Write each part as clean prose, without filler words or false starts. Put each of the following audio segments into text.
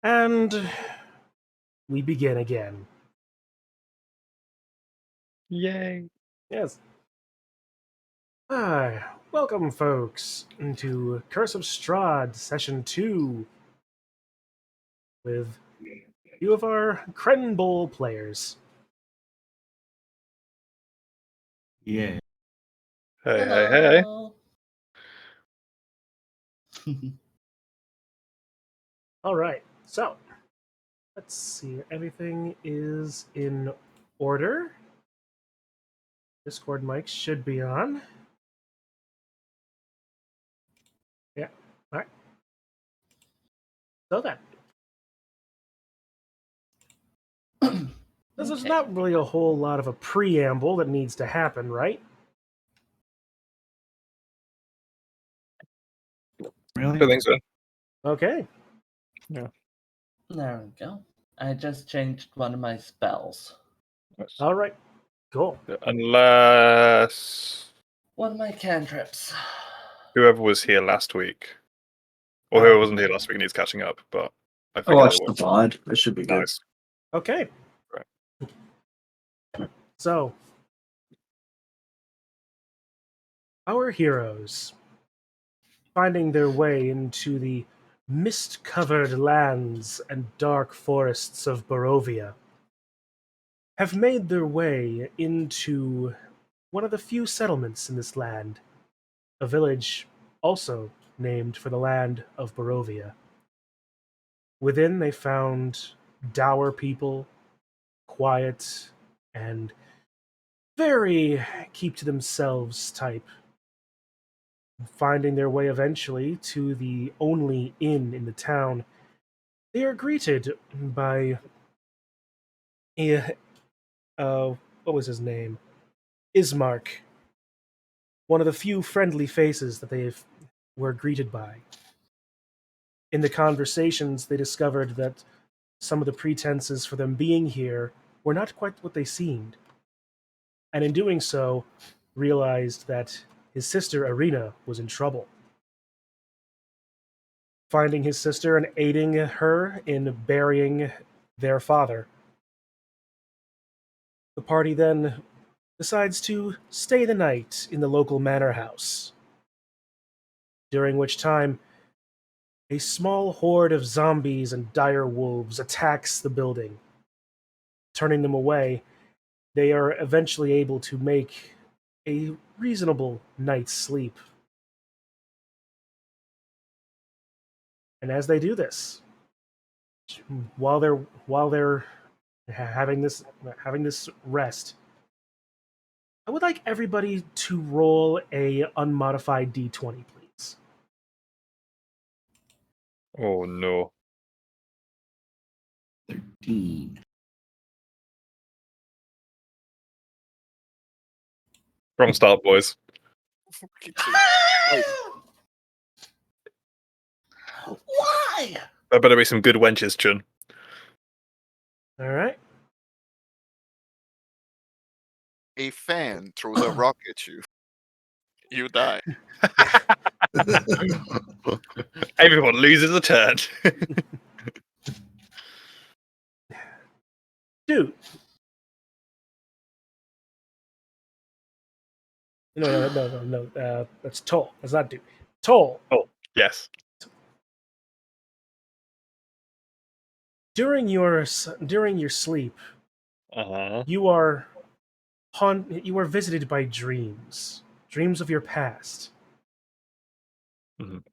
And we begin again. Yay. Yes. Welcome, folks, into Curse of Strahd Session 2 with a few of our Crenn Bowl players. Yeah. Hey. All right, so let's see. Everything is in order. Discord mics should be on. Yeah, all right. So then, this is not really a whole lot of a preamble that needs to happen, right? Really? I think so. Okay. Yeah. There we go. I just changed one of my spells. Nice. All right. Cool. Unless One of my cantrips. whoever was here last week, or whoever wasn't here last week needs catching up, but I Oh, figured I they were. survived. It should be good. Nice. Okay. Right. So, our heroes, finding their way into the mist-covered lands and dark forests of Barovia, have made their way into one of the few settlements in this land, a village also named for the land of Barovia. Within, they found dour people, quiet, and very keep-to-themselves type, finding their way eventually to the only inn in the town. They are greeted by a, what was his name? Ismark, one of the few friendly faces that they were greeted by. In the conversations, they discovered that some of the pretenses for them being here were not quite what they seemed, and in doing so, realized that his sister Irina was in trouble. Finding his sister and aiding her in burying their father, the party then decides to stay the night in the local manor house, during which time a small horde of zombies and dire wolves attacks the building. Turning them away, they are eventually able to make a reasonable night's sleep. And as they do this, while they're having this rest, I would like everybody to roll a unmodified d20, please. Oh no. 13. Wrong start, boys. Why? There better be some good wenches, Chun. All right. A fan throws a rock at you. You die. Everyone loses a turn. Dude. No. That's Toll. That's not Dude. Toll. Oh, yes. During your sleep, Uh-huh. you are visited by dreams of your past. Mhm.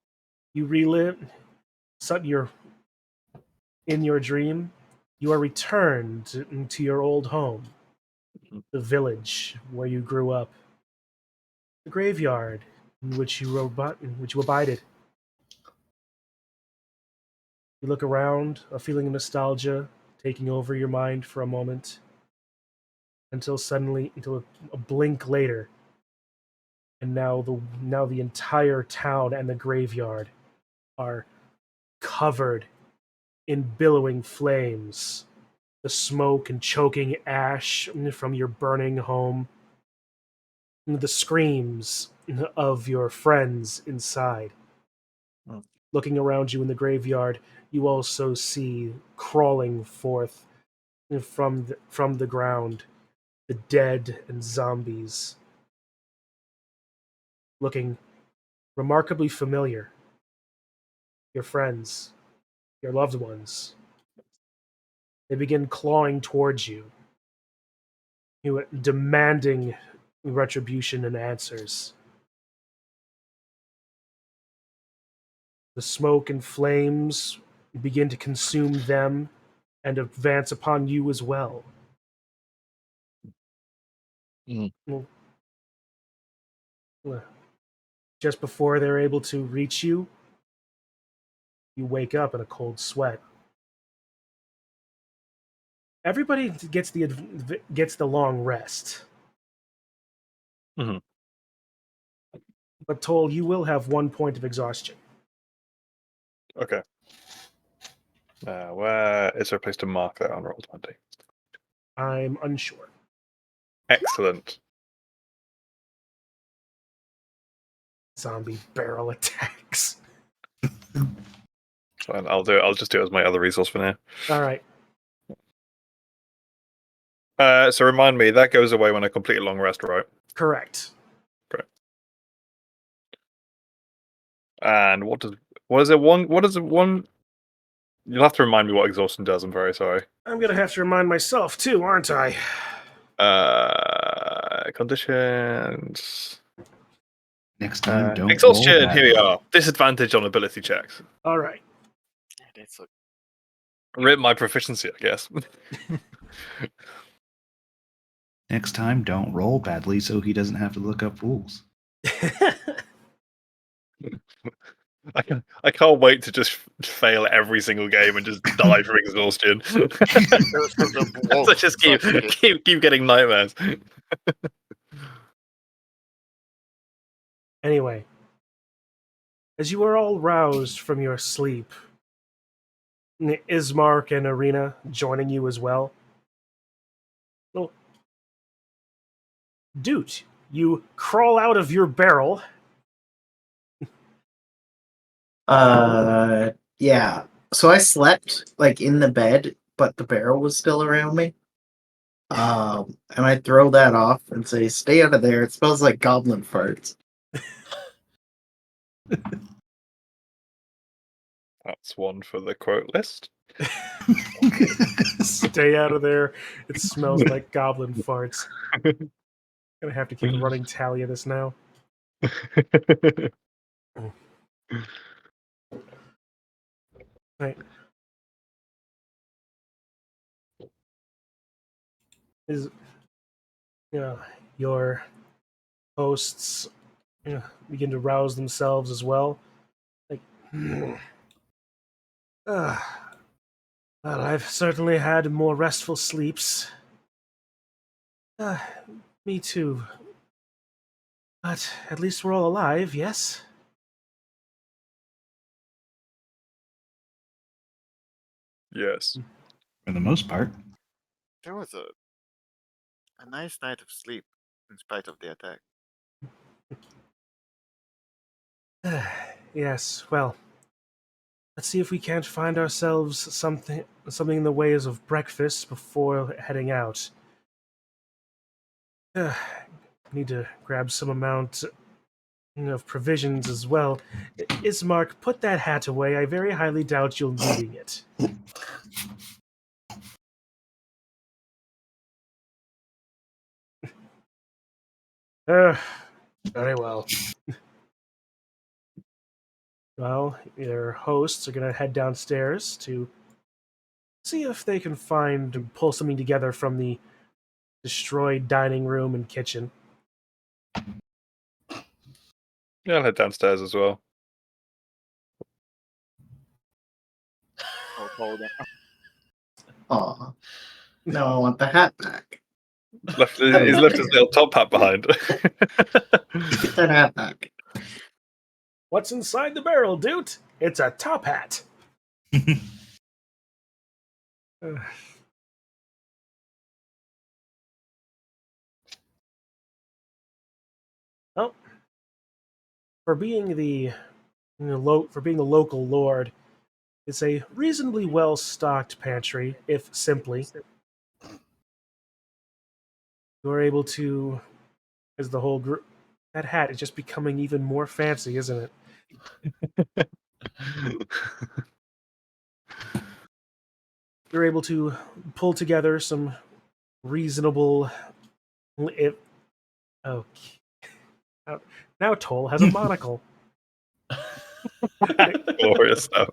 You relive in your dream. You are returned to your old home, the village where you grew up, the graveyard in which you abided. You look around, a feeling of nostalgia taking over your mind for a moment, until a blink later, and now the entire town and the graveyard are covered in billowing flames, the smoke and choking ash from your burning home, and the screams of your friends inside. Looking around you in the graveyard, you also see crawling forth from the ground the dead and zombies, looking remarkably familiar. Your friends, your loved ones. They begin clawing towards you, demanding retribution and answers. The smoke and flames begin to consume them and advance upon you as well. Mm. Well, just before they're able to reach you, you wake up in a cold sweat. Everybody gets the long rest, Mhm. but Toll, you will have 1 point of exhaustion. Okay. Where is there a place to mark that on Roll20? I'm unsure. Excellent. Zombie barrel attacks. Fine, I'll just do it as my other resource for now. All right. So remind me, that goes away when I complete a long rest, right? Correct. And what is it one? You'll have to remind me what exhaustion does. I'm very sorry. I'm gonna have to remind myself too, aren't I? Conditions. Next time, don't roll Exhaustion. Here we badly. are. Disadvantage on ability checks. All right. That's a Rip my proficiency, I guess. Next time, don't roll badly so he doesn't have to look up rules. I can't wait to just fail every single game and just die from exhaustion. the wolf So just keep getting nightmares. Anyway, as you are all roused from your sleep, Ismark and Arena joining you as well. Well, dude, you crawl out of your barrel. Yeah. So I slept like in the bed, but the barrel was still around me. And I throw that off and say, "Stay out of there. It smells like goblin farts." That's one for the quote list. Stay out of there. It smells like goblin farts. Gonna have to keep a running tally of this now. Right. Is your hosts begin to rouse themselves as well. Like, well, I've certainly had more restful sleeps. Me too. But at least we're all alive, yes? Yes. For the most part. There was a nice night of sleep in spite of the attack. Yes, well, let's see if we can't find ourselves something in the ways of breakfast before heading out. Need to grab some amount of provisions as well. Ismark, put that hat away. I very highly doubt you'll needing it. Very well. Well, your hosts are going to head downstairs to see if they can find and pull something together from the destroyed dining room and kitchen. Yeah, I'll head downstairs as well. Oh, hold on. Aw. No, I want the hat back. He's left his little top hat behind. Get that hat back. What's inside the barrel, dude? It's a top hat. Well, for being the local lord, It's a reasonably well-stocked pantry, if simply. You're able to, as the whole group... That hat is just becoming even more fancy, isn't it? You're able to pull together some reasonable... If, oh, now Toll has a monocle. Glorious stuff.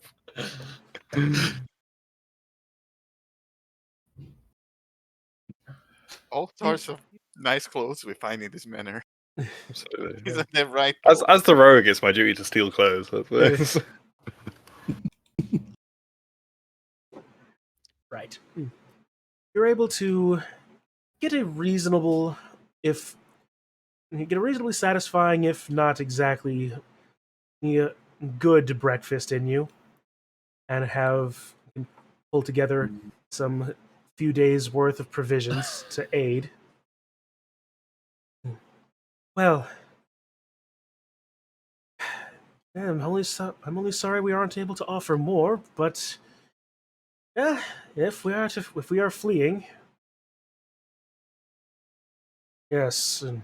All sorts of nice clothes we find in this manor. Absolutely. Isn't that right? As Paul? the rogue, it's my duty to steal clothes. Right. You're able to get a reasonable, if get a reasonably satisfying, if not exactly good breakfast in you, and have pulled together some few days worth of provisions to aid. Well, I'm only sorry we aren't able to offer more, but yeah, if we are fleeing, yes. And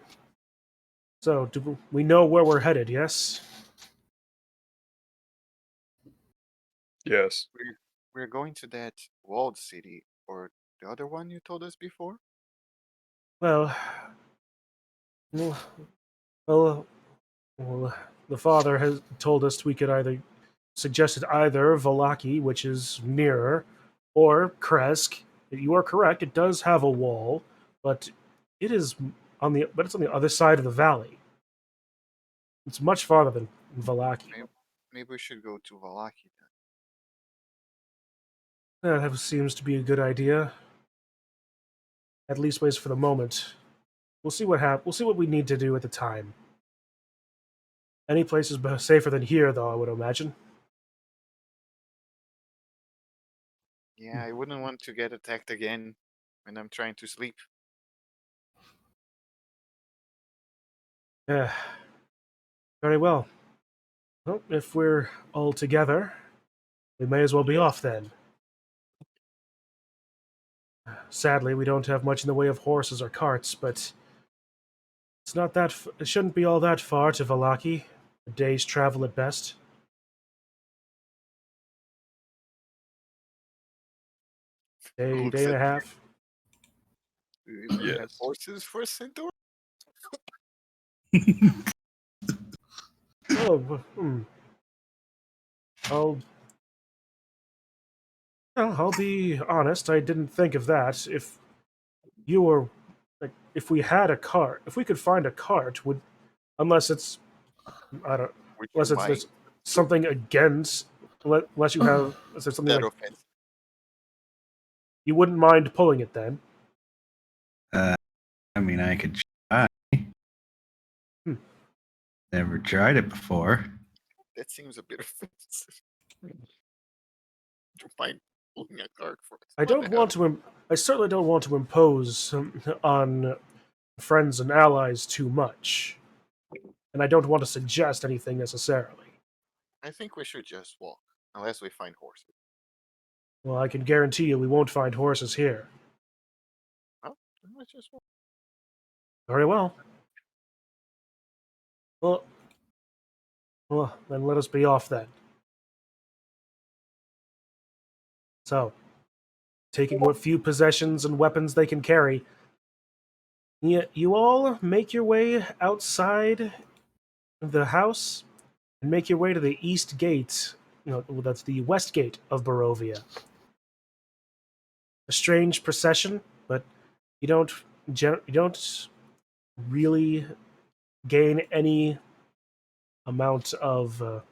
so, do we know where we're headed? Yes. Yes. We're going to that walled city, or the other one you told us before. Well, well, well, the father has told us we could either suggested either Valaki, which is nearer, or Kresk. You are correct; it does have a wall, but it's on the other side of the valley. It's much farther than Valaki. Maybe we should go to Valaki That seems to be a good idea. At least, ways for the moment. We'll see We'll see what we need to do at the time. Any place is safer than here, though. I would imagine. then. Yeah, I wouldn't want to get attacked again when I'm trying to sleep. Yeah. Very well. Well, if we're all together, we may as well be off then. Sadly, we don't have much in the way of horses or carts, but it's not that. It shouldn't be all that far to Valaki. A day's travel at best. Day Looks and at a half. Do you even have Yes. horses for a centaur? Oh, I'll. Well, I'll be honest. I didn't think of that. If you were, like, if we had a cart, if we could find a cart, would unless it's, I don't, Would you unless it's mind? there's something against, unless you have, unless there's something That like offense. you wouldn't mind pulling it then. I mean, I could try. Never tried it before. That seems a bit offensive. To find pulling a card for us. I don't want to. I certainly don't want to impose on friends and allies too much, and I don't want to suggest anything necessarily. I think we should just walk, unless we find horses. Well, I can guarantee you we won't find horses here. Well, then let's just walk. Very well. Well, then let us be off then. So, taking what few possessions and weapons they can carry, you all make your way outside the house and make your way to the east gate. That's the west gate of Barovia. A strange procession, but you don't really gain any amount of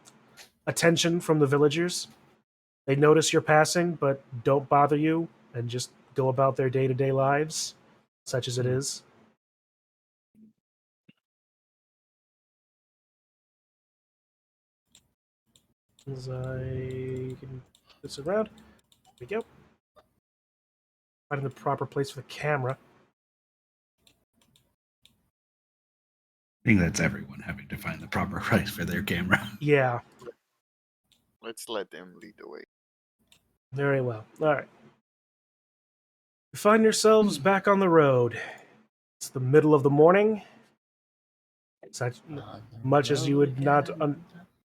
attention from the villagers. They notice you're passing, but don't bother you and just go about their day-to-day lives, such as it is. As I can this around, there we go. Finding the proper place for the camera. I think that's everyone having to find the proper price for their camera. Yeah. Let's let them lead the way. Very well. All right. You find yourselves back on the road. It's the middle of the morning. It's not On the much as you road would not again.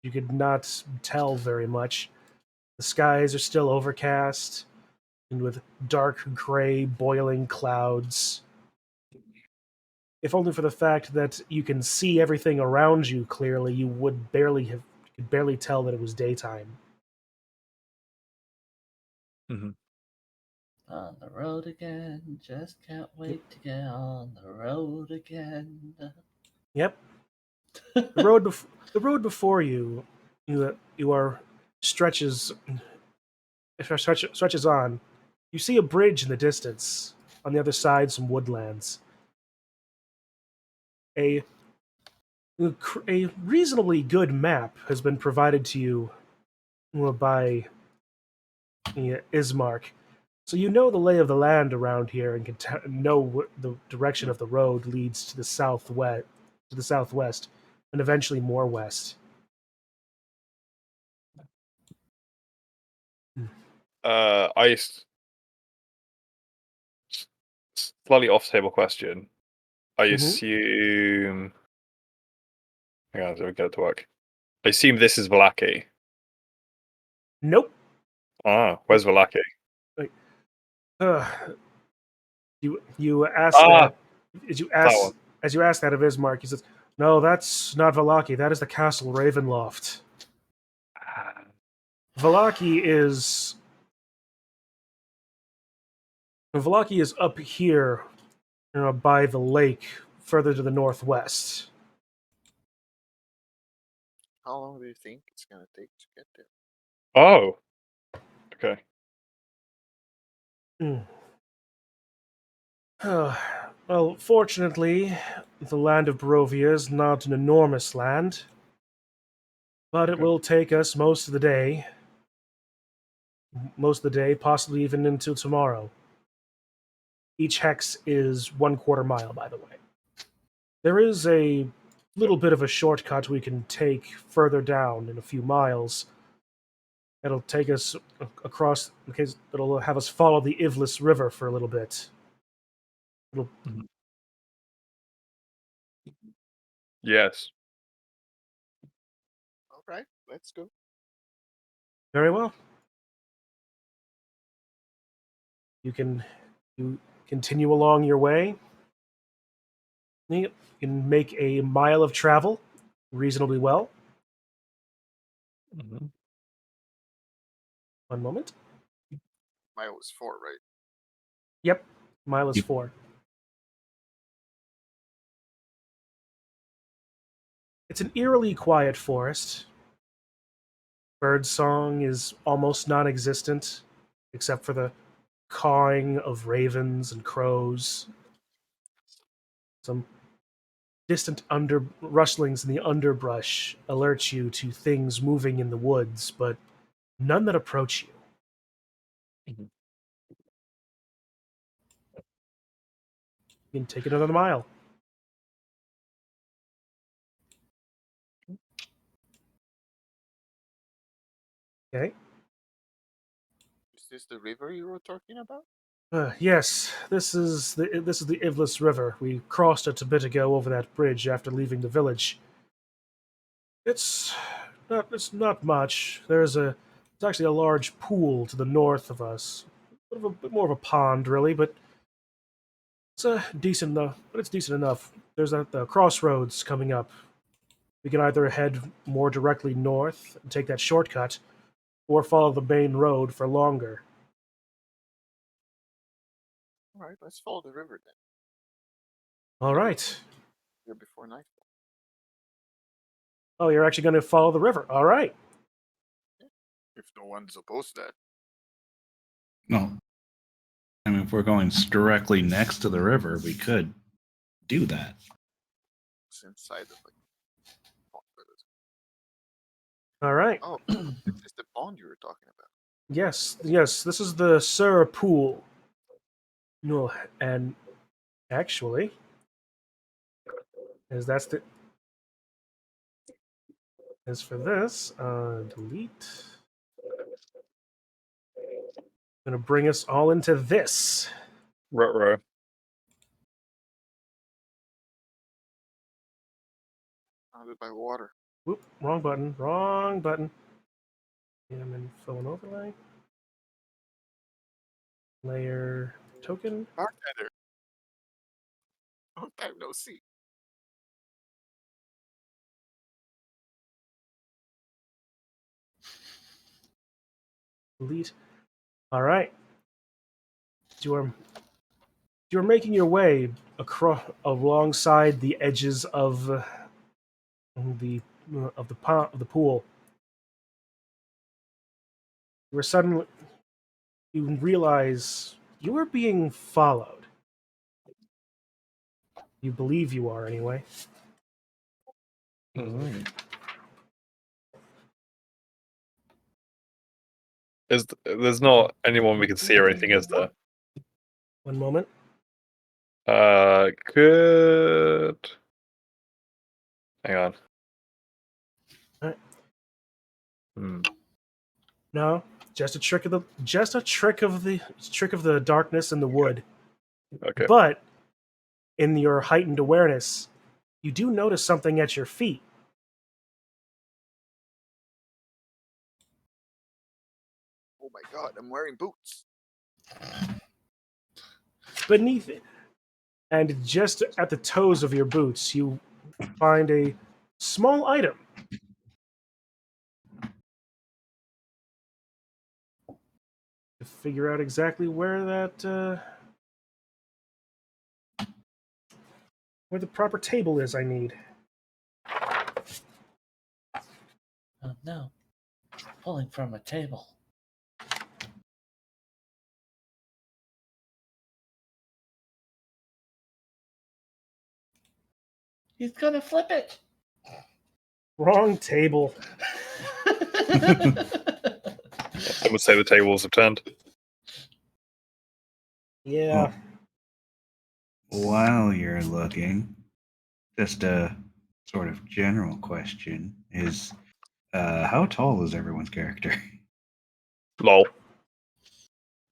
you could not tell very much. The skies are still overcast and with dark gray boiling clouds. If only for the fact that you can see everything around you clearly, you could barely tell that it was daytime. On the road again, just can't wait to get on the road again. Yep. The road before you, you are stretches stretches on. You see a bridge in the distance. On the other side, some woodlands. A a reasonably good map has been provided to you by Ismark, so you know the lay of the land around here and can know what the direction of the road leads to the southwest, and eventually more west. I slightly off-table question. I assume. Hang on, so we get it to work. I assume this is Valaki. Nope. Ah, where's Valaki? Uh, you ask Ah, that as you that one. ask that of Ismark. He says, "No, that's not Valaki. That is the castle Ravenloft. Valaki is up here, by the lake, further to the northwest." How long do you think it's gonna take to get there? Oh, okay. Well, fortunately, the land of Barovia is not an enormous land, but it Okay. will take us most of the day. Most of the day, possibly even into tomorrow. Each hex is 1/4 mile, by the way. There is a little bit of a shortcut we can take further down in a few miles. It'll take us across, in case it'll have us follow the Ivlis River for a little bit. It'll, Yes. All right, let's go. very well. You continue along your way. You can make a mile of travel reasonably well. One moment. Mile was 4, right? Yep, mile is Yep. 4. It's an eerily quiet forest. Birdsong is almost non-existent, except for the cawing of ravens and crows. Some distant rustlings in the underbrush alert you to things moving in the woods, but none that approach you. You can take another mile. Okay. Is this the river you were talking about? Yes, this is the Ivlis River. We crossed it a bit ago over that bridge after leaving the village. It's not much. It's actually a large pool to the north of us. A bit more of a pond, really, but it's decent enough. But it's decent enough. There's the crossroads coming up. We can either head more directly north and take that shortcut, or follow the main road for longer. All right, let's follow the river then. All right. Here before nightfall. Oh, you're actually going to follow the river. All right. If no one's opposed to that. No. I mean, if we're going directly next to the river, we could do that. It's inside of like. All right. Oh, this is the pond you were talking about. Yes. This is the Sur Pool. No, and actually, as for this, delete. Gonna bring us all into this. Ruh-roh. Surrounded by water. Whoop, wrong button. Wrong button. And I'm in fill and overlay. Layer token. Bartender. Long time no see. Delete. All right. You're making your way across alongside the edges of the of the pool. You realize you are being followed. You believe you are, anyway. There's not anyone we can see or anything, is there? One moment. Good. Hang on. Alright. Hmm. No, just a trick of the darkness and the wood. Okay. But in your heightened awareness, you do notice something at your feet. Oh my god, I'm wearing boots. Beneath it, and just at the toes of your boots, you find a small item. To figure out exactly where where the proper table is, I need. Oh no. Pulling from a table. He's gonna flip it. Wrong table. Some would say the tables have turned. Yeah. While you're looking, just a sort of general question is, how tall is everyone's character? Lol.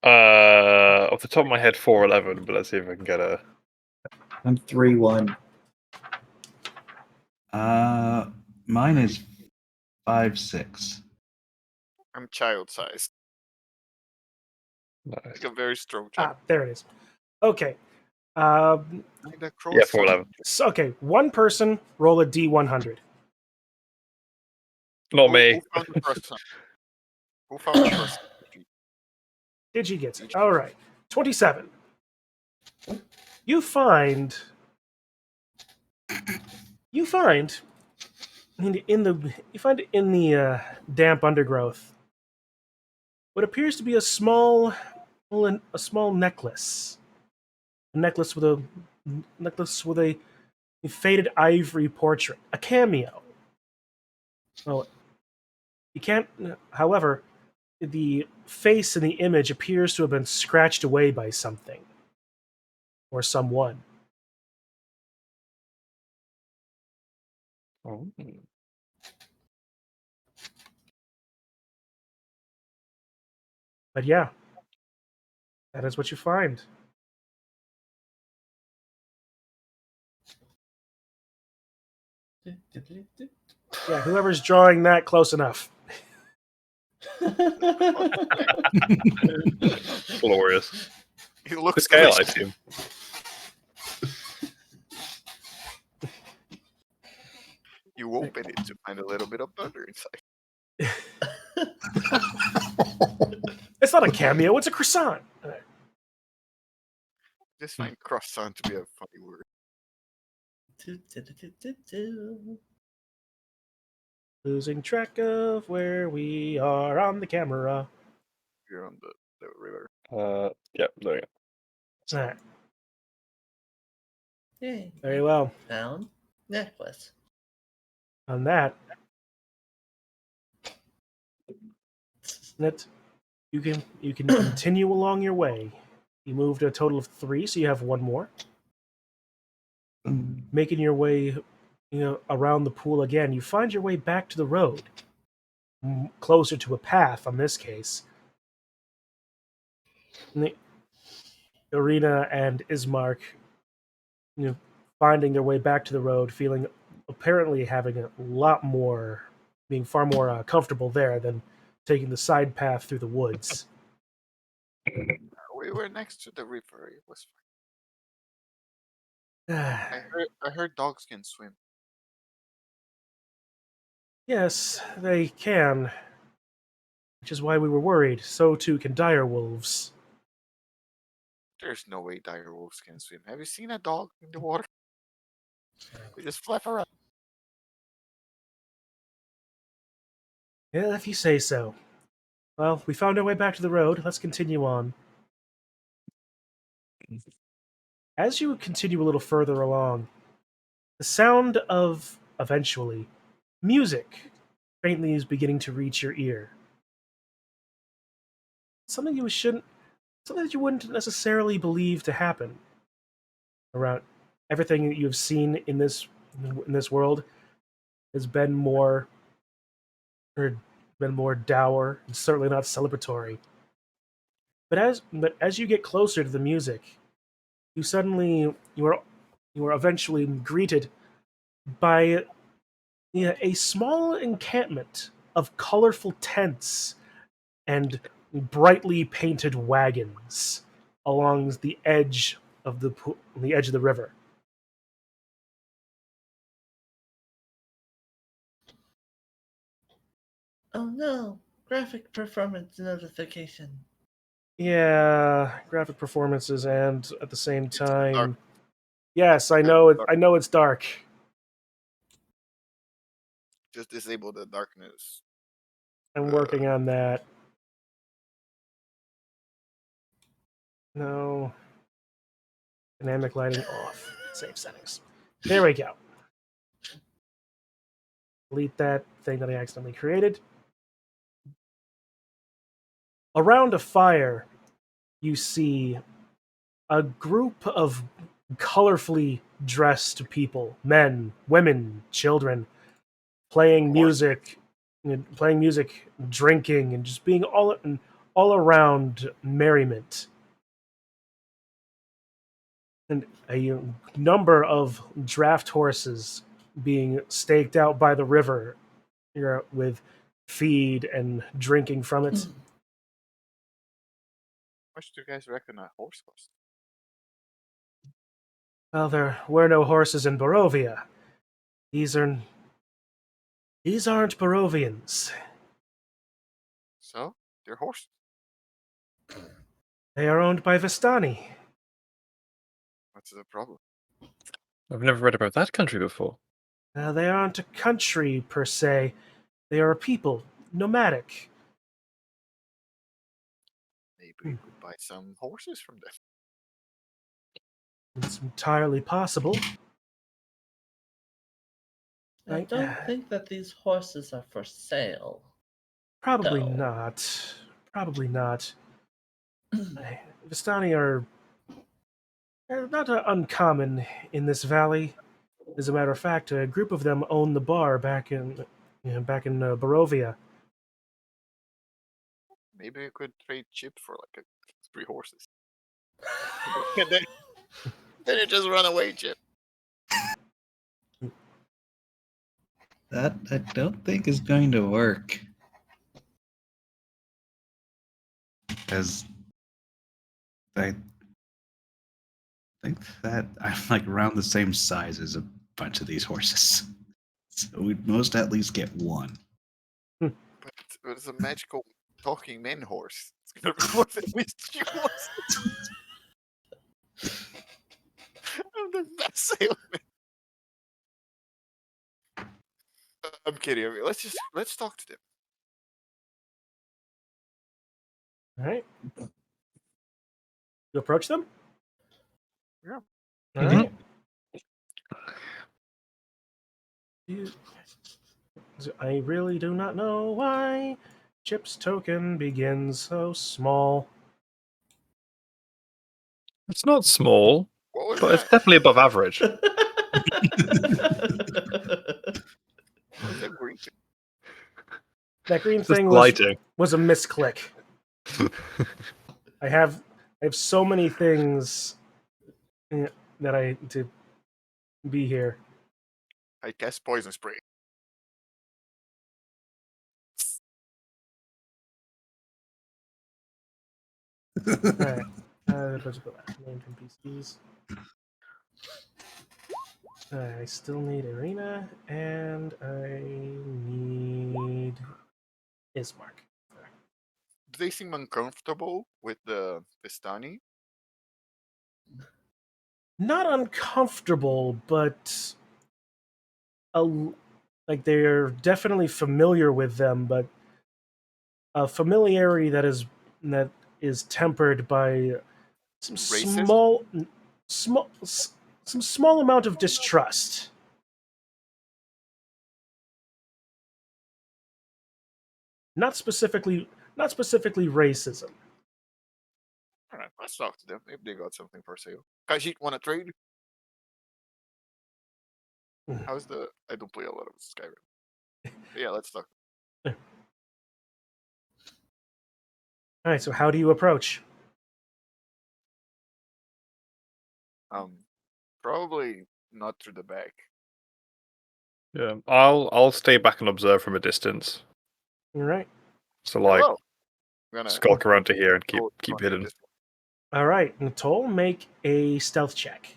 Off the top of my head, 4'11", but let's see if I can get a. I'm 3'1". Mine is 5'6". I'm child-sized. Nice. Like a very strong child. There it is. Okay. Like a Yeah, 4'11". So, okay, one person roll a D100. Not Who me. found the first one? Who found the first one? Digi gets it. All right. 27. You find in the damp undergrowth what appears to be a small necklace. A necklace with a faded ivory portrait, a cameo. Well, you can't. However, the face in the image appears to have been scratched away by something or someone. Oh. But yeah, that is what you find. Yeah, whoever's drawing that, close enough. Glorious. He The looks scale, I delicious. assume. You open it to find a little bit of butter inside. It's not a cameo, it's a croissant. Just find croissant to be a funny word. Losing track of where we are on the camera. You're on the river. Yeah, there you go. All right, Yay. very well. Found necklace. On that, you can continue along your way. You moved a total of 3, so you have one more. Making your way, around the pool again, you find your way back to the road, closer to a path. On this case, Irina and Ismark, finding their way back to the road, feeling apparently having a lot more, being far more comfortable there than taking the side path through the woods. We were next to the river. It was fine. I heard dogs can swim. Yes, they can, which is why we were worried. So too can dire wolves. There's no way dire wolves can swim. Have you seen a dog in the water? They just flap around. Yeah, if you say so. Well, we found our way back to the road. Let's continue on. As you continue a little further along, the sound of, eventually, music faintly is beginning to reach your ear. Something something that you wouldn't necessarily believe to happen. Around everything that you have seen in this world has been more dour and certainly not celebratory. But as you get closer to the music, you are eventually greeted by a small encampment of colorful tents and brightly painted wagons along the edge of the river. Oh no! Graphic performance notification. Yeah, graphic performances, and at the same It's dark. time, yes, I know it. I know it's dark. Just disable the darkness. I'm working on that. No. Dynamic lighting off. Save settings. There we go. Delete that thing that I accidentally created. Around a fire, you see a group of colorfully dressed people, men, women, children, playing music, drinking, and just being all around merriment. And a number of draft horses being staked out by the river with feed and drinking from it. How much do you guys reckon a horse costs? Well, there were no horses in Barovia. These aren't Barovians. So, they're horses. They are owned by Vistani. What's the problem? I've never read about that country before. They aren't a country per se. They are a people, nomadic. Maybe we could buy some horses from them. It's entirely possible. I don't think that these horses are for sale. Probably No. not. Probably not. Vistani are not uncommon in this valley. As a matter of fact, a group of them own the bar back in Barovia. Maybe we could trade Chip for like 3 horses. And then it just run away, Chip. That I don't think is going to work. Because I think that I'm like around the same size as a bunch of these horses. So we'd most at least get one. But it's a magical talking man horse. It's gonna be worth at least 2 horses. I'm the best salesman. I'm kidding. I mean, let's talk to them. All right. You approach them? Yeah. All right. I really do not know why Chip's token begins so small. It's not small, What was but it's that? definitely above average. What was that green thing? That green Just thing lighting. was a misclick. I have so many things that I to be here. I cast poison spray. Alright. Let's go back. Named NPCs. I still need Arena, and I need Ismark. Do they seem uncomfortable with the Vistani? Not uncomfortable, but like they're definitely familiar with them, but a familiarity that is tempered by some Racism? some small amount of distrust. Not specifically racism. Alright, let's talk to them. Maybe they got something for sale. Kajit, wanna trade? How's the... I don't play a lot of Skyrim. But yeah, let's talk. All right, so how do you approach? Probably not through the back. Yeah, I'll stay back and observe from a distance. All right. So like Hello. I'm gonna skulk around to here and keep go keep front of hidden. this All right, Nicole, make a stealth check.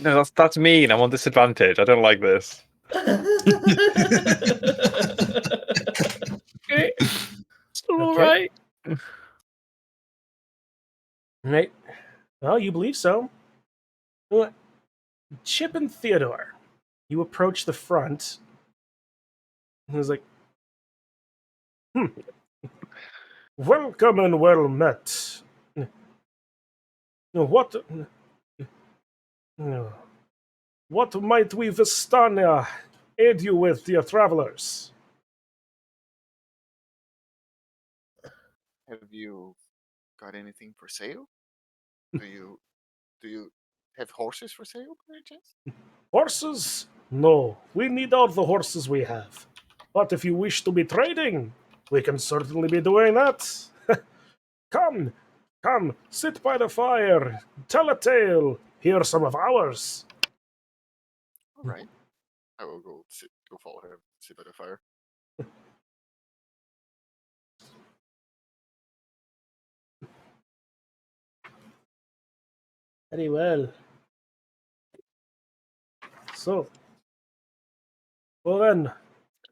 No, that's mean. I'm on disadvantage. I don't like this. Okay. Still all Okay. right. Right. Well, you believe so. Well, Chip and Theodore, you approach the front. He was like, "Welcome and well met. What, what might we Vistania aid you with, dear travelers?" Have you got anything for sale? Do you have horses for sale, by any chance? Horses? No, we need all the horses we have. But if you wish to be trading, we can certainly be doing that. Come, come, sit by the fire, tell a tale, hear some of ours. All right. I will go follow him, sit by the fire. Very well. So, well then,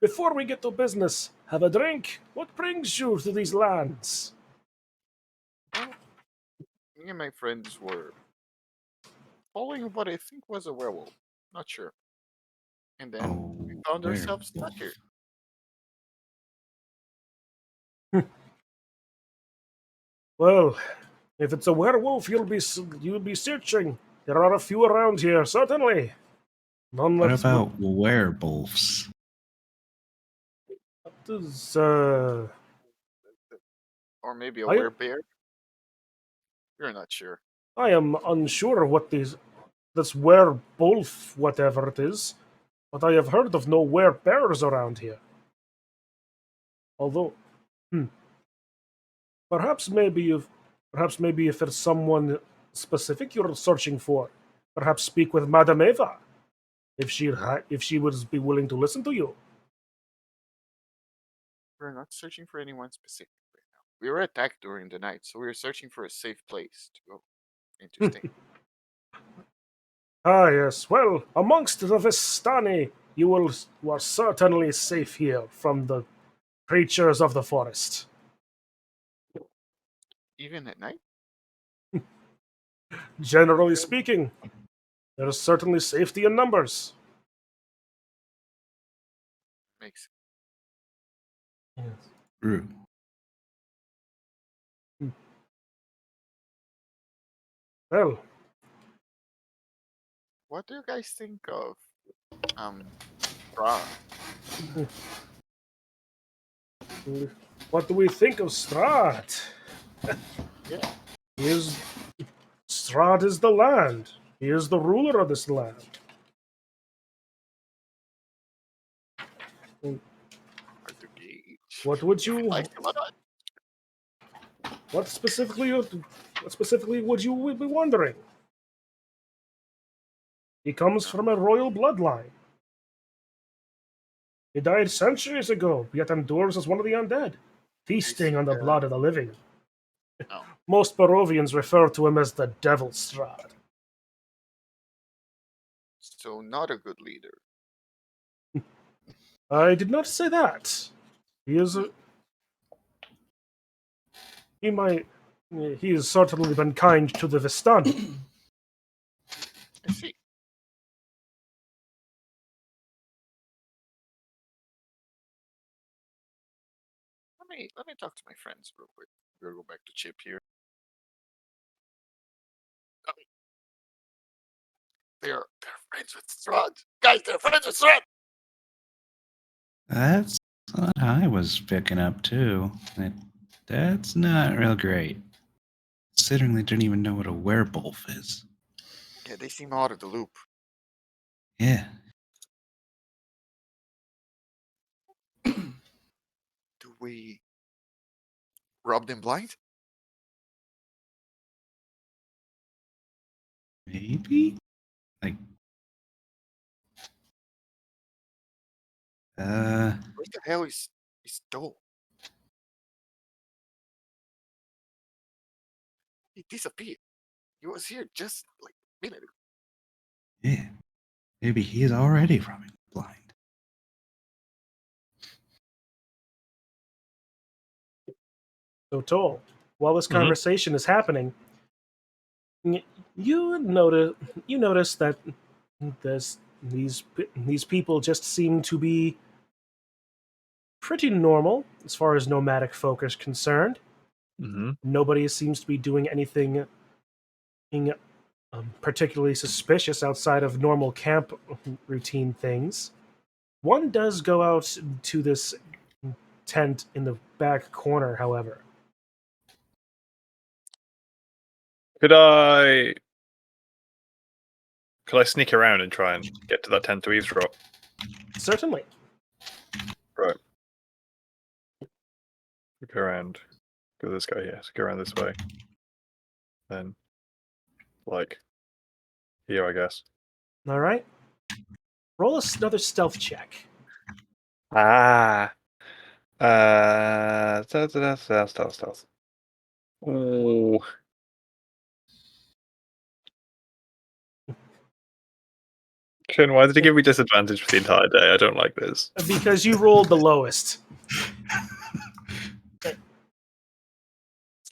before we get to business, have a drink. What brings you to these lands? Well, me and my friends were following what I think was a werewolf. Not sure. And then we Oh, found ourselves stuck werewolf. here. Well, if it's a werewolf, you'll be searching. There are a few around here, certainly. None What that's about werewolves? does, Or maybe a I werebear. We're not sure. I am unsure what this werewolf whatever it is, but I have heard of no werebears around here. Although, perhaps maybe if there's someone specific you're searching for, perhaps speak with Madame Eva, if she would be willing to listen to you. We're not searching for anyone specific right now. We were attacked during the night, so we were searching for a safe place to go and to stay. Ah, yes. Well, amongst the Vistani, you are certainly safe here from the creatures of the forest. Even at night? Generally speaking, there is certainly safety in numbers. Makes True. Well, What do you guys think of Strahd? what do we think of Strahd? Yeah. Strahd is the land. He is the ruler of this land. Hard to gauge. What would you? Like him or not? What specifically would you be wondering? He comes from a royal bloodline. He died centuries ago, yet endures as one of the undead, feasting on the blood of the living. Oh. Most Barovians refer to him as the Devil Strahd. So not a good leader. I did not say that. He is a... He might... He has certainly been kind to the Vistan. I see. Let me talk to my friends real quick. We'll go back to Chip here. Oh. They're friends with Strahd. Guys, they're friends with Strahd! That's what I was picking up too. That's not real great. Considering they didn't even know what a werewolf is. Yeah, they seem out of the loop. Yeah. Do we rob them blind? Maybe? Like, Where the hell is Dole? He disappeared. He was here just like a minute ago. yeah. Maybe he's already robbing blind. So, Toll, while this conversation is happening, you notice that these people just seem to be pretty normal as far as nomadic folk is concerned. Mm-hmm. Nobody seems to be doing anything particularly suspicious outside of normal camp routine things. One does go out to this tent in the back corner, however. Could I sneak around and try and get to that tent to eavesdrop? Certainly. Right. Go around. Go this guy here. So go around this way. Then, like, here, I guess. All right. Roll another stealth check. Ah. Stealth. Ooh. Chun, why did you give me disadvantage for the entire day? I don't like this. Because you rolled the lowest.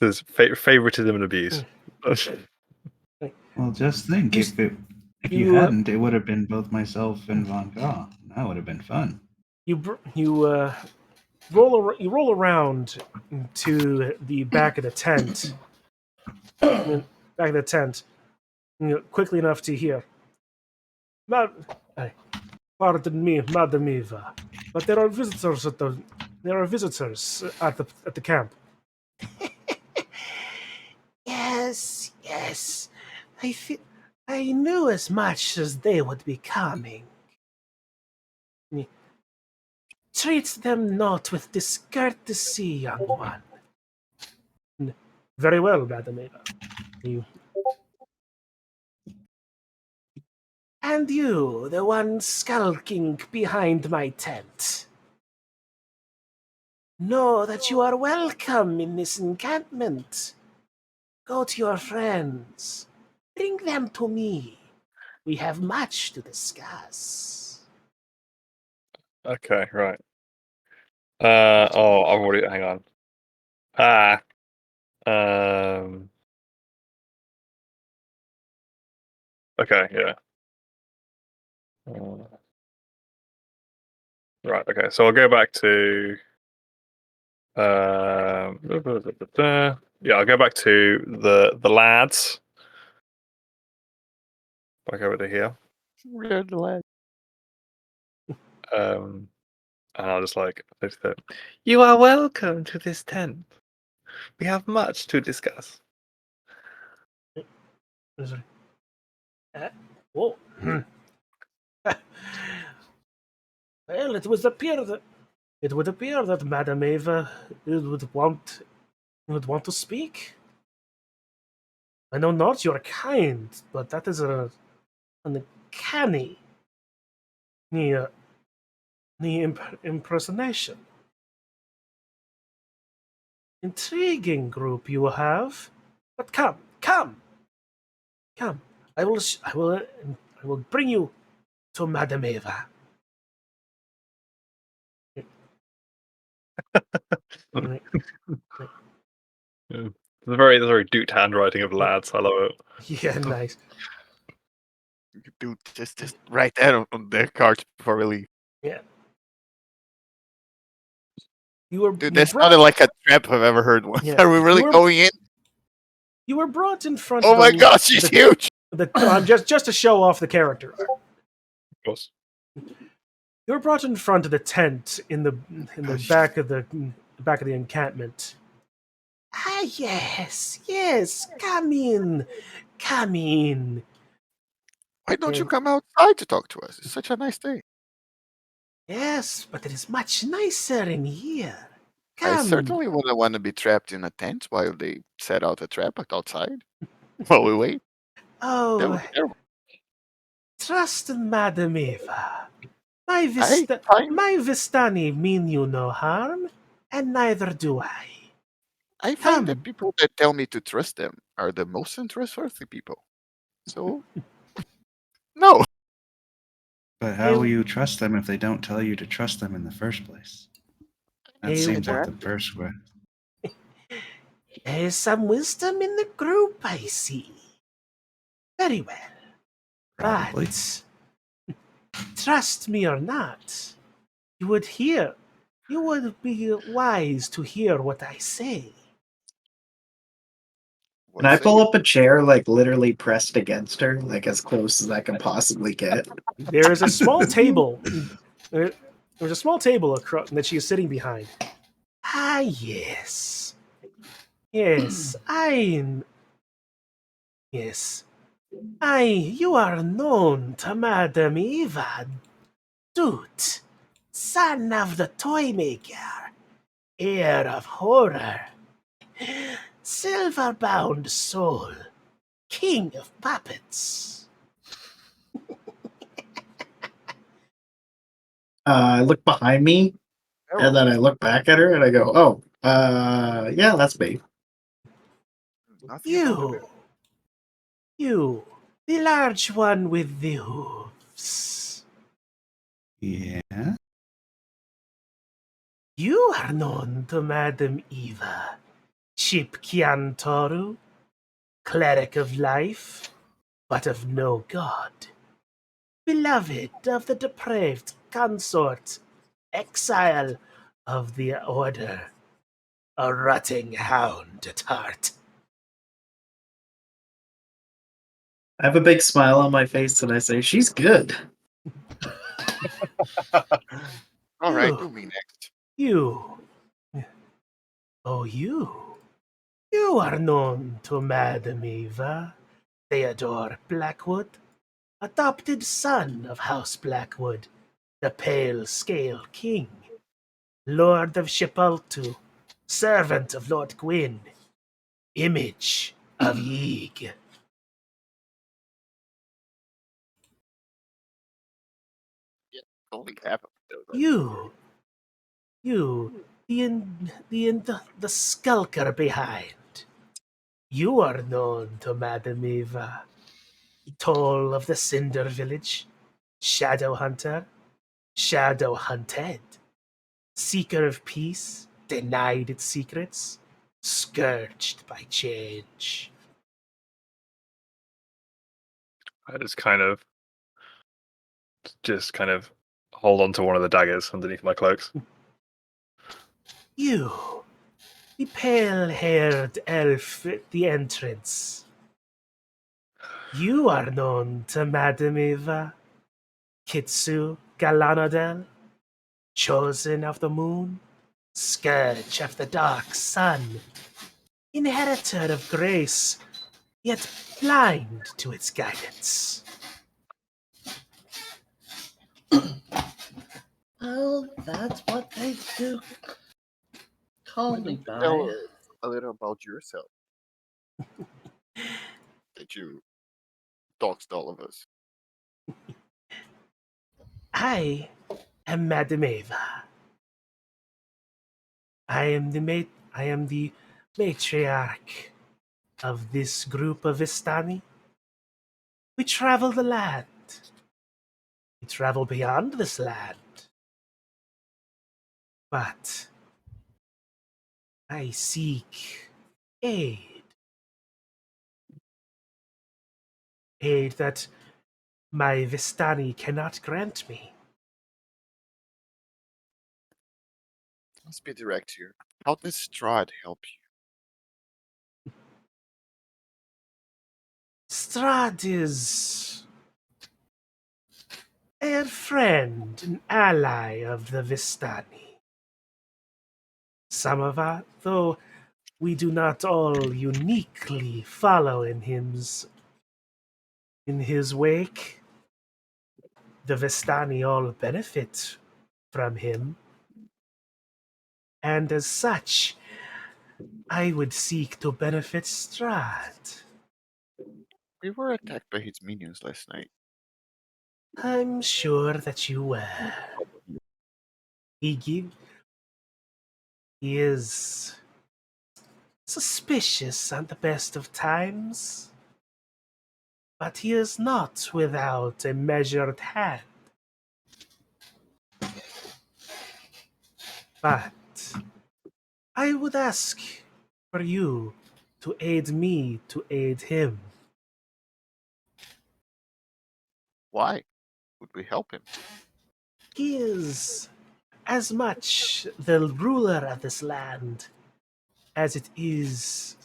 This is favoritism and abuse. Well, just think, if you hadn't, it would have been both myself and Von Gaw. That would have been fun. You roll around to the back of the tent. Back of the tent, quickly enough to hear. Pardon me, Madam Eva, but there are visitors at the camp. Yes. I knew as much as they would be coming. Treat them not with discourtesy, young one. Very well, Madam Eva. And you, the one skulking behind my tent. Know that you are welcome in this encampment. Go to your friends. Bring them to me. We have much to discuss. Okay, right. I've already. Hang on. Okay, yeah. Right. Okay. So I'll go back to. Yeah, I'll go back to the lads. Back over to here. We're the lads. And I'll just like, you are welcome to this tent. We have much to discuss. Whoa. Well, it would appear that Madame Eva would want You would want to speak? I know not your kind, but that is an uncanny impersonation. Intriguing group you have. But come, come, come. I will bring you to Madame Eva. Right, right. Yeah. There's a very duped handwriting of lads. I love it. Yeah, nice. Dude, just write that on their cards before we leave. Yeah. You Dude, you that brought sounded like a trap I've ever heard once. yeah. Are we really going in? You were brought in front Oh of my god, she's huge! no, just to show off the character. Of course. You were brought in front of the tent in the back of the encampment. Ah, yes, yes. Come in, come in. Why don't you And- come outside to talk to us? It's such a nice day. Yes, but it is much nicer in here. I Come. certainly wouldn't want to be trapped in a tent while they set out a trap outside. While we wait. That Oh, would be terrible. trust Madame Eva. I find My Vistani mean you no harm, and neither do I. I Come. find that people that tell me to trust them are the most untrustworthy people. So no. But how will you trust them if they don't tell you to trust them in the first place? That Hey, seems like what? the first way. There's some wisdom in the group, I see. Very well. Probably. But trust me or not, you would be wise to hear what I say. Can I pull up a chair, like literally pressed against her, like as close as I can possibly get? There is a small table. There's a small table that she is sitting behind. Ah, yes. Yes, Yes. You are known to Madame Eva, Doot, son of the toy maker, heir of horror, silver-bound soul, king of puppets. I look behind me, and then I look back at her, and I go, "Oh, yeah, that's me." Nothing about it. You, the large one with the hooves. Yeah. You are known to Madame Eva, Chipkian Toru, cleric of life, but of no god. Beloved of the depraved consort, exile of the order, a rutting hound at heart. I have a big smile on my face, and I say, "She's good." All right, You. do me next. You. Oh, you. You are known to Madame Eva, Theodore Blackwood, adopted son of House Blackwood, the Pale Scale King, Lord of Shipaltu, servant of Lord Gwyn, image of Yeeg. Only half of those. You, the skulker behind. You are known to Madame Eva, Toll of the Cinder Village, Shadow Hunter, Shadow Hunted, Seeker of Peace, denied its secrets, scourged by change. I just kind of hold on to one of the daggers underneath my cloaks. You, the pale-haired elf at the entrance. You are known to Madame Eva, Kitsu Galanadel, chosen of the moon, scourge of the dark sun, inheritor of grace, yet blind to its guidance. Well, that's what they do. Call me by Tell her. it. a little about yourself that you doxed all of us. I am Madam Ava. I am the matriarch of this group of Vistani. We travel the land. We travel beyond this land. But I seek aid. Aid that my Vistani cannot grant me. Let's be direct here. How does Strahd help you? Strahd is a friend, an ally of the Vistani. Some of us, though we do not all uniquely follow in his wake, the Vistani all benefit from him, and as such, I would seek to benefit Strahd. We were attacked by his minions last night. I'm sure that you were. He give, he is suspicious at the best of times, but he is not without a measured hand. But I would ask for you to aid me to aid him. Why would we help him? He is as much the ruler of this land as it is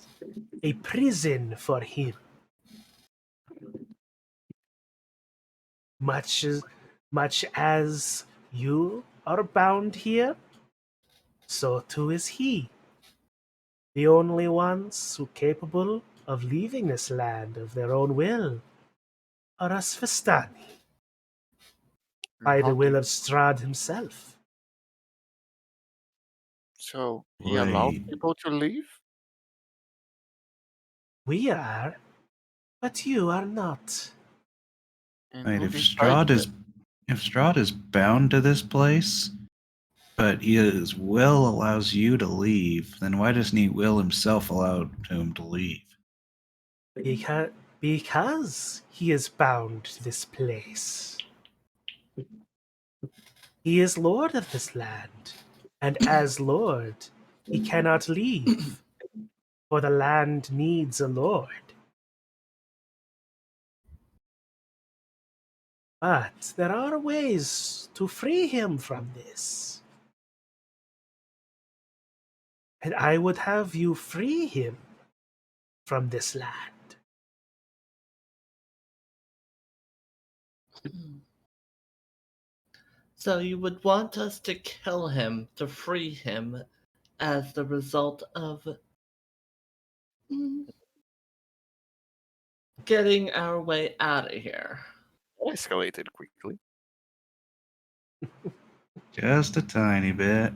a prison for him. Much as you are bound here, so too is he. The only ones who capable of leaving this land of their own will are us Vistani, by How the will do- of Strahd himself. So he allowed Wait. people to leave? We are, but you are not. And Wait, who decides that? if Strahd is bound to this place, but his will allows you to leave, then why doesn't he will himself allow him to leave? Because he is bound to this place. He is lord of this land, and as lord, he cannot leave, for the land needs a lord. But there are ways to free him from this. And I would have you free him from this land. So you would want us to kill him to free him as the result of getting our way out of here. That escalated quickly. Just a tiny bit.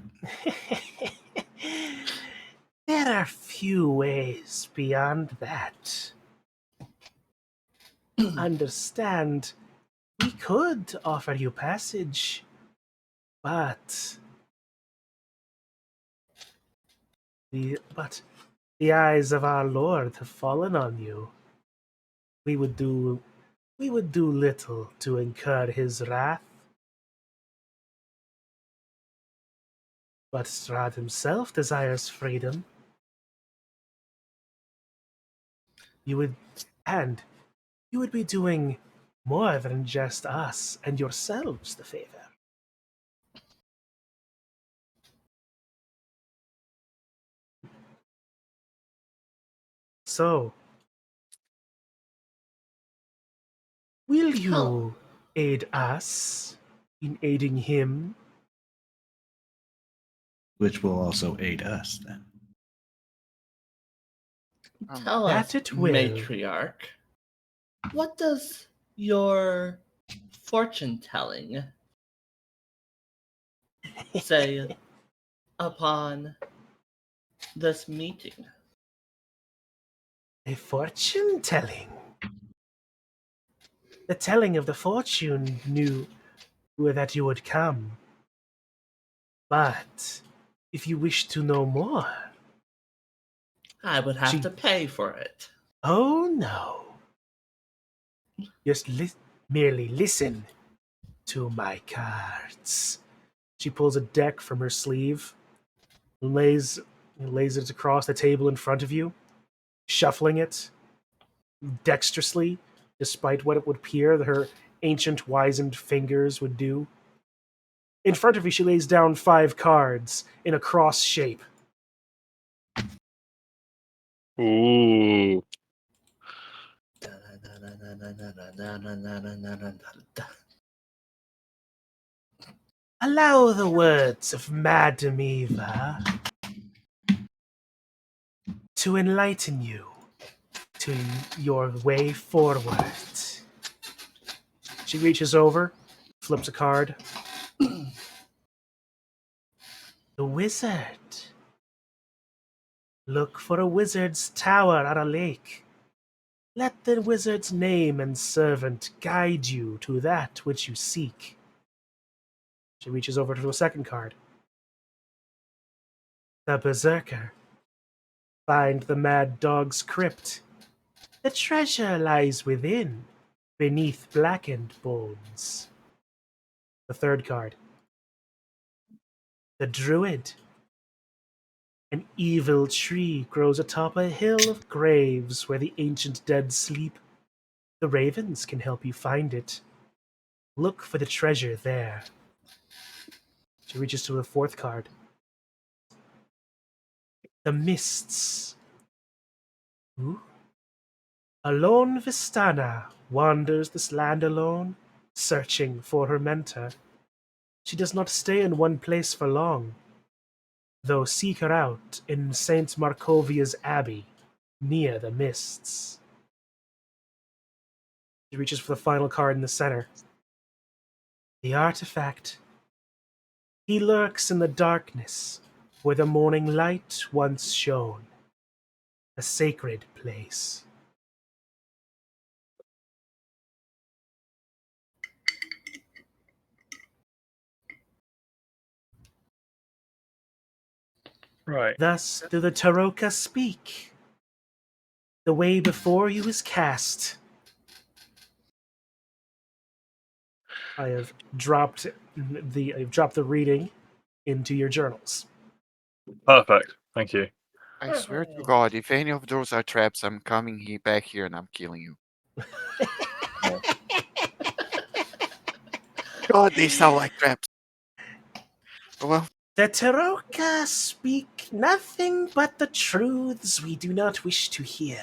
There are few ways beyond that. Understand, we could offer you passage, but the eyes of our Lord have fallen on you. We would do little to incur his wrath. But Strahd himself desires freedom. You would and you would be doing more than just us and yourselves the favor. So, will you aid us in aiding him? Which will also aid us then. Tell That us, it will. matriarch, what does your fortune telling say upon this meeting? A fortune telling. The telling of the fortune knew that you would come. But if you wish to know more, I would have She- to pay for it. oh no. Just merely listen to my cards. She pulls a deck from her sleeve, lays it across the table in front of you, shuffling it dexterously, despite what it would appear that her ancient wizened fingers would do. In front of you, she lays down 5 cards in a cross shape. Ooh. Allow the words of Madam Eva to enlighten you to your way forward. She reaches over, flips a card. The wizard. Look for a wizard's tower at a lake. Let the wizard's name and servant guide you to that which you seek. She reaches over to a second card. The berserker. Find the mad dog's crypt. The treasure lies within, beneath blackened bones. The third card. The druid. An evil tree grows atop a hill of graves where the ancient dead sleep. The ravens can help you find it. Look for the treasure there. She reaches to the fourth card. The mists. Ooh. A lone Vistana wanders this land alone, searching for her mentor. She does not stay in one place for long, though seek her out in Saint Markovia's Abbey, near the mists. She reaches for the final card in the center. The artifact. He lurks in the darkness, where the morning light once shone. A sacred place. Right. Thus do the Taroka speak. The way before you is cast. I've dropped the reading into your journals. Perfect. Thank you. I swear to God, if any of those are traps, I'm coming back here and I'm killing you. God, they sound like traps. Well, The Taroka speak nothing but the truths we do not wish to hear.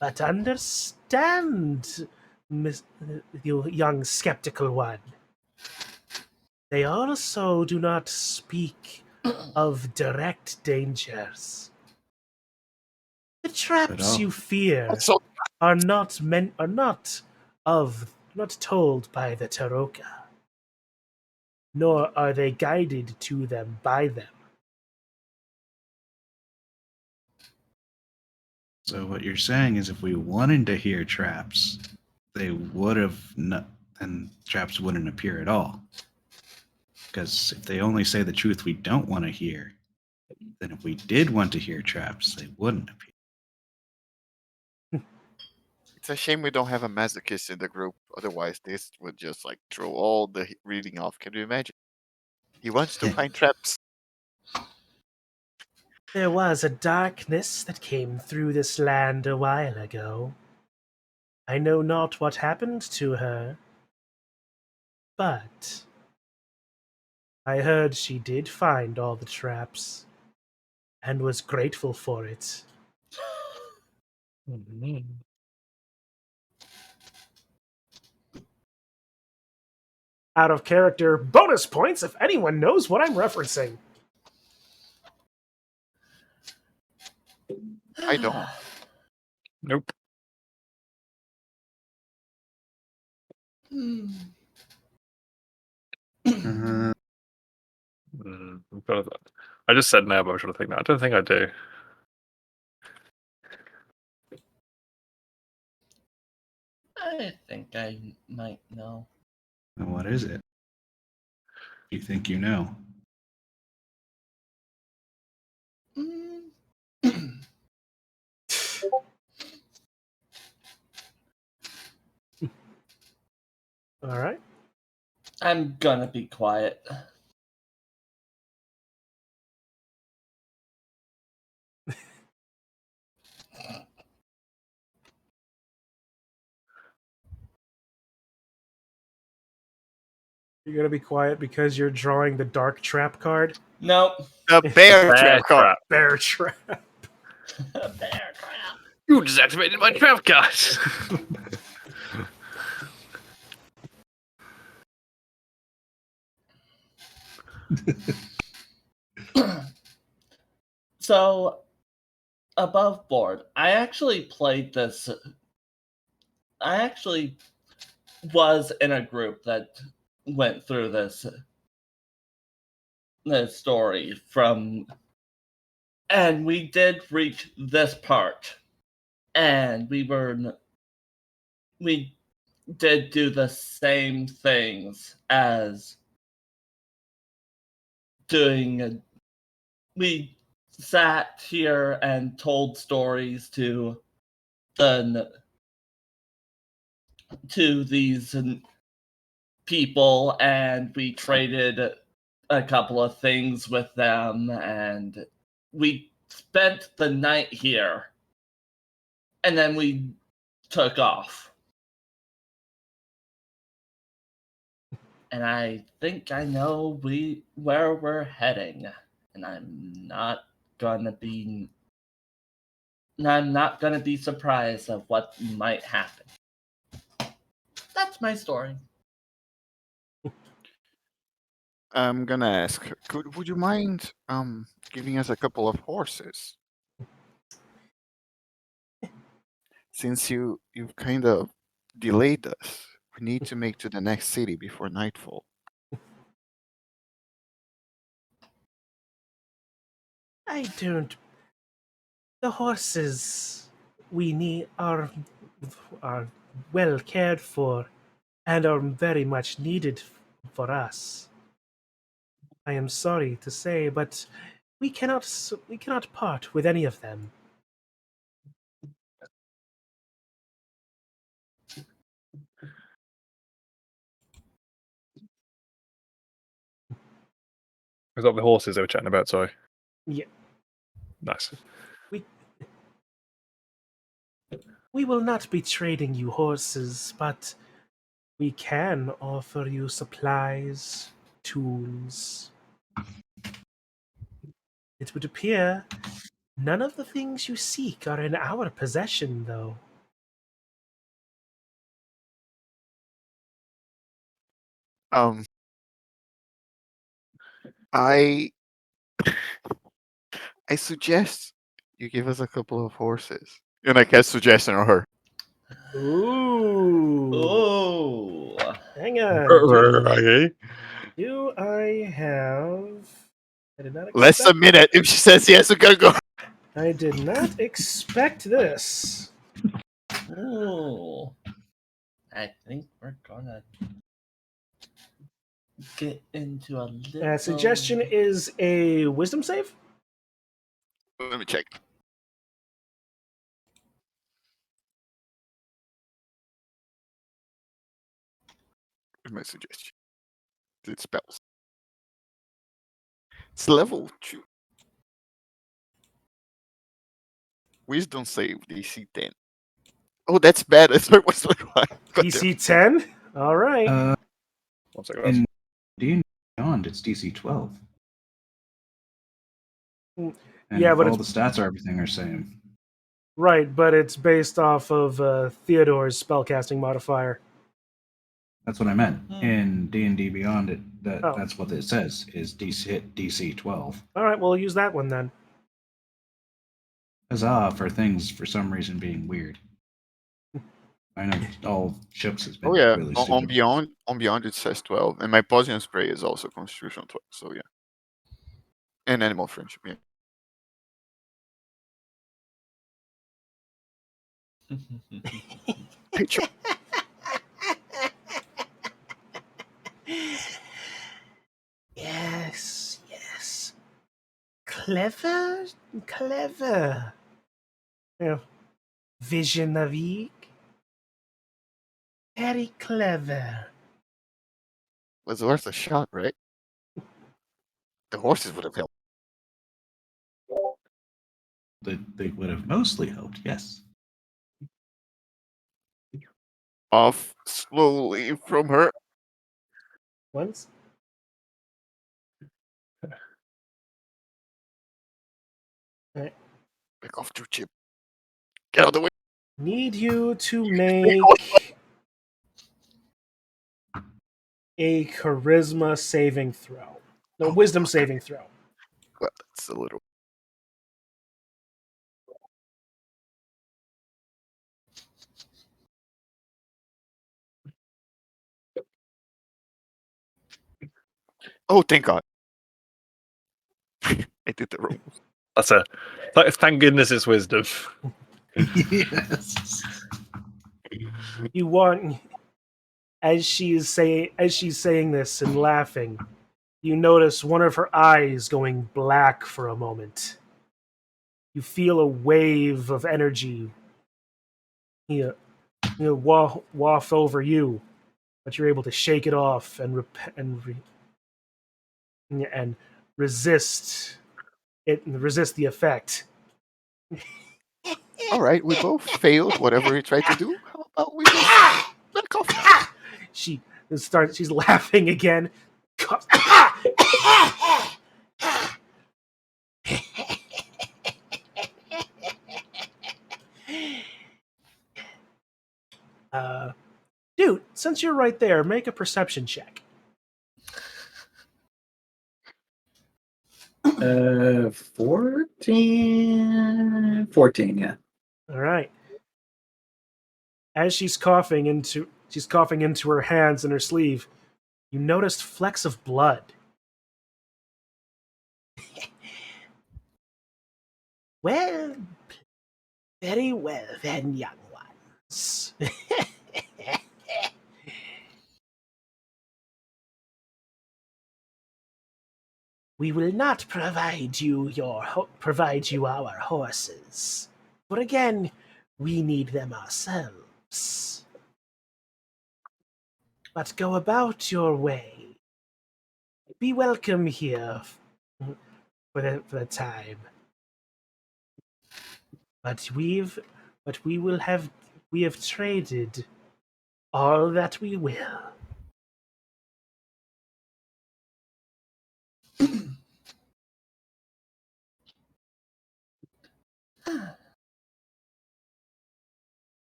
But understand, you young skeptical one, they also do not speak of direct dangers. The traps you fear so are not told by the Taroka, nor are they guided to them by them. So what you're saying is, if we wanted to hear traps, they would have not, and traps wouldn't appear at all. Because if they only say the truth we don't want to hear, then if we did want to hear traps, they wouldn't appear. it's a shame we don't have a masochist in the group. Otherwise, this would just like throw all the reading off. Can you imagine? He wants to find traps. There was a darkness that came through this land a while ago. I know not what happened to her, but I heard she did find all the traps and was grateful for it. Out of character bonus points if anyone knows what I'm referencing. I don't. Nope. Uh, We've got I just said no, but I'm trying to think now. I don't think I do. I think I might know. And what is it? You think you know? Mm. All right. I'm gonna be quiet. You're gonna be quiet because you're drawing the dark trap card. Nope. The bear trap card. trap. Bear trap. Bear trap. You deactivated my trap card. So, above board, I actually played this. I actually was in a group that went through this story from, and we did reach this part, and we did do the same things as doing. We sat here and told stories to these people, and we traded a couple of things with them, and we spent the night here, and then we took off. And I think I know where we're heading, and I'm not gonna be surprised of what might happen. That's my story. I'm gonna ask. Would you mind giving us a couple of horses? Since you've kind of delayed us, we need to make to the next city before nightfall. I don't. The horses we need are well cared for and are very much needed for us. I am sorry to say, but we cannot part with any of them. Was that the horses they were chatting about? Sorry. Yeah. Nice. We will not be trading you horses, but we can offer you supplies, tools. It would appear none of the things you seek are in our possession, though. I I suggest you give us a couple of horses. And I cast suggestion on her. Ooh. Oh. Hang on. Okay. Do I have... I did not Let's expect... submit it. If she says yes, we're gonna go. I did not expect this. Ooh. I think we're gonna get into a little... Suggestion is a wisdom save? Let me check. Here's my suggestion. It spells. It's level 2. Wisdom save DC 10. Oh, that's bad. I thought it was like what? DC 10? All right. One second. Guys. In D&D Beyond, it's DC 12. And Yeah, but all the stats are everything are same. Right, but it's based off of Theodore's spellcasting modifier. That's what I meant. In D&D Beyond, Oh. that's what it says, is DC 12. All right, we'll use that one then. Huzzah for things for some reason being weird. I know all ships has been Oh yeah, really on stupid. Beyond it says 12, and my poison spray is also Constitution 12. So yeah, And animal friendship, yeah. PIchu. Yes, yes. Clever, clever. Yeah. Visionary. Very clever. Was worth a shot, right? The horses would have helped. They would have mostly helped, yes. Off slowly from her. Once. Alright. Back off, Chip. Get out of the way. Need you to make a charisma saving throw. No, wisdom saving throw. Well, that's a little. Oh, thank God. I did the wrong. That's a thank goodness it's wisdom. Yes. You want, as she's saying this and laughing, you notice one of her eyes going black for a moment. You feel a wave of energy waft over you, but you're able to shake it off and resist it and resist the effect. All right, we both failed whatever we tried to do. How about we just back off now? She's laughing again. Dude, since you're right there, make a perception check. 14, yeah. All right. As she's coughing into her hands and her sleeve, you noticed flecks of blood. Well, very well then, young ones. We will not provide you our horses, for again, we need them ourselves. But go about your way. Be welcome here for the time. But we have traded all that we will.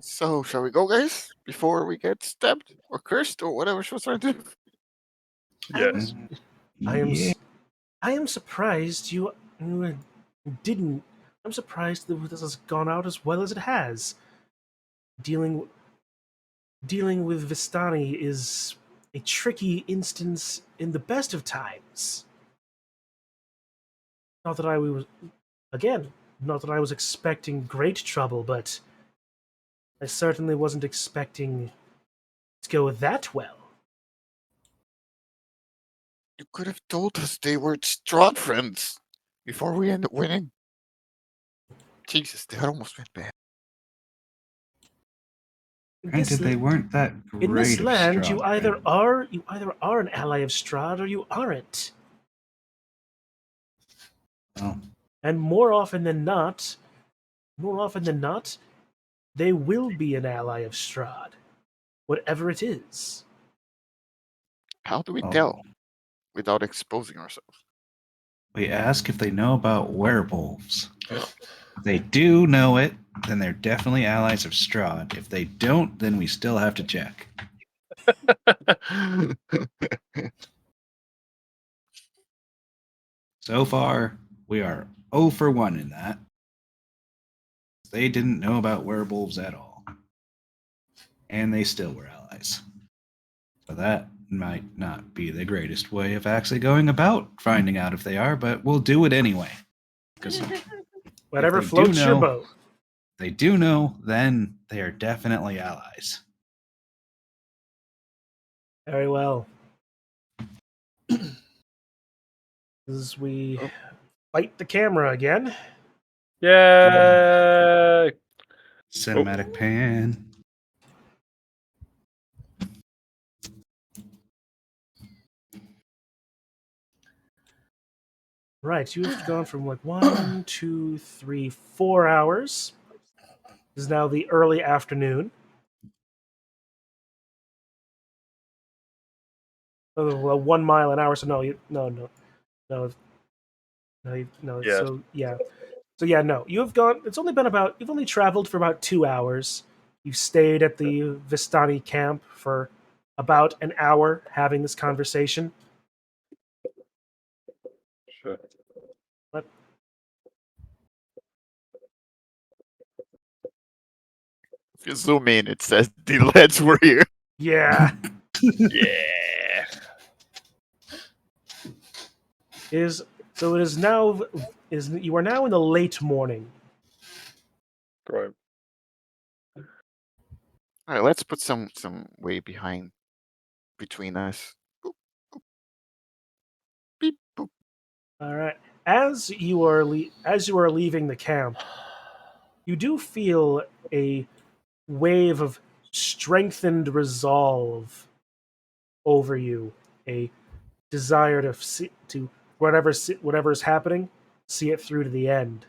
So, shall we go, guys? Before we get stabbed or cursed or whatever she was trying to do? Yes. I am surprised you didn't. I'm surprised that this has gone out as well as it has. Dealing with Vistani is a tricky instance in the best of times. Not that I was expecting great trouble, but I certainly wasn't expecting to go that well. You could have told us they were Strahd friends before we end up winning. Jesus, that almost went bad. Granted, they weren't that great. In this of land, Strahd you either friends. are an ally of Strahd or you aren't. Well, And more often than not, they will be an ally of Strahd, whatever it is. How do we Oh. tell without exposing ourselves? we ask if they know about werewolves. If they do know it, then they're definitely allies of Strahd. If they don't, then we still have to check. So far, we are 0 for 1 in that. They didn't know about werewolves at all. And they still were allies. So that might not be the greatest way of actually going about finding out if they are, but we'll do it anyway. Because Whatever they do floats your know- boat. they do know, then they are definitely allies. Very well. As we fight the camera again. Yay! Cinematic pan. Right, you've gone from like 1, 2, 3, 4 hours. This is now the early afternoon. Oh, well, 1 mile an hour. So no, no. Yeah. So yeah, no. You've gone. It's only been about. You've only traveled for about 2 hours. You've stayed at the Vistani camp for about an hour having this conversation. Sure. But If you zoom in, it says the lads were here. yeah, Yeah. is so it is now. Is you are now in the late morning. Great. All right, let's put some way behind between us. Boop, boop. Beep, boop. All right. As you are leaving the camp, you do feel a wave of strengthened resolve over you, a desire to see, to whatever is happening, see it through to the end.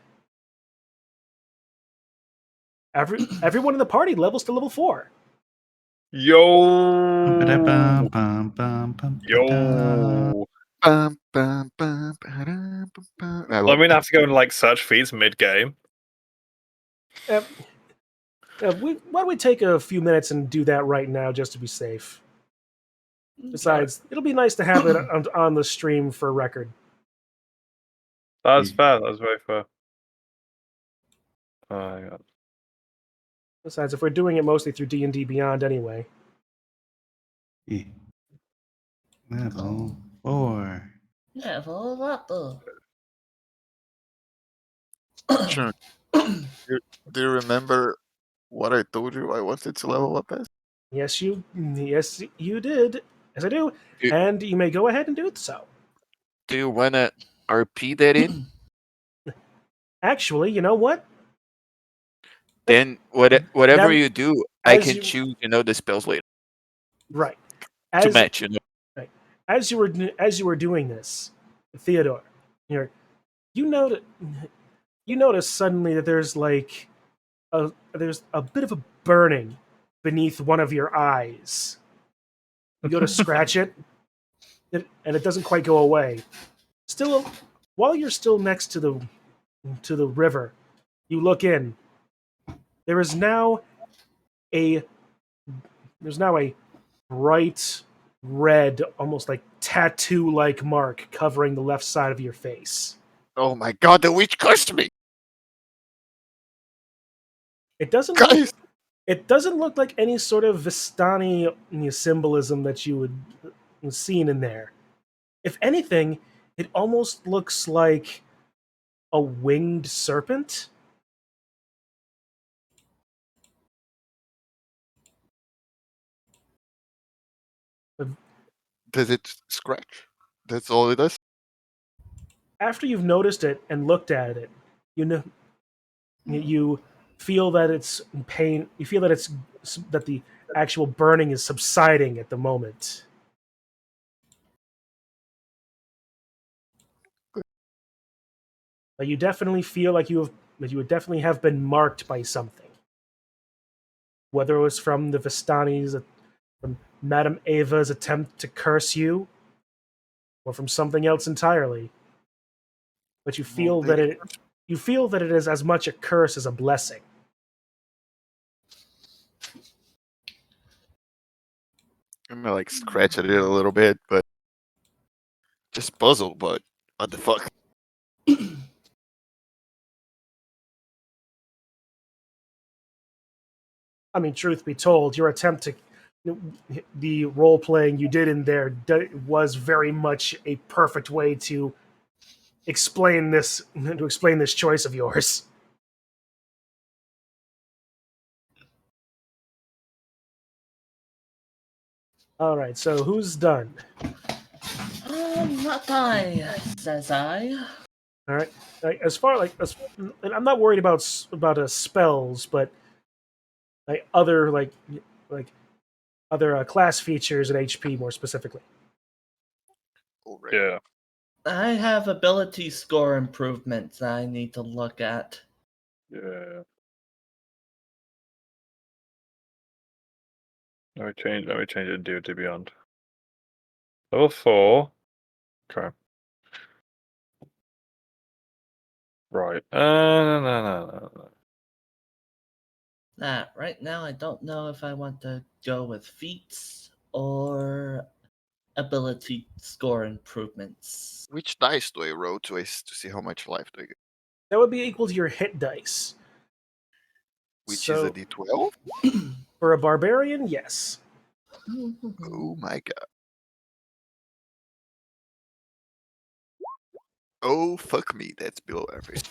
Everyone in the party levels to level 4. Yo. Ba-da-bum-bum-bum-bum-ba-dum. Yo. Bum, bum, bum, ba-dum, bum, bum. I I'm love gonna have to go and like search feeds mid game. Why don't we take a few minutes and do that right now, just to be safe? Besides, it'll be nice to have it on the stream for record. That's fair. That's very fair. Oh, yeah. Besides, if we're doing it mostly through D&D Beyond anyway. Yeah. Level 4. Level up. Chun, do you remember what I told you I wanted to level up as? Yes, you did. Yes, I do. You- And you may go ahead and do it so. Do you wanna RP that in? Actually, you know what? Then whatever That- you do, I as can you- choose, the spells later Right. to As match. as you were doing this, Theodore, you notice suddenly that there's a bit of a burning beneath one of your eyes. You go to scratch it, and it doesn't quite go away. Still, while you're still next to the river, you look in. There is now a bright red, almost like tattoo-like mark covering the left side of your face. Oh my god, the witch cursed me! It doesn't Guys! It doesn't look like any sort of Vistani symbolism that you would have seen in there. If anything, it almost looks like a winged serpent. Does it scratch? That's all it does? After you've noticed it and looked at it, you feel that it's pain. You feel that that the actual burning is subsiding at the moment. But you definitely feel like you would definitely have been marked by something. Whether it was from the Vistani's, from Madame Ava's attempt to curse you, or from something else entirely. But you feel that it is as much a curse as a blessing. I'm gonna like scratch at it a little bit, but just puzzled, but what the fuck? I mean, truth be told, your attempt the role playing you did in there was very much a perfect way to explain this choice of yours. All right, so who's done? Not I, says I. All right, as far and I'm not worried about spells, but other like other class features and HP more specifically. Already. Yeah. I have ability score improvements I need to look at. Yeah. Let me change it to D&D Beyond. Level 4. Okay. Right. No. Right now I don't know if I want to go with feats or ability score improvements. Which dice do I roll to see how much life do I get? That would be equal to your hit dice. Which So, is a D12? for a barbarian, yes. Oh my god. Oh, fuck me. That's below average.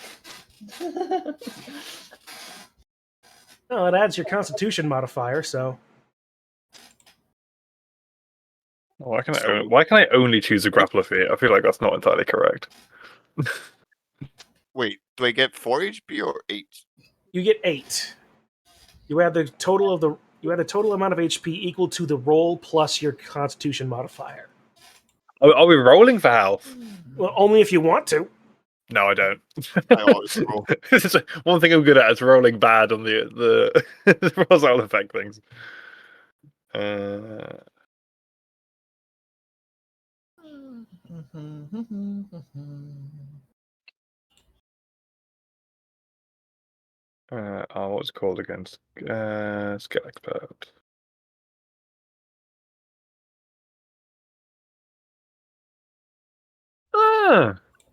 No, it adds your Constitution modifier, so Why can So- I only choose a grappler feat? I feel like that's not entirely correct. Wait, do I get 4 HP or 8? you get 8. You add the total amount of HP equal to the roll plus your Constitution modifier. Are we rolling for health? Well, only if you want to. No, I don't. I always roll. This is one thing I'm good at is rolling bad on the rolls that will affect things. What's it called again? Skill expert.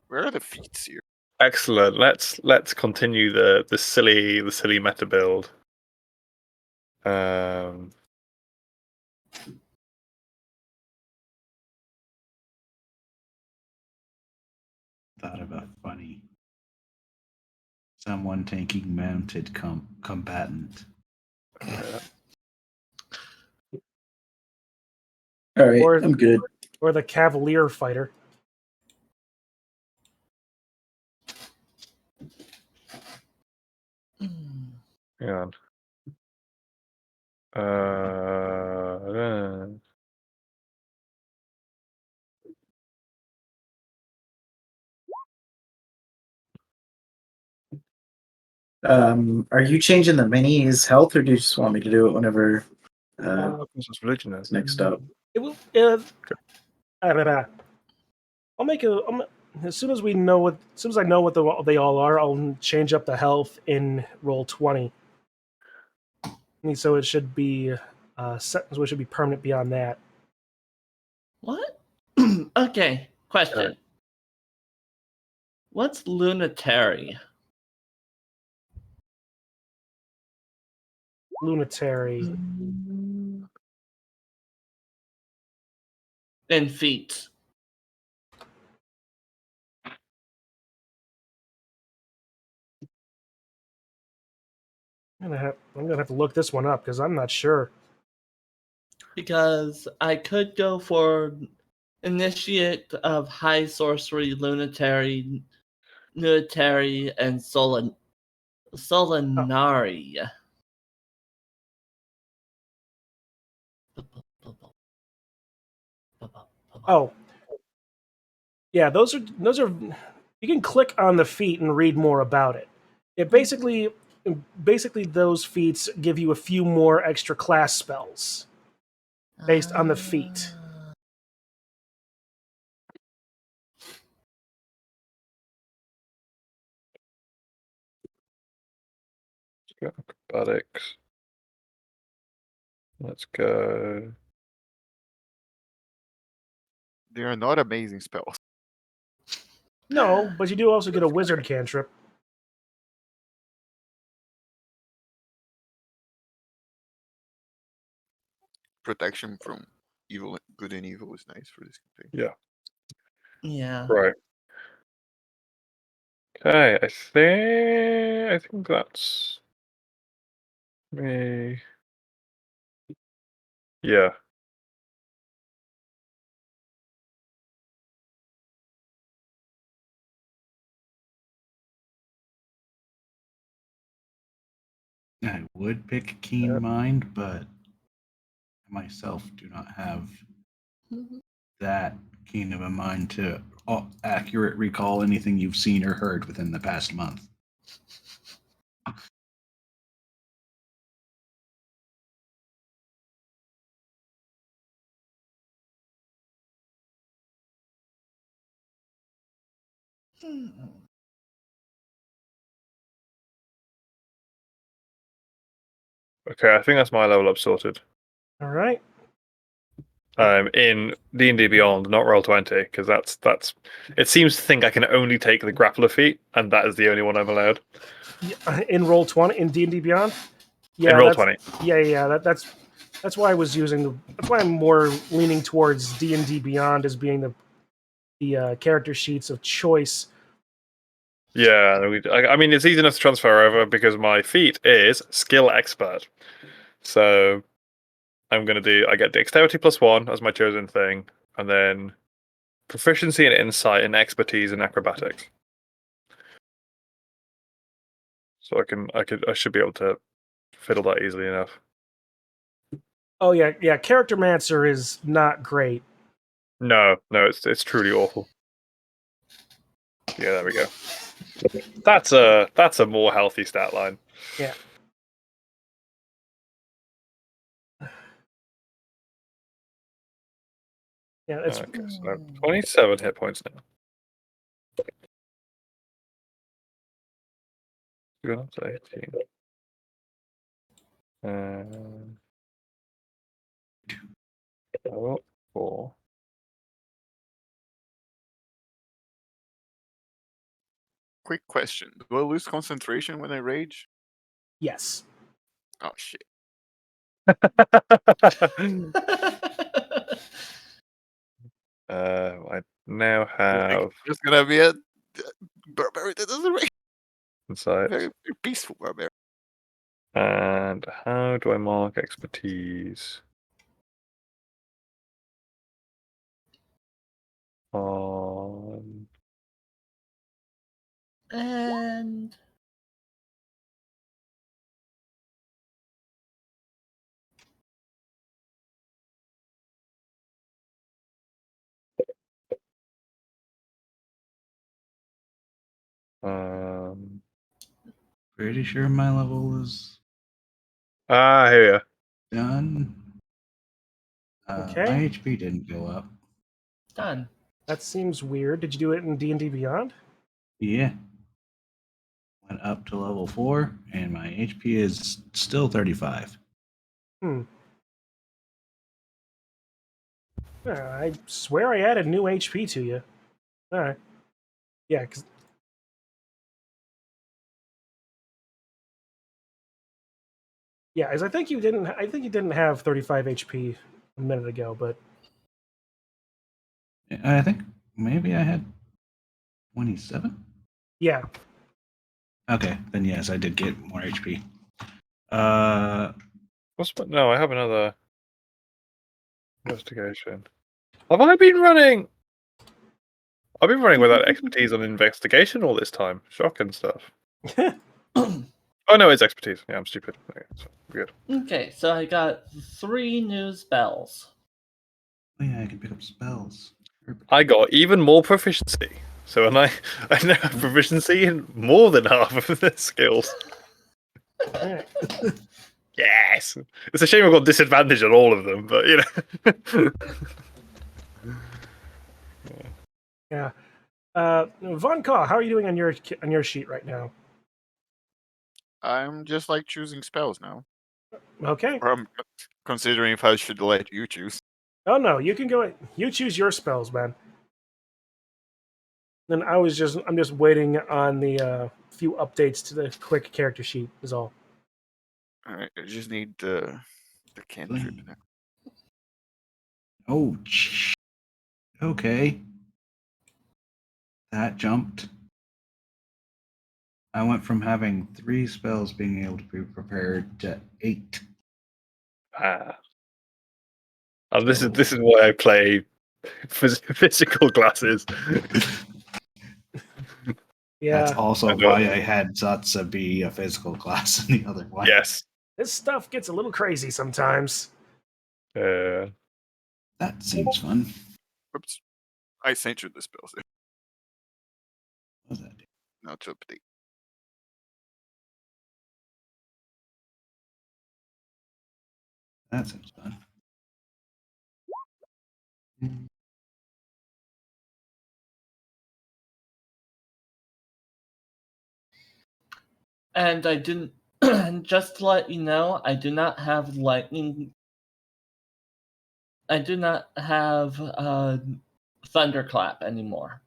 Where are the feats here? Excellent. Let's continue the silly meta build. Thought of a funny. Someone taking mounted combatant. All right, Or- I'm good. Or the Cavalier Fighter. Hang on. Uh, Are you changing the minis health, or do you just want me to do it whenever what's religion is? next up? It will. I'll make as soon as I know what they all are, I'll change up the health in roll 20. So it should be set. So it should be permanent beyond that. What? Okay, question. Alright. What's lunatary? Lunatary. In feet. I'm gonna have to look this one up because I'm not sure. Because I could go for initiate of high sorcery, lunatary, and solinari. Oh, yeah, those are. You can click on the feat and read more about it. It basically those feats give you a few more extra class spells based on the feat. Let's go acrobatics. Let's go. They are not amazing spells. No, but you do also get a wizard cantrip. protection from evil, good and evil is nice for this campaign. Yeah. Yeah. Right. Okay, I think that's me. Yeah. I would pick Keen Mind, but I myself do not have that keen of a mind to accurate recall anything you've seen or heard within the past month. Okay, I think that's my level up sorted. All right. In D&D Beyond, not Roll20, because that's it seems to think I can only take the grappler feat, and that is the only one I'm allowed. In Roll20 in D&D Beyond. Yeah, in Roll20. That's why I was using that's why I'm more leaning towards D&D Beyond as being the character sheets of choice. Yeah, I mean, it's easy enough to transfer over because my feat is skill expert. So I get dexterity +1 as my chosen thing, and then proficiency and insight and expertise and acrobatics. So I should be able to fiddle that easily enough. Oh yeah. Character Mancer is not great. No, it's truly awful. Yeah, there we go. That's a more healthy stat line. Yeah. Yeah, it's Okay, so I have 27 hit points now. Going up to 18. Level 4. Quick question: do I lose concentration when I rage? yes. Oh shit! I now Like, have there's gonna be a barbarian that doesn't rage. insight. Very peaceful barbarian. And how do I mark expertise? On And Pretty sure my level is here we are. done. Okay. My HP didn't go up. done. That seems weird. Did you do it in D&D Beyond? Yeah. Went up to level 4, and my HP is still 35. I swear I added new HP to you. All right. Yeah, because as I think you didn't have 35 HP a minute ago, but I think maybe I had 27. yeah. Okay, then yes, I did get more HP. No, I have another investigation. Have I been running? I've been running without expertise on investigation all this time. Shocking stuff. Oh no, it's expertise. Yeah, I'm stupid. Okay, so good. Okay, so I got 3 new spells. Oh yeah, I can pick up spells. I got even more proficiency. So I now have proficiency in more than half of the skills. All right. Yes. It's a shame I've got disadvantage on all of them, but you know. Yeah. Von Kaw, how are you doing on your sheet right now? I'm just like choosing spells now. Okay. Or I'm considering if I should let you choose. Oh no, you can go. You choose your spells, man. Then I'm just waiting on the few updates to the quick character sheet. Is all. All right, I just need the cantrip now. Oh, okay. That jumped. I went from having 3 spells being able to be prepared to 8. Ah. Oh, this So- is why I play physical classes. Yeah, That's also I know. why I had Zatsa be a physical class in the other one. Yes. this stuff gets a little crazy sometimes. Uh, That seems fun. Oops. I sent you the spells. What was that? Now to update. That seems fun. And I didn't. Just to let you know, I do not have lightning. I do not have thunderclap anymore.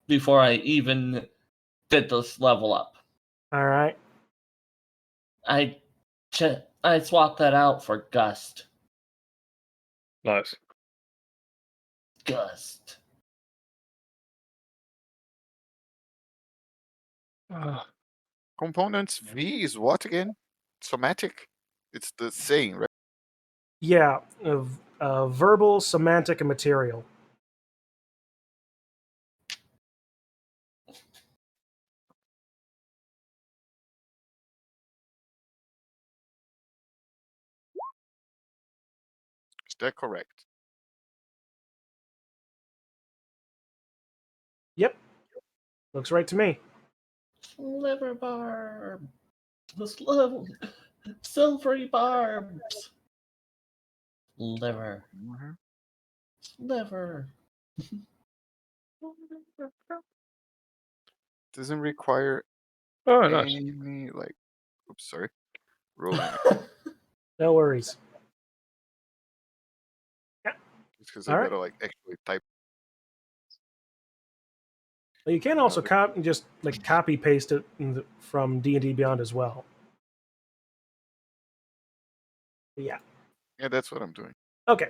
Before I even did this level up, All right. I I swapped that out for gust. nice. Gust. Components V is what again? Somatic? It's the saying, right? Yeah, verbal, semantic, and material. Is that correct? Yep, looks right to me. Sliver barb. The silvery barbs. Liver. Mhm. Sliver. Doesn't require Oh, nice. any like. Oops, sorry. Rolling. No worries. It's because I All right. gotta like actually type. Well, you can also Another- just like copy paste it from D&D Beyond as well. Yeah. Yeah, that's what I'm doing. Okay.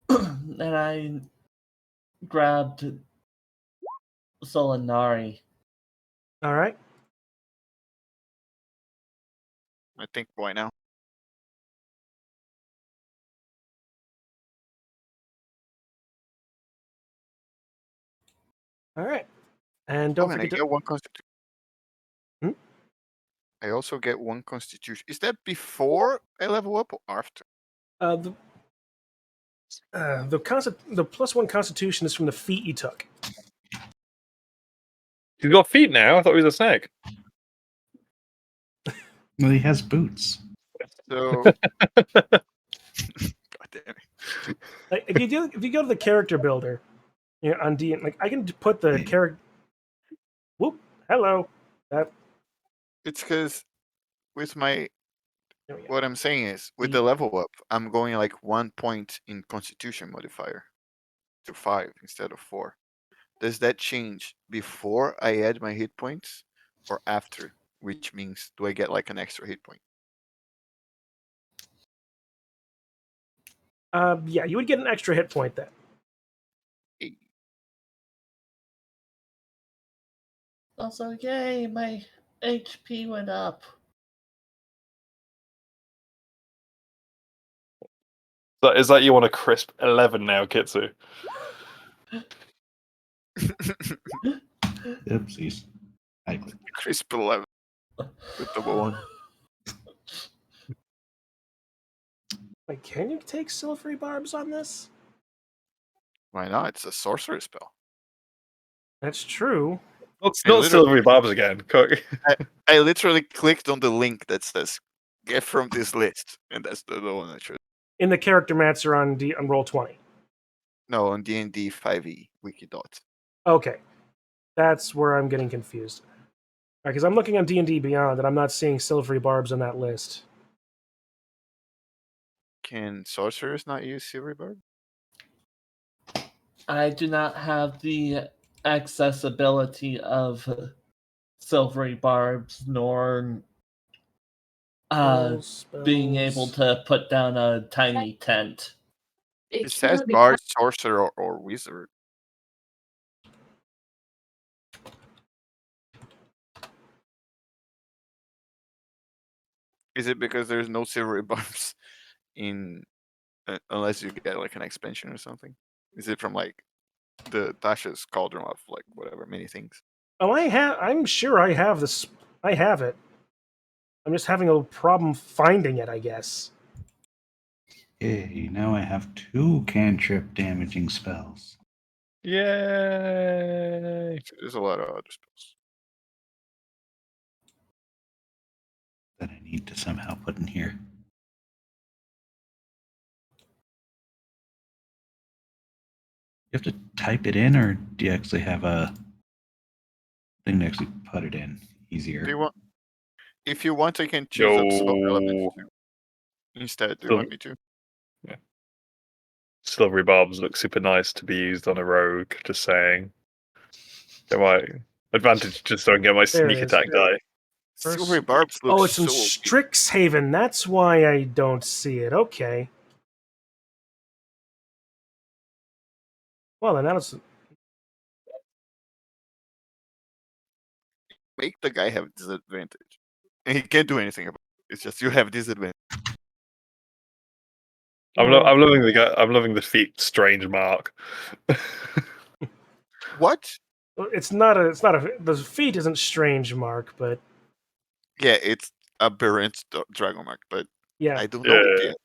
And I grabbed Solinari. All right. I think why now? All right. And Oh, don't and I forget to. get one constitution. Hmm? I also get one constitution. Is that before I level up or after? The the +1 Constitution is from the feat you took. He's got feet now. I thought he was a snake. Well, he has boots. So, God damn it. Like if you go to the character builder, you know, on D, like I can put the character. Whoop! Hello. That. It's because with my There we go. what I'm saying is with the level up, I'm going like 1 point in Constitution modifier to 5 instead of 4. Does that change before I add my hit points or after? Which means do I get like an extra hit point? Yeah, you would get an extra hit point then. Eh, Also, yay, my HP went up. So is that you want a crisp 11 now, Kitsu? Oopsies. I clicked. Crisp 11 with the 1. Wait, can you take silvery barbs on this? Why not? It's a sorcerer spell. That's true. Not I literally- silvery barbs again. I literally clicked on the link that says get from this list, and that's the one I chose. In the character matcher on Roll20. No, on D&D 5e wiki dot. Okay, that's where I'm getting confused. Because I'm looking on D&D Beyond and I'm not seeing silvery barbs on that list. Can sorcerers not use silvery barb? I do not have the accessibility of silvery barbs, nor being able Spells. to put down a tiny tent. It says bard, sorcerer, or wizard. Is it because there's no silvery barbs in unless you get like an expansion or something? Is it from like the Tasha's cauldron of like whatever many things? Oh, I'm sure I have this. I have it. I'm just having a problem finding it, I guess. Yay, now I have 2 cantrip damaging spells. Yay! There's a lot of other spells. That I need to somehow put in here. You have to type it in, or do you actually have a thing to actually put it in easier? Do you want? If you want, I can choose absorb elements Yo. too. Instead, do you want me to? Silvery barbs look super nice to be used on a rogue, just saying. Get my advantage just so I can get my There it sneak is. attack die. First- Silvery barbs look Oh, it's in so. Strixhaven. That's why I don't see it. Okay. Well, then that's Make the guy have disadvantage, and he can't do anything about it. It's just you have disadvantage. I'm loving the guy. I'm loving the feet strange mark. What? It's not a. It's not a. The feet isn't strange, Mark, but Yeah, it's aberrant dragon mark, but yeah. I don't know it Yeah. yet.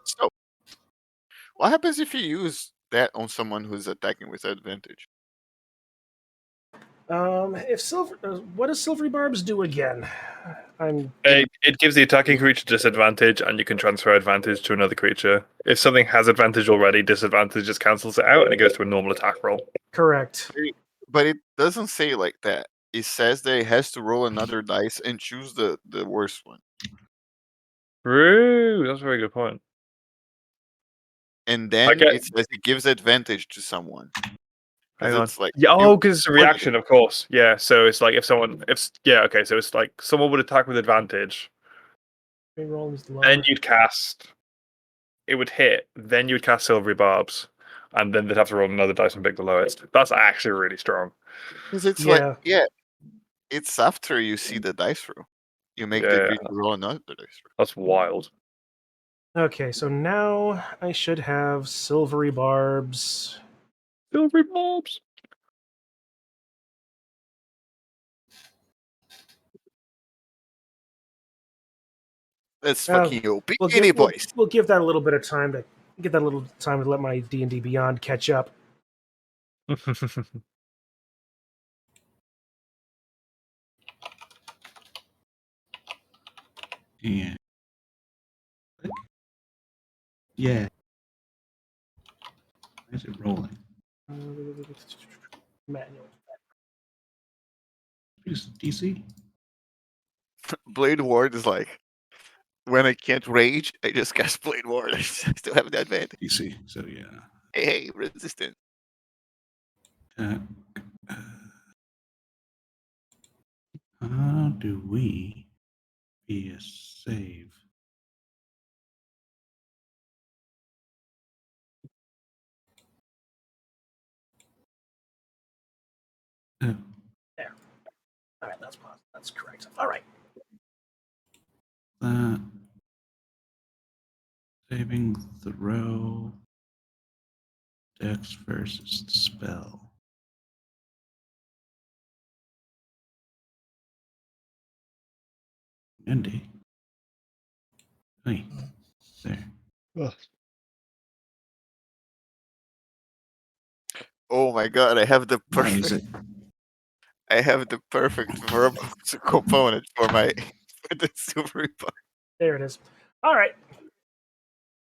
So, what happens if you use that on someone who's attacking with advantage? If silver, what does silvery barbs do again? It gives the attacking creature disadvantage, and you can transfer advantage to another creature. If something has advantage already, disadvantage just cancels it out, and it goes to a normal attack roll. Correct. But it doesn't say like that. It says that it has to roll another dice and choose the worst one. True, that's a very good point. And then it says it gives advantage to someone. Hang on. It's like because it's a reaction, of course. Yeah, so it's like okay, so it's like someone would attack with advantage, then you'd cast. It would hit, then you'd cast silvery barbs, and then they'd have to roll another dice and pick the lowest. That's actually really strong. Because it's like it's after you see the dice roll. You make the creature roll another dice roll. That's wild. Okay, so now I should have silvery barbs. Silvery barbs. That's fucking OP, boys. We'll give that a little bit of time to get that a little time to let my D&D Beyond catch up. Yeah. Yeah. Why is it rolling? Manual. Is it DC? Blade Ward is like when I can't rage, I just cast Blade Ward. I still have that advantage. DC, so yeah. Hey, resistant. How do we be a save? Oh. There. All right, that's correct. All right. Saving throw. Dex versus spell. Mindy. Hey, there. Oh my god, I have the Why is perfect. it? I have the perfect verbal component for my for the silvery bar. There it is. All right.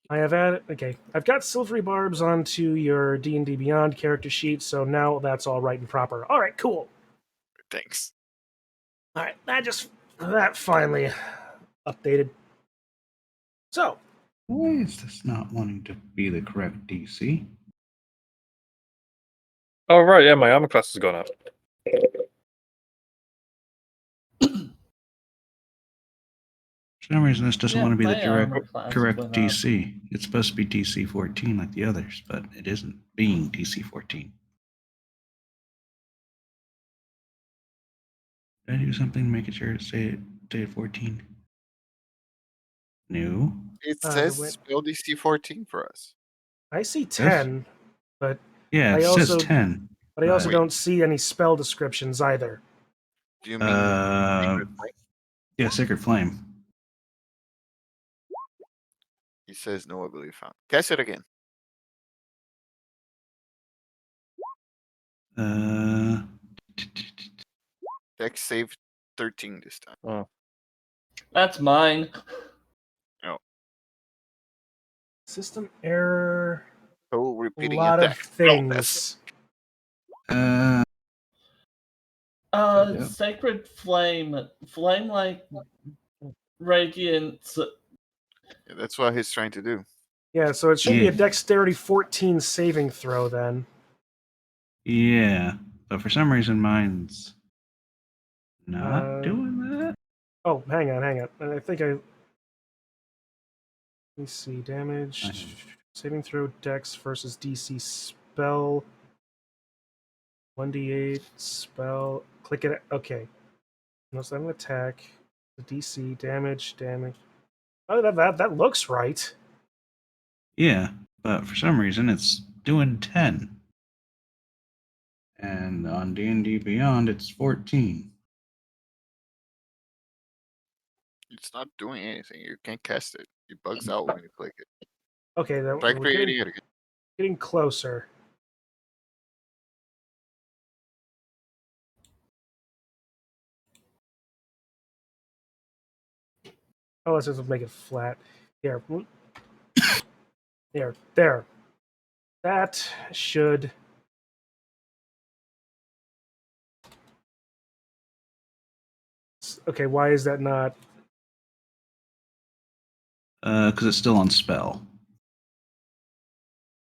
I have added. Okay, I've got silvery barbs onto your D&D Beyond character sheet, so now that's all right and proper. All right, cool. Thanks. All right, that finally updated. So, Why is this not wanting to be the correct DC? Oh right, yeah, my armor class has gone up. For some reason, this doesn't Yeah, want to be the my armor class correct went up. DC. It's supposed to be DC 14 like the others, but it isn't being DC 14. Did I do something to make it sure it stay at 14? No. It Uh, says wait. spell DC 14 for us. I see 10, but Yeah, it I says also 10. but I also Wait. don't see any spell descriptions either. Do you mean Secret Flame? Yeah, Sacred Flame. He says no ability found. Cast it again. Dex save 13 this time. Oh. That's mine. System error. Oh, A repeating lot of attack. Oh, that's things. Yeah. Sacred Flame. Flame like radiance. yeah, that's what he's trying to do. Yeah, so it should be a Yeah. dexterity 14 saving throw then. Yeah, but for some reason mine's not Uh, doing that. Oh, hang on. I think I. Let me see. Damage. Saving throw dex versus DC spell. 1d8 spell. Click it. Okay. No, so I'm gonna attack. The DC damage. Oh, that looks right. Yeah, but for some reason it's doing 10. And on D&D Beyond it's 14. It's not doing anything. You can't cast it. It bugs out when you click it. Okay, then Try we're creating it again. getting closer. Oh, let's just make it flat. Here. There. That should. Okay, why is that not? Because it's still on spell.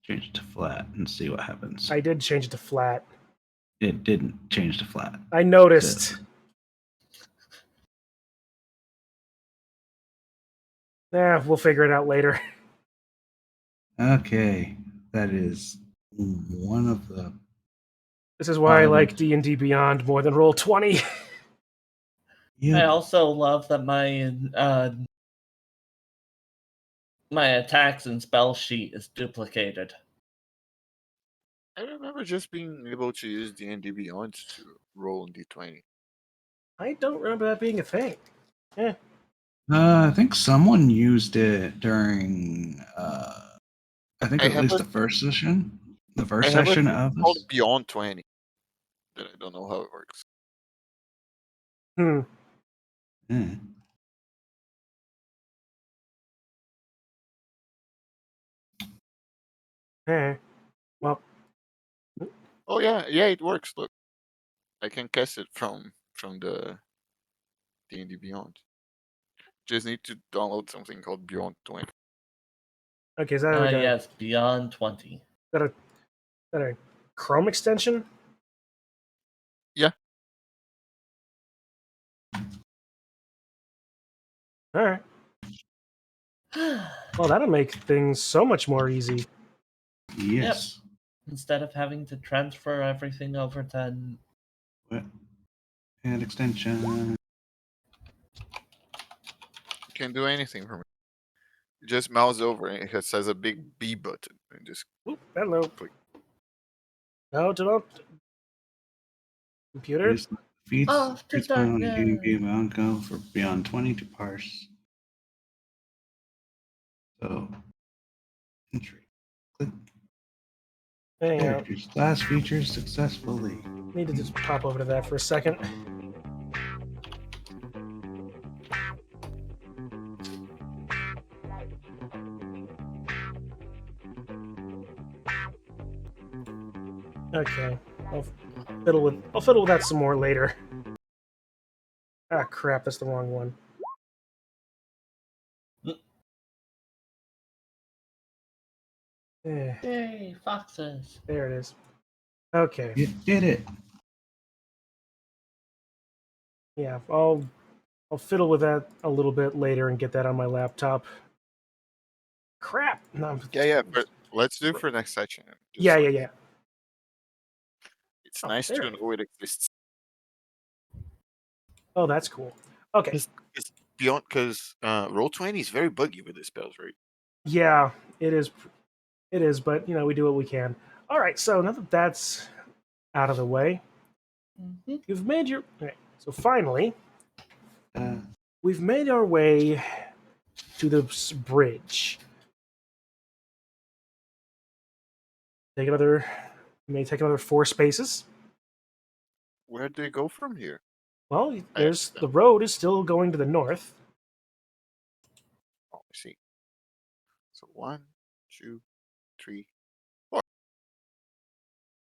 Change it to flat and see what happens. I did change it to flat. It didn't change to flat. I noticed. We'll figure it out later. Okay, that is one of the. This is why I like D&D Beyond more than Roll20. I Yeah, also love that my attacks and spell sheet is duplicated. I remember just being able to use D&D Beyond to roll in D20. I don't remember that being a thing. I think someone used it during. I think I at have least a- the first session. The first I have a session thing of called this. Beyond 20. That I don't know how it works. Hmm. Yeah. Well, Oh yeah, it works. Look, I can cast it from the D&D Beyond. Just need to download something called Beyond 20. okay, is that like a, Yes, beyond 20. is that a Chrome extension? Yeah. Alright. Well, that'll make things so much more easy. Yes. Instead of having to transfer everything over to What? And extension. You can do anything from it. You just mouse over and it says a big B button and just Oop, hello. Click. No, don't. Computer? Use feeds. Off to Feeds on darkness. D&D Beyond go for beyond 20 to parse. So, entry. Click. Hang on. Characters class features successfully. Need to just pop over to that for a second. Okay. I'll fiddle with that some more later. Ah, crap! That's the wrong one. Eh, Yay, foxes. there it is. Okay. You did it. Yeah, I'll fiddle with that a little bit later and get that on my laptop. Crap! No, Yeah. But let's do for next section. Just yeah, like, yeah. It's Oh, nice there to it is. know it exists. Oh, that's cool. Okay. It's beyond because Roll20 is very buggy with the spells, right? Yeah, it is. It is, but we do what we can. All right. So now that that's out of the way, Mhm. you've made your. Okay, so finally, Uh, we've made our way to the bridge. Take another. You may take another 4 spaces. Where do you go from here? Well, I there's the road is still going to the north. Oh, I see. So 1, 2, 3. All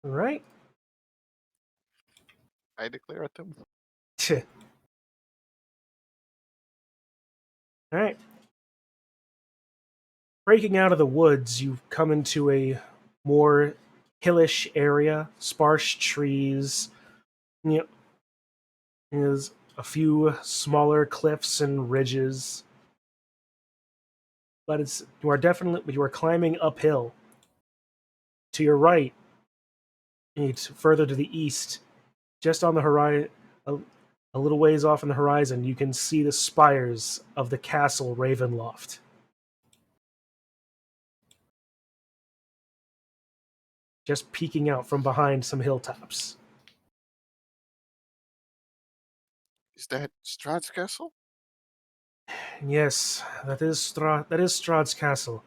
right. I declare it them. All right. Breaking out of the woods, you come into a more hillish area, sparse trees. There's a few smaller cliffs and ridges, but you are climbing uphill. To your right, it's further to the east, just on the horizon, a little ways off on the horizon, you can see the spires of the castle Ravenloft. Just peeking out from behind some hilltops. Is that Strahd's castle? Yes, that is Strahd's castle,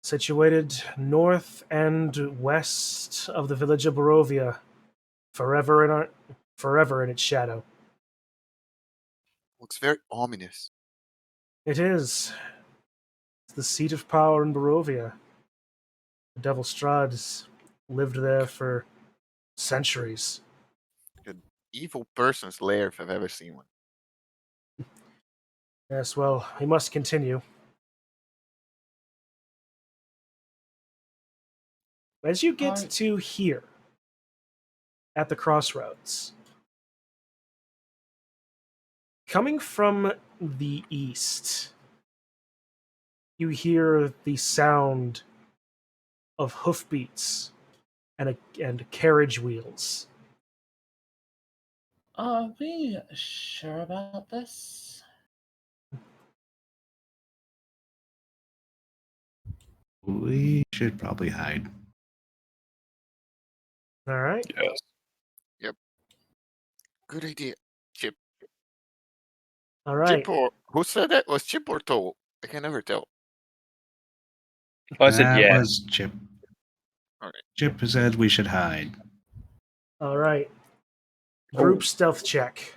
situated north and west of the village of Barovia, forever in its shadow. Looks very ominous. It is. It's the seat of power in Barovia. The Devil Strahd has lived there for centuries. An evil person's lair if I've ever seen one. Yes, well, we must continue. As you get Alright. to here, at the crossroads, coming from the east, you hear the sound of hoofbeats and carriage wheels. Are we sure about this? we should probably hide. All right. Yes. Good idea. Chip. All right. Chip or who said that? Was Chip or Toll? I can never tell. I said That yeah. was Chip. Alright. Chip said we should hide. All right. Group stealth check.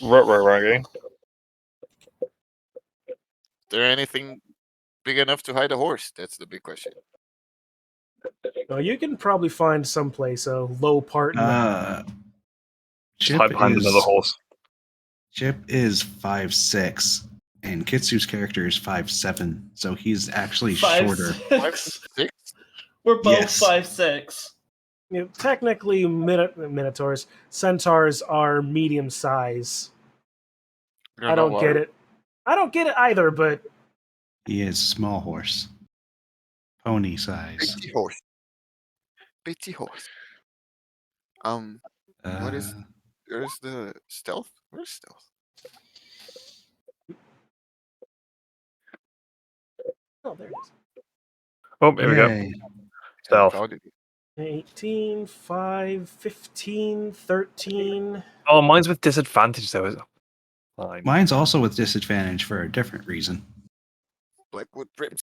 Right. Is there anything big enough to hide a horse? That's the big question. Now, you can probably find someplace a low part in the Just hide behind another horse. Chip is 5'6", and Kitsu's character is 5'7", so he's actually shorter. 5'6". 6? We're both Yes. 5'6". Technically, minotaurs, centaurs are medium size. I don't get it. I don't get it either, but He is small horse, pony size. Petty horse. Petty horse. What is? There's the stealth. Where's stealth? oh, there it is. Oh, here we go. Yay. Stealth. Found it. 18, 5, 15, 13. Oh, mine's with disadvantage though. Is it? Fine. Mine's also with disadvantage for a different reason. Blackwood Rips.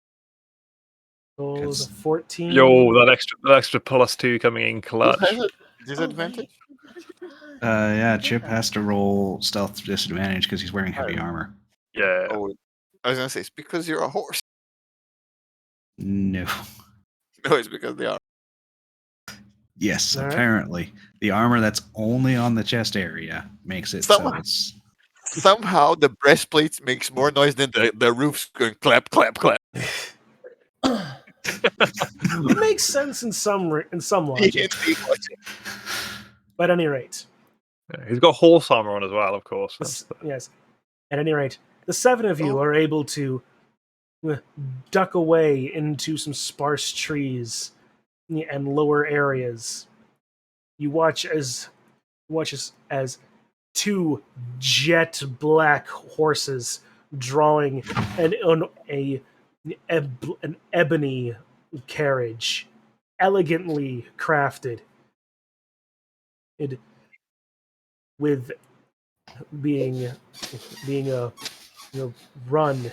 Goes It's- 14. Yo, that extra +2 coming in clutch. Who has a disadvantage? Yeah, Chip has to roll stealth disadvantage because he's wearing heavy Oh. armor. Yeah. Oh, I was gonna say it's because you're a horse. No. No, it's because they are. Yes, All right. apparently. The armor that's only on the chest area makes it Somehow- so it's... Somehow the breastplate makes more noise than the roof's going clap, clap, clap. It makes sense in some logic, but at any rate, He's got horse armor on as well, of course. yes. At any rate, the 7 of you Oh. are able to duck away into some sparse trees and lower areas. You watch as two jet black horses drawing an ebony carriage, elegantly crafted, with being run,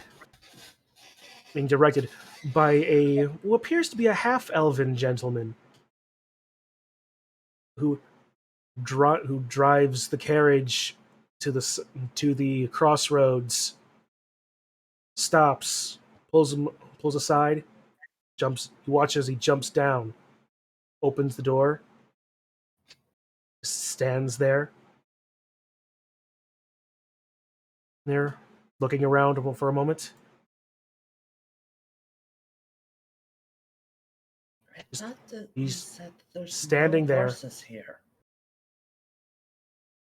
being directed by who appears to be a half-elven gentleman who drives the carriage to the crossroads, stops, pulls aside, jumps. He watches. He jumps down, opens the door, stands there, looking around for a moment. I thought that He's you said there's standing no there. horses here.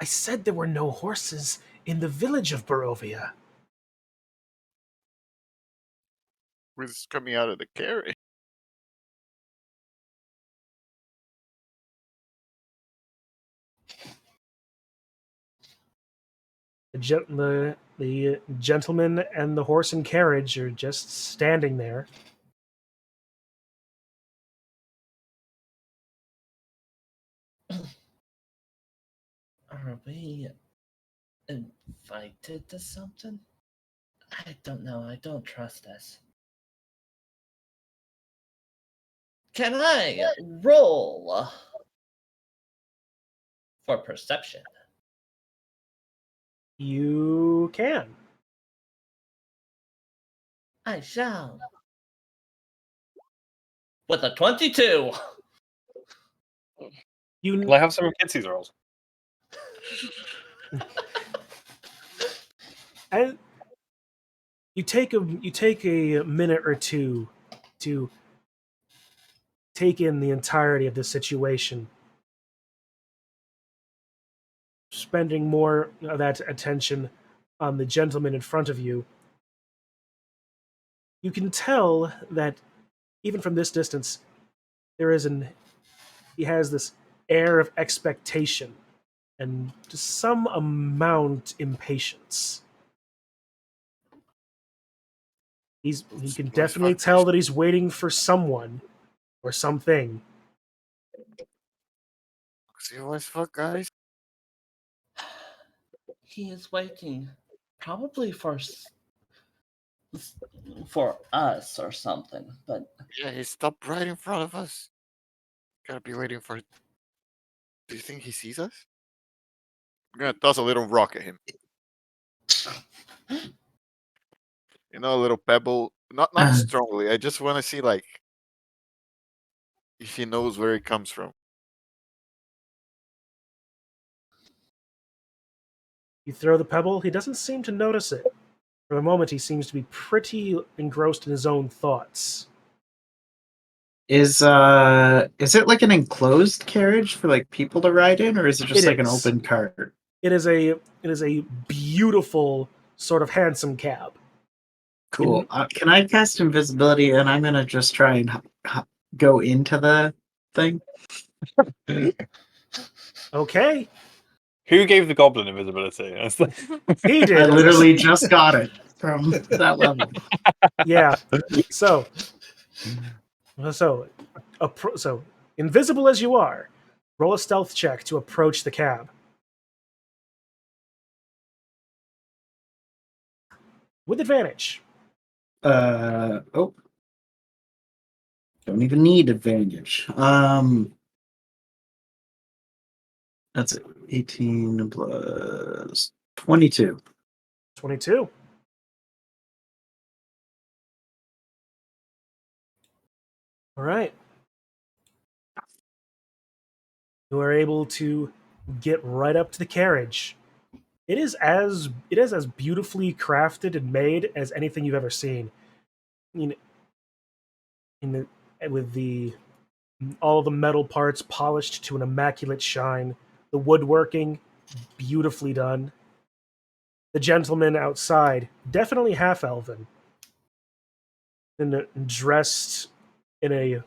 I said there were no horses in the village of Barovia. Who's coming out of the carriage? The gentleman and the horse and carriage are just standing there. Are we invited to something? I don't know. I don't trust this. Can I roll for perception? You can. I shall. With a 22. You Will I have some of Kitsu's rolls? and you take a minute or two to take in the entirety of the situation, spending more of that attention on the gentleman in front of you. You can tell that even from this distance, he has this air of expectation and to some amount impatience. He can definitely tell that he's waiting for someone or something. See what fuck, guys? He is waiting, probably for us or something. But Yeah, he stopped right in front of us. Gotta be waiting for. Do you think he sees us? I'm gonna toss a little rock at him. You know, a little pebble. Not strongly. I just want to see like if he knows where it comes from. You throw the pebble, he doesn't seem to notice it. For the moment, he seems to be pretty engrossed in his own thoughts. Is it like an enclosed carriage for like people to ride in, or is it just It like an is. open cart? It is a beautiful, sort of handsome cab. Cool. Can I cast invisibility, and I'm gonna just try and go into the thing? Okay, Who gave the goblin invisibility? he did. I literally just got it from that level. Yeah. So invisible as you are, roll a stealth check to approach the cab. With advantage. Oh, don't even need advantage. That's it. 18 plus 22. 22. All right. You are able to get right up to the carriage. It is as beautifully crafted and made as anything you've ever seen. In, in the with the all the metal parts polished to an immaculate shine, the woodworking beautifully done. The gentleman outside, definitely half elven, and dressed in a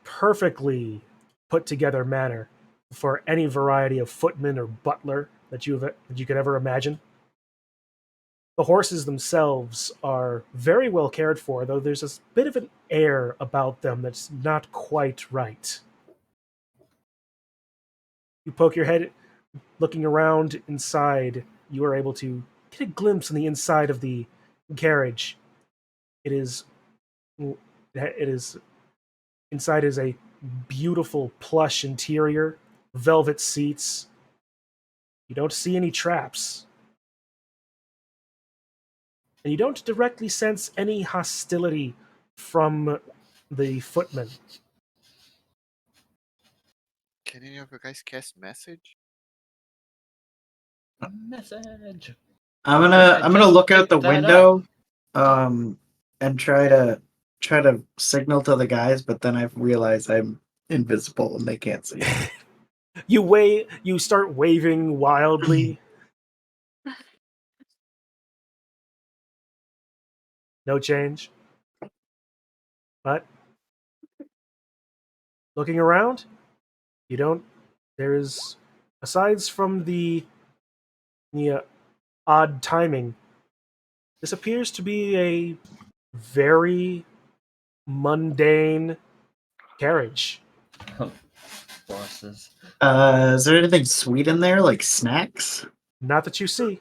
perfectly put together manner for any variety of footman or butler that you could ever imagine. The horses themselves are very well cared for, though there's a bit of an air about them that's not quite right. You poke your head, looking around inside. You are able to get a glimpse on the inside of the carriage. It is, it is inside is a beautiful plush interior, velvet seats. You don't see any traps, and you don't directly sense any hostility from the footmen. Can any of you guys cast message? Message. I'm I gonna think I I'm gonna just look out the picked that window, and try to signal to the guys, but then I realize I'm invisible and they can't see me. You start waving wildly. No change. But looking around, you don't. There is, aside from the odd timing, this appears to be a very mundane carriage. Bosses. Is there anything sweet in there, like snacks? Not that you see.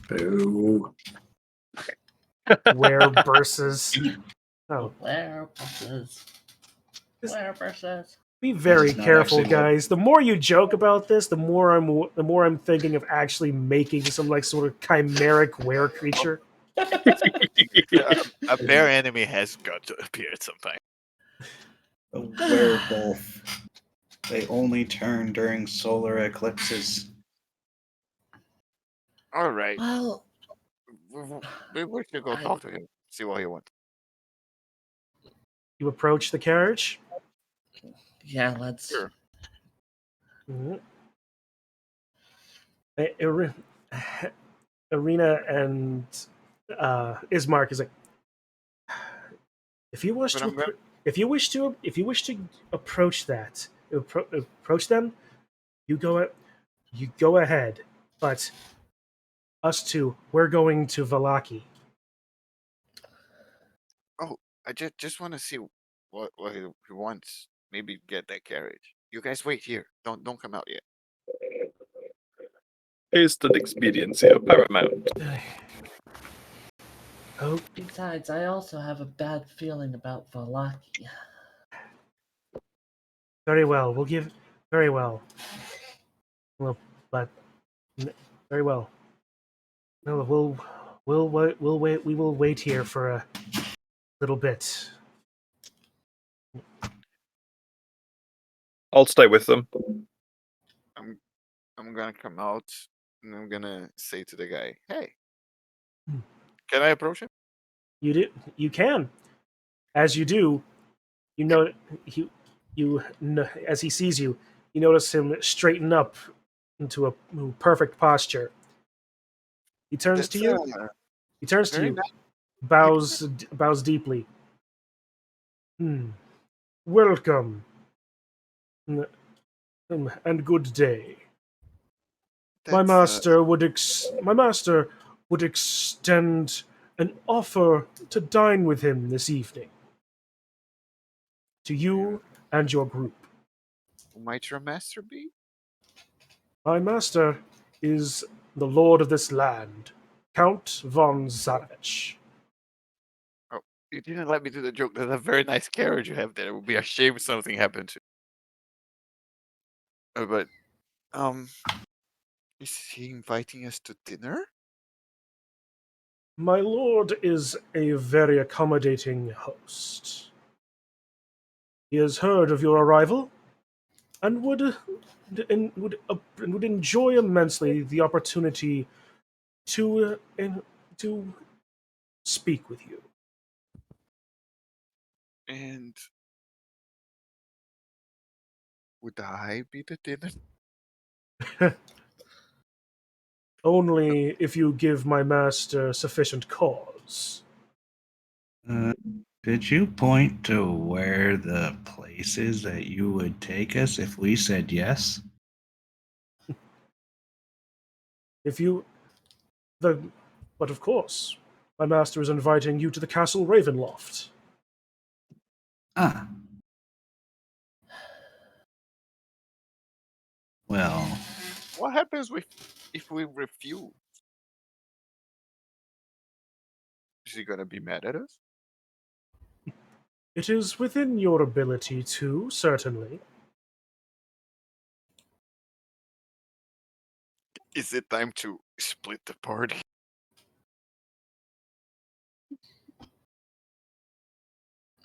Boo. Where versus. Oh, Where versus? Where versus? be very is not careful, actually what- guys. The more you joke about this, the more I'm thinking of actually making some like sort of chimeric were creature. A bear enemy has got to appear at some time. A werewolf. They only turn during solar eclipses. All right, Well, we should go talk to him. See what he wants. You approach the carriage. yeah, let's. Sure. Mhm. Arena and Ismark is like, if you wish But to, I'm gonna. if you wish to approach approach them, you go ahead. But us two, we're going to Valaki. Oh, I just want to see what he wants. Maybe get that carriage. You guys wait here. Don't come out yet. Instant expediency of paramount. Oh, Besides, I also have a bad feeling about Valaki. very well. Very well. Well, but very well. No, we'll wait. We will wait here for a little bit. I'll stay with them. I'm gonna come out and I'm gonna say to the guy, "Hey, Hmm. can I approach him?" You can. As you do, you know as he sees you, you notice him straighten up into a perfect posture. He turns to That's you. He turns to very you, nice. bows deeply. Welcome, and good day. My That's master would extend an offer to dine with him this evening. To you and your group. who might your master be? My master is the lord of this land, Count von Zarovich. Oh, you didn't let me do the joke. That's a very nice carriage you have there. It would be a shame if something happened to. But um, is he inviting us to dinner? My lord is a very accommodating host. He has heard of your arrival and would enjoy immensely the opportunity to speak with you. And would I be the dinner? Only if you give my master sufficient cause. Could you point to where the place is that you would take us if we said yes? If you the But of course, my master is inviting you to the castle Ravenloft. Ah. Well, What happens if we refuse? Is he gonna be mad at us? It is within your ability to, certainly. Is it time to split the party?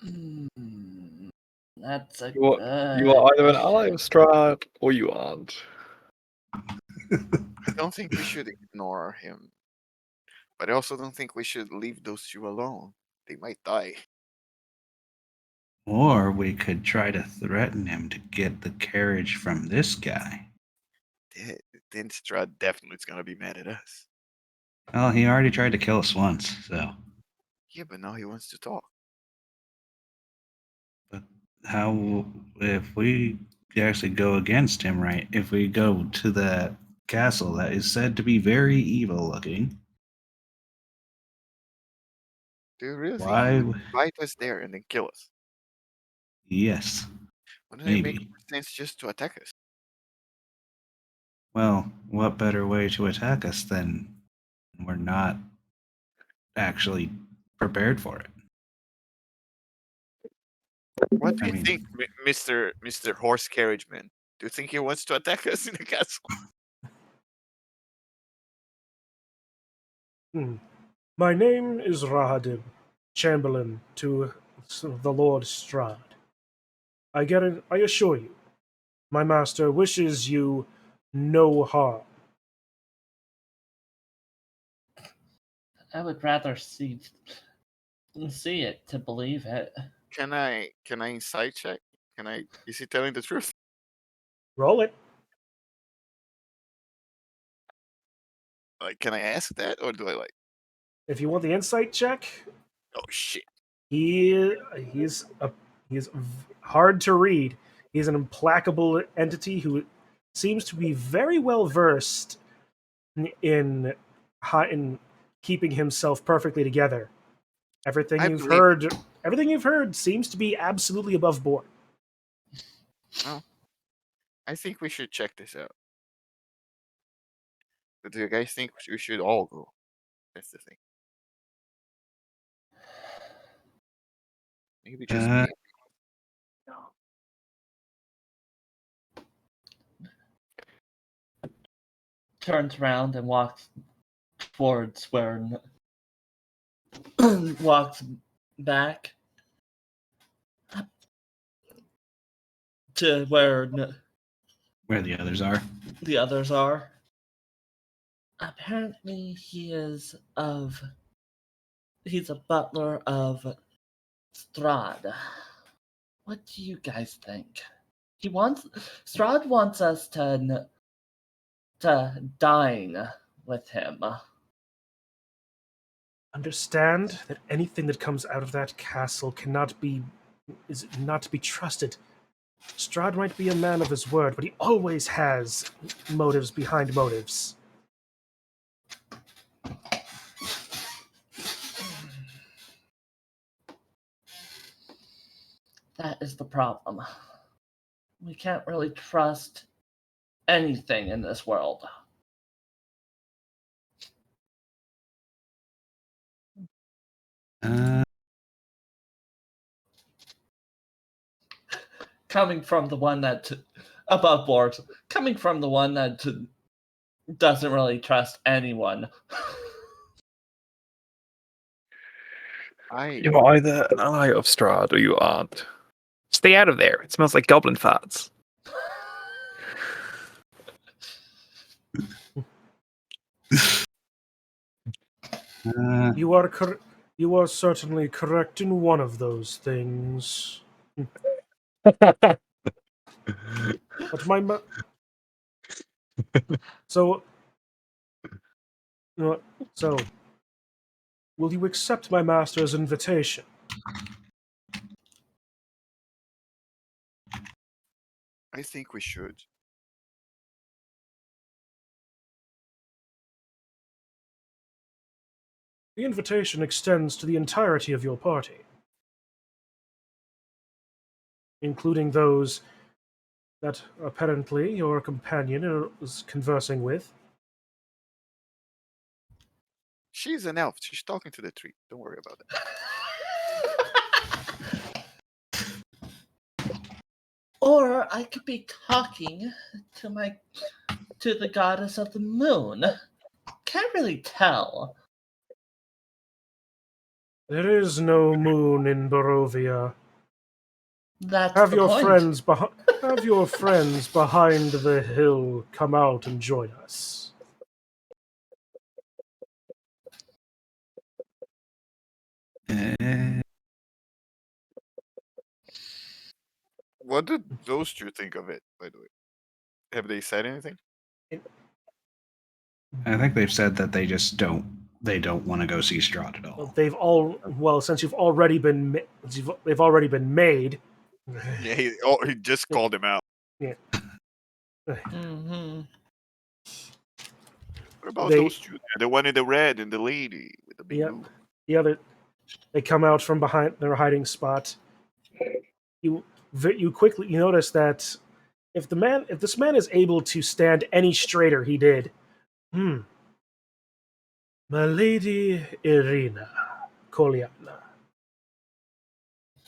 Hmm, that's a You are good either an ally of question. Strahd or you aren't. I don't think we should ignore him, but I also don't think we should leave those two alone. They might die. or we could try to threaten him to get the carriage from this guy. Then Strahd definitely is gonna be mad at us. Well, he already tried to kill us once, so. Yeah, but now he wants to talk. But how, if we actually go against him, right? If we go to that castle that is said to be very evil looking, Do you really think he why? would invite us there and then kill us? Yes, Wouldn't it make maybe. more sense just to attack us? Well, what better way to attack us than we're not actually prepared for it? What do I you mean, think, Mr. Horse Carriage Man? Do you think he wants to attack us in the castle? My name is Rahadib, Chamberlain to the Lord Strahd. I assure you, my master wishes you no harm. I would rather see it to believe it. Can I insight check? Is he telling the truth? Roll it. Like, can I ask that, or do I like? If you want the insight check, Oh shit! he's hard to read. He's an implacable entity who seems to be very well versed in in keeping himself perfectly together. I believe. Everything you've heard seems to be absolutely above board. Well, I think we should check this out. But do you guys think we should all go? That's the thing. Maybe just uh, me. Turns around and walks towards where walks back to where where the others are. the others are. Apparently, he's a butler of Strahd. What do you guys think? Strahd wants us to dine with him. Understand that anything that comes out of that castle is not to be trusted. Strahd might be a man of his word, but he always has motives behind motives. That is the problem. We can't really trust anything in this world. Uh, Coming from the one that above board, coming from the one that doesn't really trust anyone. You're either an ally of Strahd or you aren't. Stay out of there. It smells like goblin farts. You are you are certainly correct in one of those things. But so, so, will you accept my master's invitation? I think we should. The invitation extends to the entirety of your party, including those that apparently your companion is conversing with. She's an elf. She's talking to the tree. Don't worry about it. Or I could be talking to the goddess of the moon. Can't really tell. There is no moon in Barovia. That's Have the your point. have your friends behind the hill come out and join us. What did those two think of it, by the way? Have they said anything? I think they've said that they just don't want to go see Strahd at all. Since you've already been they've already been made. Yeah, he just called him out. Yeah. Mm-hmm. What about They- those two? The one in the red and the lady with the big Yeah. boob. The other, they come out from behind their hiding spot. You quickly notice that if this man is able to stand any straighter, he did. My lady Irina Kolyana,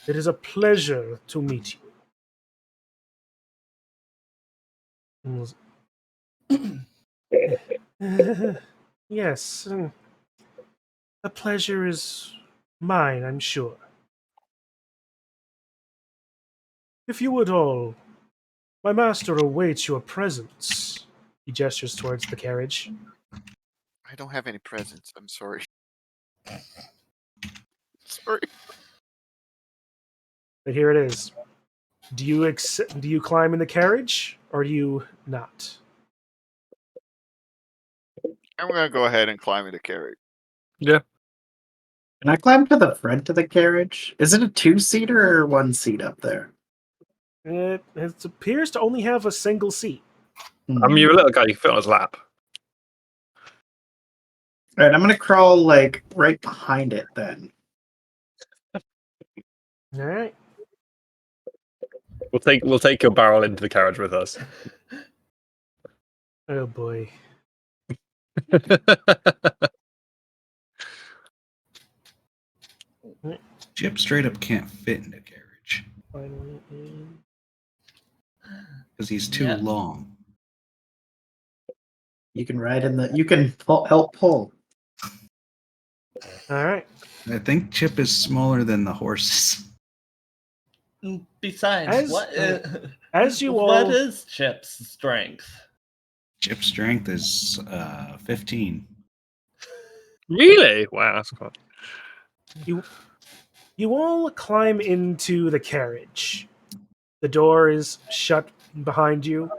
it is a pleasure to meet you. Yes, the pleasure is mine, I'm sure. If you would all, my master awaits your presence. He gestures towards the carriage. I don't have any presents. I'm sorry. Sorry. But here it is. Do you climb in the carriage or do you not? I'm gonna go ahead and climb in the carriage. Yeah. Can I climb to the front of the carriage? Is it a two-seater or one seat up there? It appears to only have a single seat. I mean, you're a little guy. You can fit on his lap. All right, I'm gonna crawl like right behind it then. All right. We'll take your barrel into the carriage with us. Oh boy. Chip straight up can't fit in the carriage Finally in. because he's too Yep. long. You can ride in the. You can help pull. All right. I think Chip is smaller than the horses. Besides, as you what all is Chip's strength? Chip's strength is 15. Really? Wow, that's quite. you all climb into the carriage. The door is shut behind you.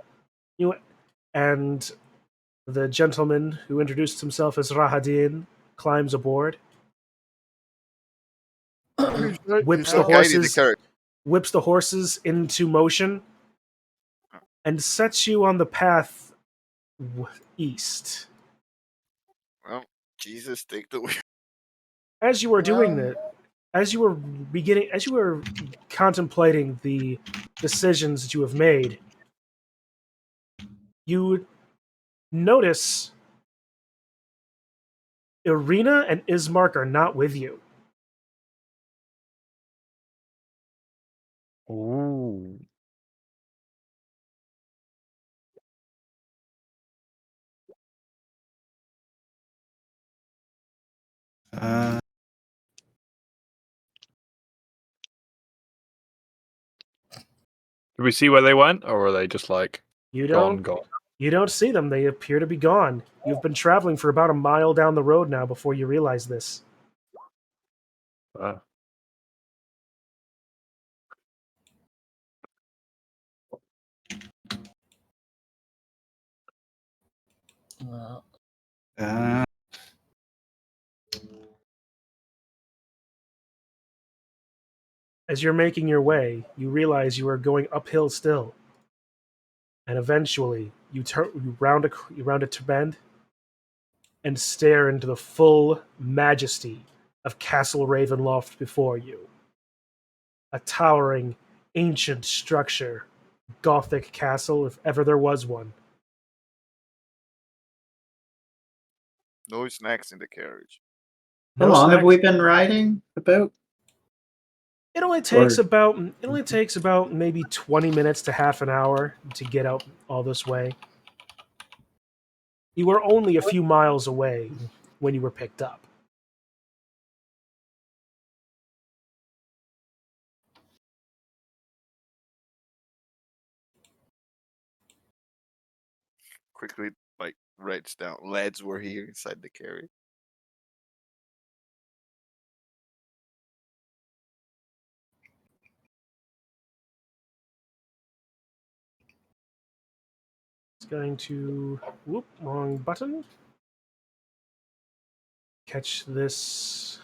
And the gentleman who introduced himself as Rahadin climbs aboard. Whips the Guiding horses. carriage. Whips the horses into motion and sets you on the path east. Well, Jesus, take the wheel. As you were doing Well- that, as you were contemplating the decisions that you have made, you notice Irina and Ismark are not with you. Ooh. Uh, Did we see where they went, or were they just like You gone? don't. You don't see them. They appear to be gone. You've been traveling for about a mile down the road now before you realize this. Uh, Well, Uh, As you're making your way, you realize you are going uphill still. And eventually, you round a bend and stare into the full majesty of Castle Ravenloft before you. A towering, ancient structure, Gothic castle if ever there was one. No snacks in the carriage. How No long have snacks. we been riding? About? It only takes Or- about maybe 20 minutes to half an hour to get out all this way. You were only a few miles away when you were picked up. Quickly, like, writes down. Lads were here inside the carriage. It's going to whoop, wrong button. Catch this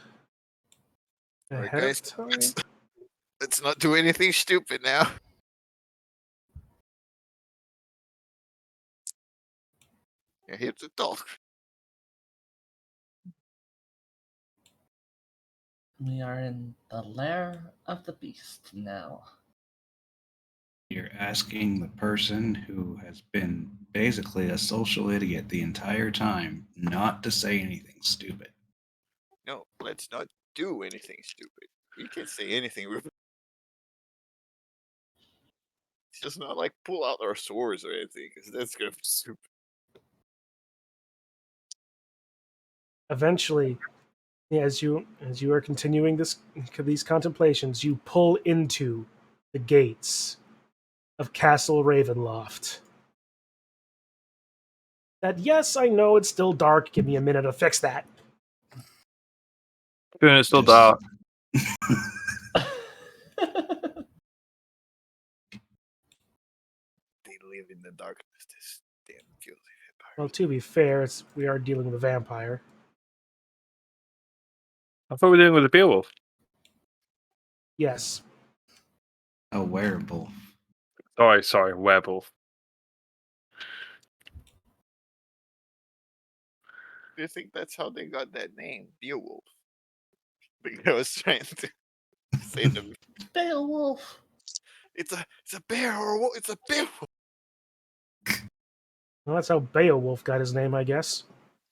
Alright, ahead guys. of time. Let's not do anything stupid now. You're here to talk. we are in the lair of the beast now. you're asking the person who has been basically a social idiot the entire time not to say anything stupid. No, let's not do anything stupid. We can't say anything. It's just not like pull out our swords or anything, because that's gonna be stupid. Eventually, as you are continuing these contemplations, you pull into the gates of Castle Ravenloft. That, yes, I know it's still dark. Give me a minute to fix that. Chun, it's still Just- dark. They live in the darkness. This damn filthy Well, vampires. to be fair, we are dealing with a vampire. I thought we were dealing with a Beowulf. Yes. A wearable. Sorry, werewolf. Do you think that's how they got that name, Beowulf? Because I was trying to say the Beowulf! it's a bear or a wolf. It's a Beowulf. Well, that's how Beowulf got his name, I guess.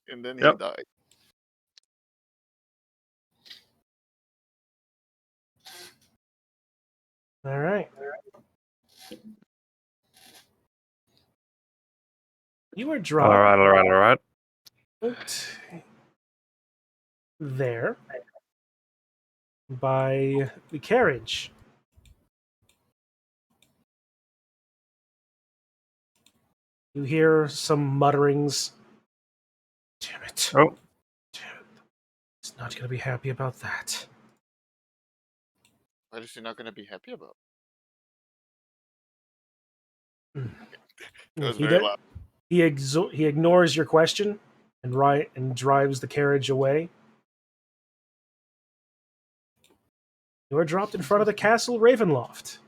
And then Yep. he died. All right. You were dropped All right. there by the carriage. You hear some mutterings. Damn it. Oh, Damn it. He's not going to be happy about that. What is he not gonna be happy about? Hmm. That was He very do- loud. he ignores your question and drives the carriage away. You are dropped in front of the castle Ravenloft.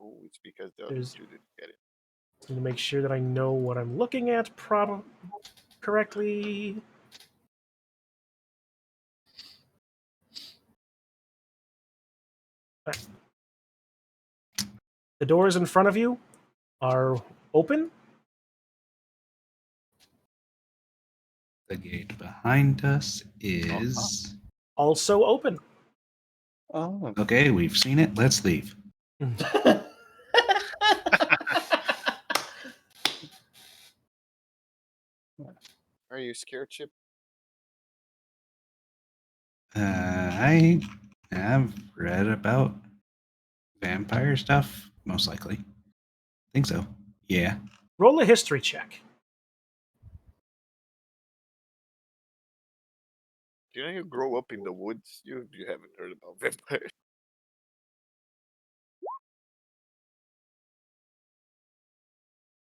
Oh, it's because the other There's- two didn't get it. Need to make sure that I know what I'm looking at correctly. Right. The doors in front of you are open. The gate behind us is. Also open. Oh, Okay, we've seen it. Let's leave. Are you scared, Chip? I have read about vampire stuff, most likely. Think so. Yeah. Roll a history check. You know, you grow up in the woods. You haven't heard about vampires.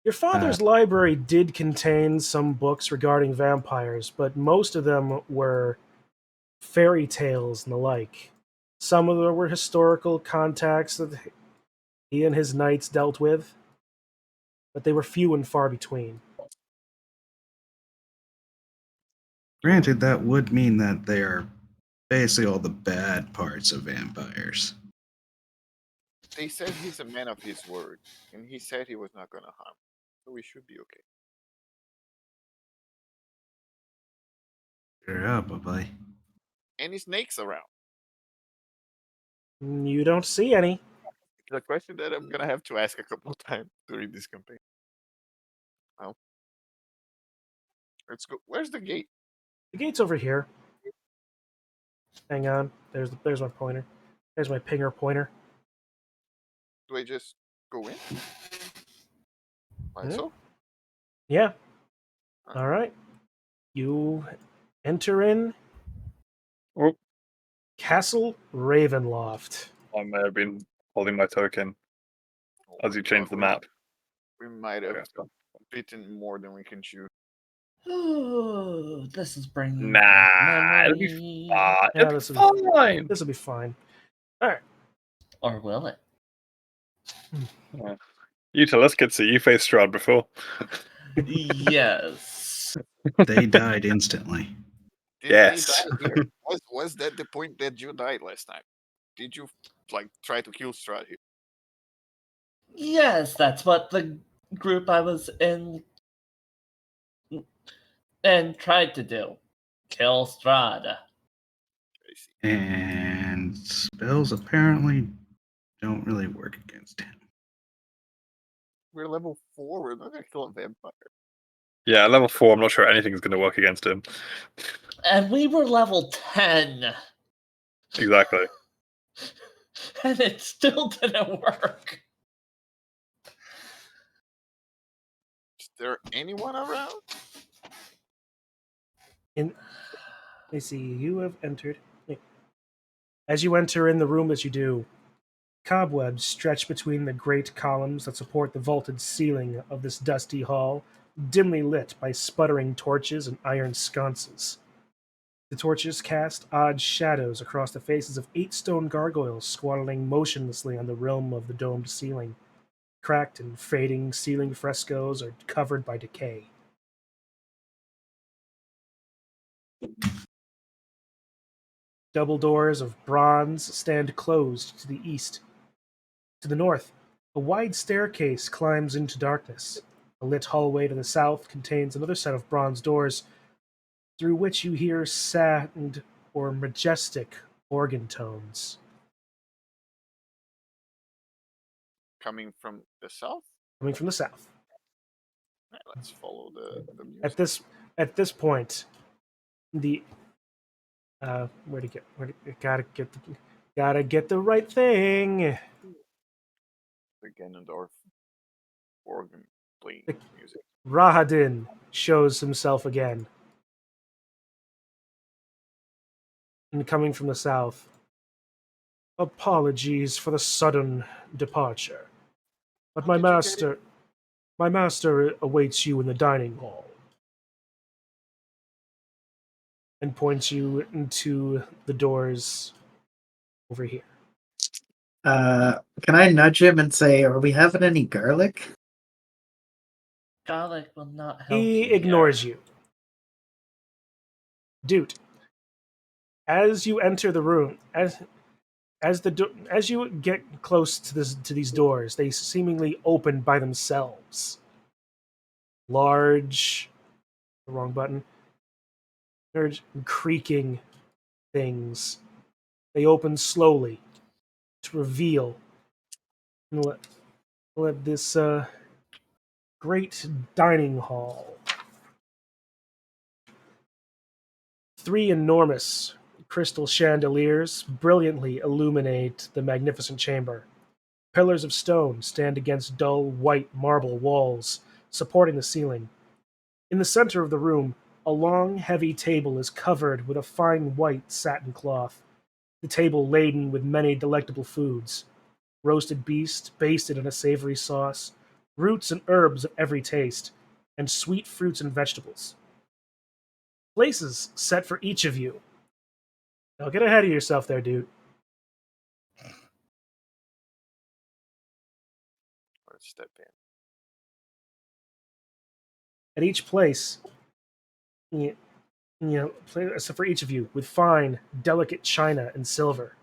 Your father's library did contain some books regarding vampires, but most of them were fairy tales and the like. Some of them were historical contacts that he and his knights dealt with, but they were few and far between. Granted, that would mean that they are basically all the bad parts of vampires. They said he's a man of his word, and he said he was not gonna harm. So we should be okay. Cheer up, bye. Any snakes around? You don't see any. It's a question that I'm gonna have to ask a couple of times during this campaign. Well, let's go. Where's the gate? The gate's over here. Hang on. There's my pointer. There's my pinger pointer. Do I just go in? Like Yeah. so? Yeah. All right. You enter in Oh, Castle Ravenloft. I may have been holding my token as you changed the map. We might Okay, have it's gone. bitten more than we can chew. Ooh, this is bringing Nah, back it'll be memories. fine. Yeah, It'll this be will be fine. This will be fine. All right. Or will it? You tell us, Kitsu. You faced Strahd before. Yes. They died instantly. Did Yes. they die here? Was that the point that you died last time? Did you like try to kill Strahd here? Yes, that's what the group I was in and tried to do. Kill Strahd. I see. And spells apparently don't really work against him. We're level 4. We're not gonna kill a vampire. Yeah, level 4. I'm not sure anything's going to work against him. And we were level 10. Exactly. And it still didn't work. Is there anyone around? Let me see. You have entered. As you enter in the room that you do, cobwebs stretch between the great columns that support the vaulted ceiling of this dusty hall, dimly lit by sputtering torches and iron sconces. The torches cast odd shadows across the faces of 8 stone gargoyles squatting motionlessly on the rim of the domed ceiling. Cracked and fading ceiling frescoes are covered by decay. Double doors of bronze stand closed to the east. To the north, a wide staircase climbs into darkness. A lit hallway to the south contains another set of bronze doors, through which you hear sad or majestic organ tones. Coming from the south? Coming from the south. Right, let's follow the music. At this point, the gotta get the right thing. The Ganondorf organ playing music. Rahadin shows himself again. And coming from the south. Apologies for the sudden departure. But How did you get my master awaits you in the dining hall. And points you into the doors over here. Can I nudge him and say, "Are we having any garlic?" Garlic will not help He you ignores here. you. Dude, as you enter the room, as you get close to these doors, they seemingly open by themselves. Large, the wrong button. Large creaking things. They open slowly to reveal let this great dining hall. 3 enormous crystal chandeliers brilliantly illuminate the magnificent chamber. Pillars of stone stand against dull white marble walls, supporting the ceiling. In the center of the room, a long, heavy table is covered with a fine white satin cloth, the table laden with many delectable foods: roasted beast basted in a savory sauce, roots and herbs of every taste, and sweet fruits and vegetables. Places set for each of you. Now get ahead of yourself there, dude. Let's step in. At each place, so for each of you, with fine, delicate china and silver.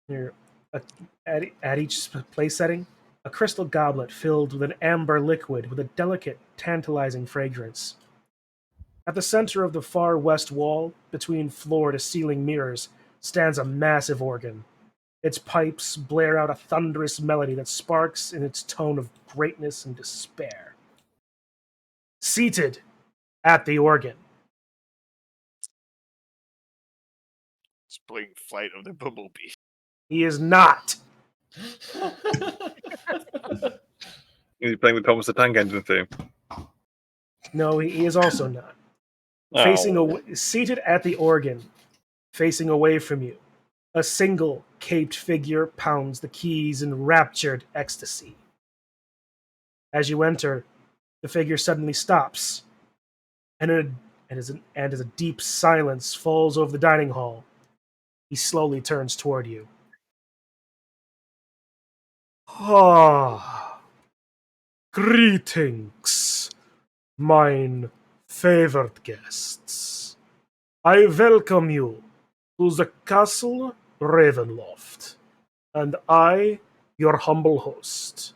Here, uh, at each place setting, a crystal goblet filled with an amber liquid with a delicate, tantalizing fragrance. At the center of the far west wall, between floor to ceiling mirrors, stands a massive organ. Its pipes blare out a thunderous melody that sparks in its tone of greatness and despair. Seated at the organ, It's playing Flight of the Bumblebee. he is not. He's playing the Thomas the Tank Engine theme. No, he is also not. Oh. Seated at the organ, facing away from you, a single caped figure pounds the keys in raptured ecstasy. As you enter, the figure suddenly stops, and as a deep silence falls over the dining hall, he slowly turns toward you. Ah, greetings, mine favored guests. I welcome you to the Castle Ravenloft, and I, your humble host,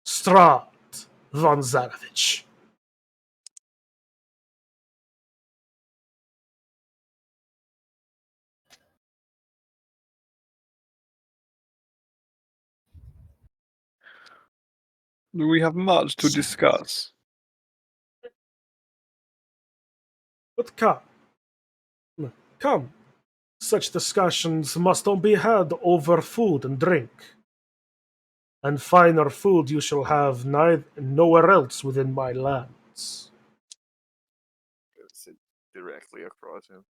Strahd von Zarovich. Do we have much to discuss? But come, such discussions must not be had over food and drink. And finer food you shall have nowhere else within my lands. Sit directly across him.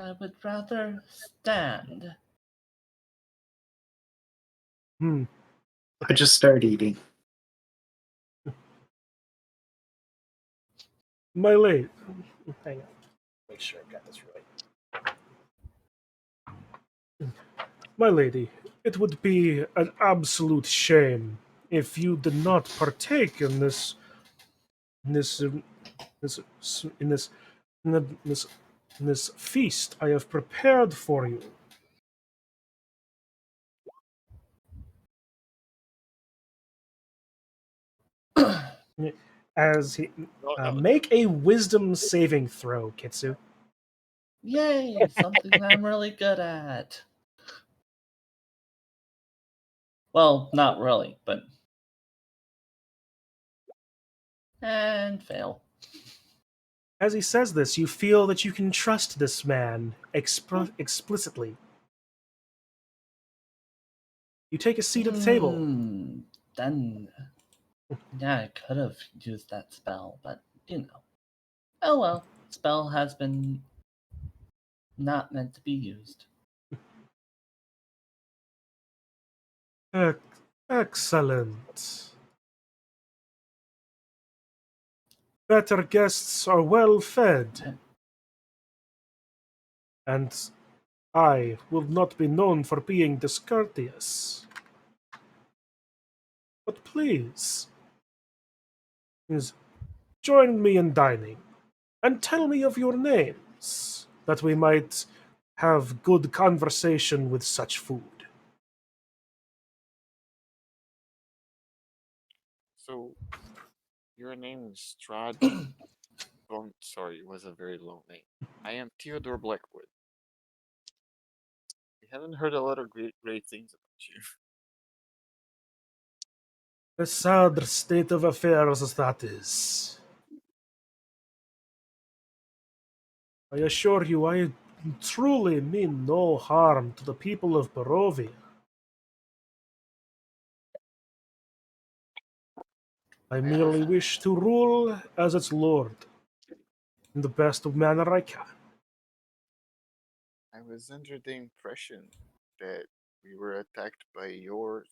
I would rather stand. I just start eating. My lady, hang on, make sure I got this right. My lady, it would be an absolute shame if you did not partake in in this, um, this, in this, in this, in this feast I have prepared for you. As he make a wisdom saving throw, Kitsu. Yay, something I'm really good at. Well, not really, but. And fail. As he says this, you feel that you can trust this man explicitly. You take a seat at the table. Then. Yeah, I could have used that spell, but you know. Oh well, spell has been not meant to be used. Excellent. Better guests are well fed. And I will not be known for being discourteous. But please, join me in dining, and tell me of your names, that we might have good conversation with such food. So, your name is Strahd. Sorry, it was a very long name. I am Theodore Blackwood. We haven't heard a lot of great things about you. A sad state of affairs as that is. I assure you, I truly mean no harm to the people of Barovia. I merely wish to rule as its lord in the best manner I can. I was under the impression that we were attacked by your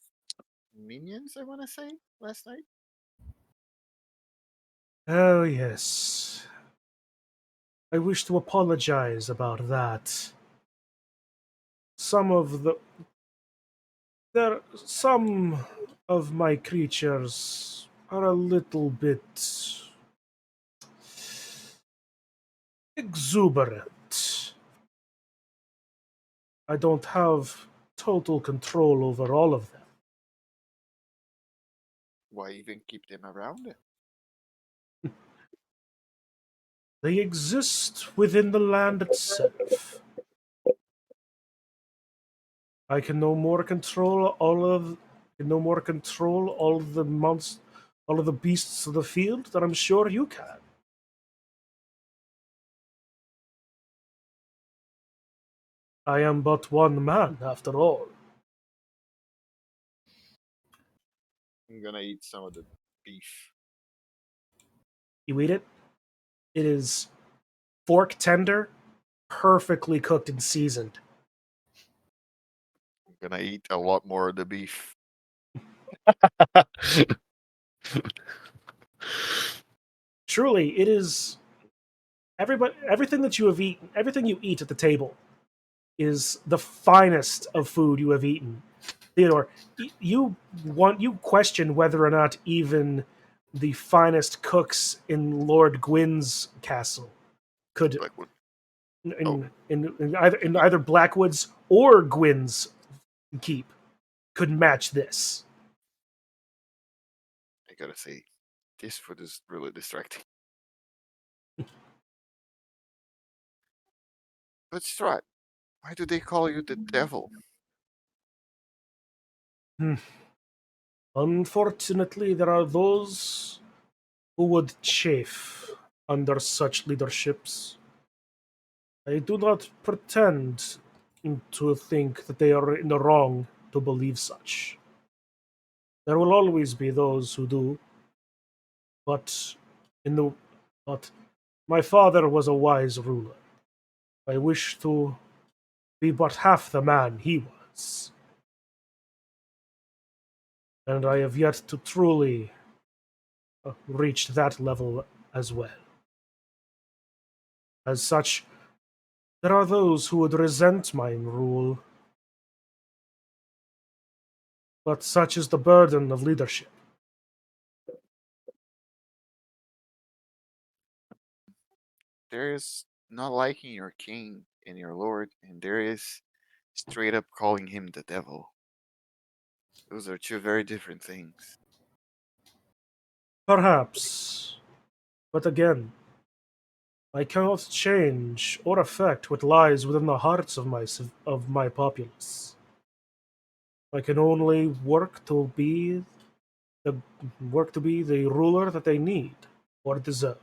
minions, I want to say, last night. Oh, yes. I wish to apologize about that. Some of the some of my creatures are a little bit exuberant. I don't have total control over all of them. Why even keep them around? They exist within the land itself. I can no more control all of the all of the beasts of the field than I'm sure you can. I am but one man, after all. I'm gonna eat some of the beef. You eat it. It is fork tender, perfectly cooked and seasoned. I'm gonna eat a lot more of the beef. Truly, it is everything that you have eaten, everything you eat at the table is the finest of food you have eaten. Theodore, you question whether or not even the finest cooks in Lord Gwyn's castle could Blackwood. Oh. in either Blackwood's or Gwyn's keep could match this. I gotta say, this food is really distracting. But Strahd, why do they call you the devil? Unfortunately, there are those who would chafe under such leaderships. I do not pretend to think that they are in the wrong to believe such. There will always be those who do, but in the but my father was a wise ruler. I wish to be but half the man he was, and I have yet to truly reach that level as well. As such, there are those who would resent my rule, but such is the burden of leadership. There is not liking your king and your lord, and there is straight up calling him the devil. Those are two very different things. Perhaps, but again, I cannot change or affect what lies within the hearts of my populace. I can only the work to be the ruler that they need or deserve.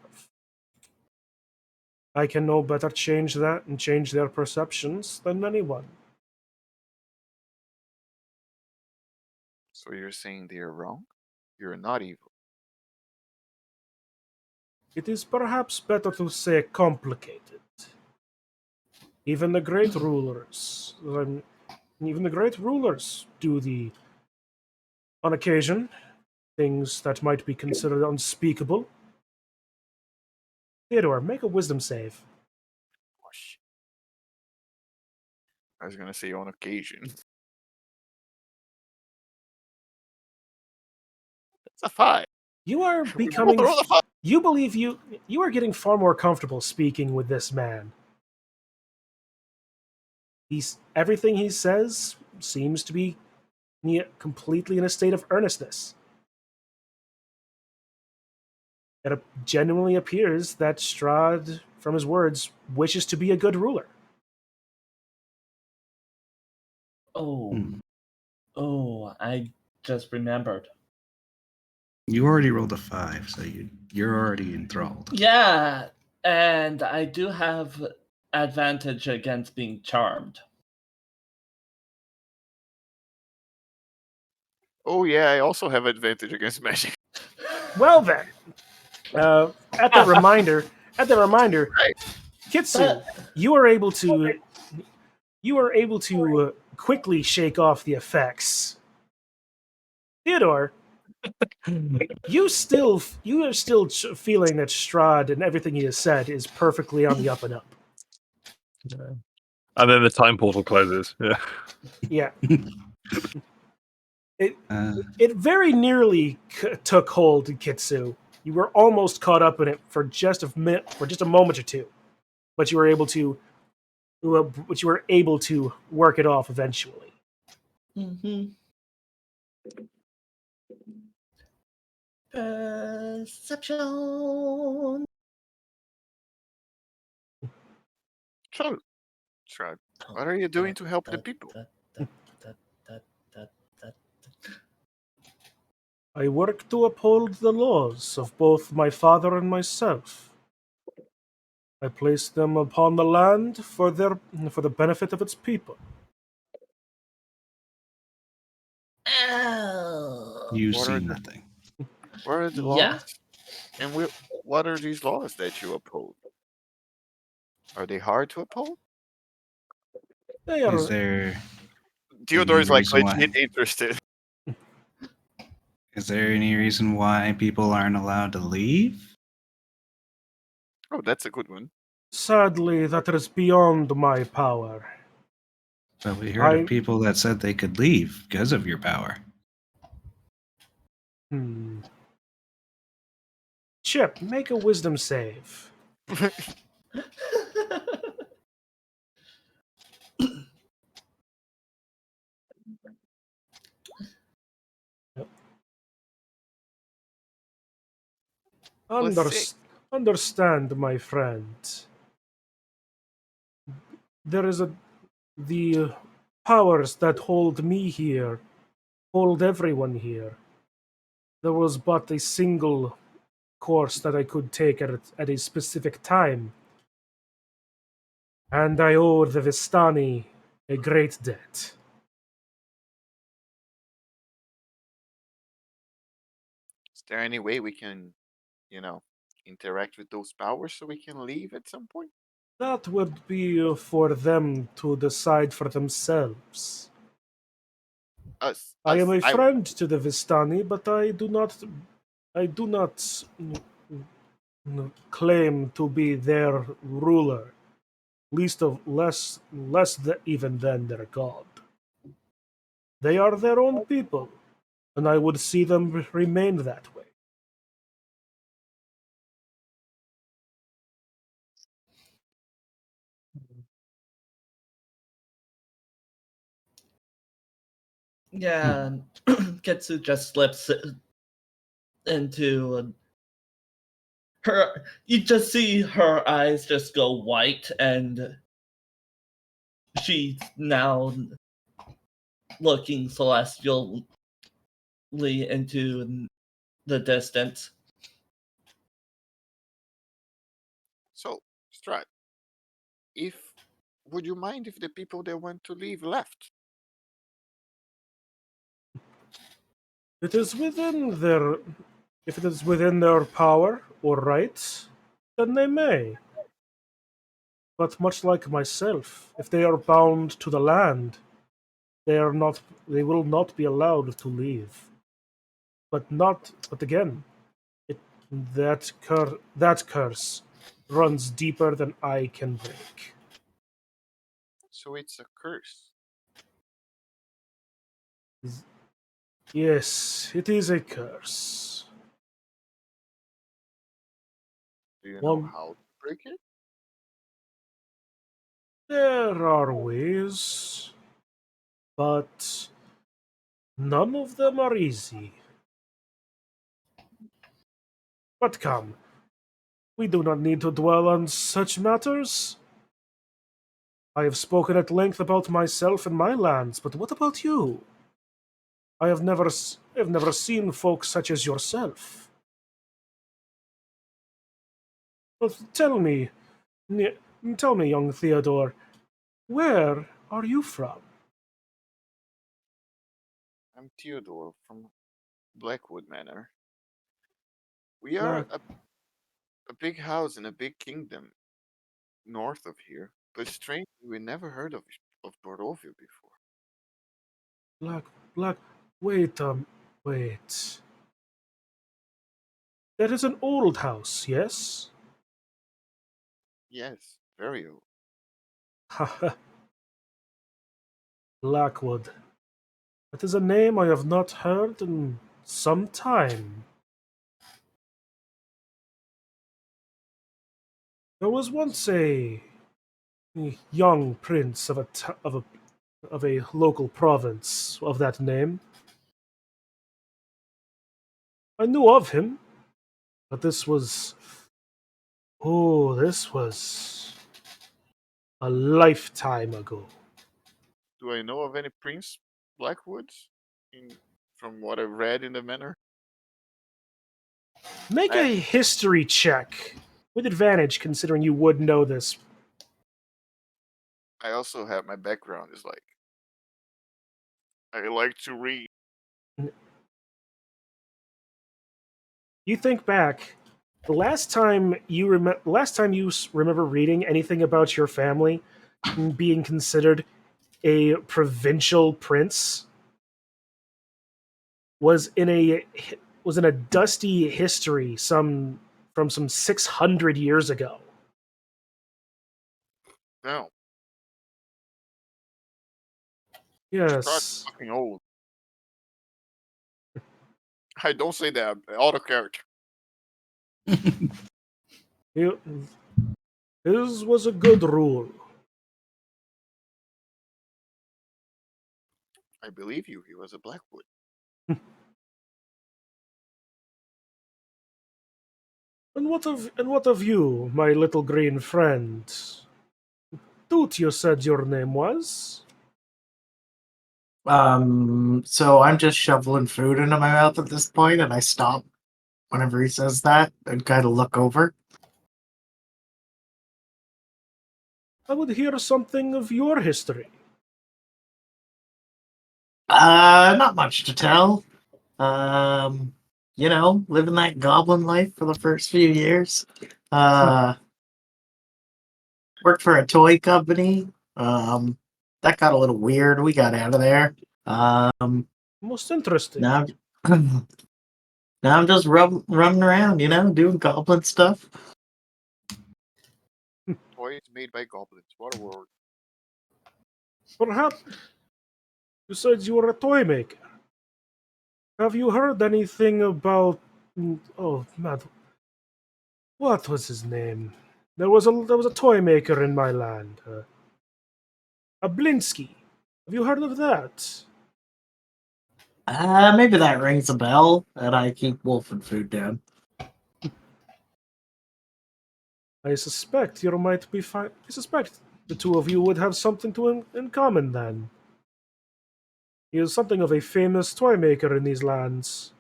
I can no better change that and change their perceptions than anyone. So you're saying they are wrong? You're not evil. It is perhaps better to say complicated. Even the great rulers, even the great rulers do on occasion, things that might be considered unspeakable. Theodore, make a wisdom save. Oh, shit. I was gonna say on occasion. It's a 5. You are We both becoming. rolled a 5. You believe you are getting far more comfortable speaking with this man. Everything he says seems to be completely in a state of earnestness. It genuinely appears that Strahd, from his words, wishes to be a good ruler. Oh, Hmm. oh, I just remembered. You already rolled a 5, so you're already enthralled. Yeah, and I do have advantage against being charmed. Oh yeah, I also have advantage against magic. Well then, at the reminder, Right. Kitsu, But you are able to quickly shake off the effects. Theodore, you are still feeling that Strahd and everything he has said is perfectly on the up and up. And then the time portal closes. Yeah. Yeah, Uh, it very nearly took hold in Kitsu. You were almost caught up in it for just a moment or two, but you were able to work it off eventually. mm-hmm. Perception. Chun, Strahd, what are you doing to help the people? I work to uphold the laws of both my father and myself. I place them upon the land for the benefit of its people. Ow. you What see are nothing. what are the Yeah. laws? And what are these laws that you uphold? Are they hard to uphold? They Is are there Theodore any is like reason why? legit interested. Is there any reason why people aren't allowed to leave? Oh, that's a good one. sadly that is beyond my power. But we heard of I people that said they could leave because of your power. Chip, make a wisdom save. Plus Under, 6. understand, my friend. There is the powers that hold me here, hold everyone here. There was but a single course that I could take at a specific time, and I owe the Vistani a great debt. Is there any way we can, you know, interact with those powers so we can leave at some point? That would be for them to decide for themselves. Us, I am us. a I friend to the Vistani, but I do not claim to be their ruler. Even than their god. They are their own people, and I would see them remain that way. Yeah, Ketsu just slips into her. You just see her eyes just go white, and she's now looking celestially into the distance. so Strahd, if would you mind if the people that want to leave left? It is within their If it is within their power or rights, then they may. But much like myself, if they are bound to the land, they will not be allowed to leave. But again, it, that curse runs deeper than I can break. So it's a curse. Yes, it is a curse. Do you know One, how to break it? there are ways, but none of them are easy. But come, we do not need to dwell on such matters. I have spoken at length about myself and my lands, but what about you? I have never seen folk such as yourself. But N- tell me, young Theodore, where are you from? I'm Theodore from Blackwood Manor. We are Black, a big house in a big kingdom north of here, but strangely, we never heard of Barovia before. Black, Black. Wait, wait. That is an old house, yes? Yes, very old. Haha, Blackwood. That is a name I have not heard in some time. There was once a young prince of of a local province of that name. I knew of him, but this was a lifetime ago. Do I know of any Prince Blackwoods? In from what I've read in the manor, Make I a history check with advantage, considering you would know this. I also have my background is like I like to read. You think back, the last time you remember reading anything about your family being considered a provincial prince was in a dusty history from some 600 years ago. No, Strahd Yes. fucking old. I don't say that. Auto character. It- His was a good rule. I believe you. He was a Blackwood. And what of you, my little green friend? Toot, you said your name was? So I'm just shoveling food into my mouth at this point, and I stop whenever he says that and kind of look over. I would hear something of your history. Not much to tell. Living that goblin life for the first few years. Uh, Worked for a toy company. That got a little weird. We got out of there. Most interesting. Now, now I'm just running around, doing goblin stuff. Toys made by goblins. What a world. Perhaps, besides you were a toy maker, have you heard anything about... Oh, man, what was his name? There was a toy maker in my land. A Blinsky. Have you heard of that? Maybe that rings a bell, and I keep wolfing food down. I suspect you might be fine. I suspect the two of you would have something in common then. He is something of a famous toy maker in these lands.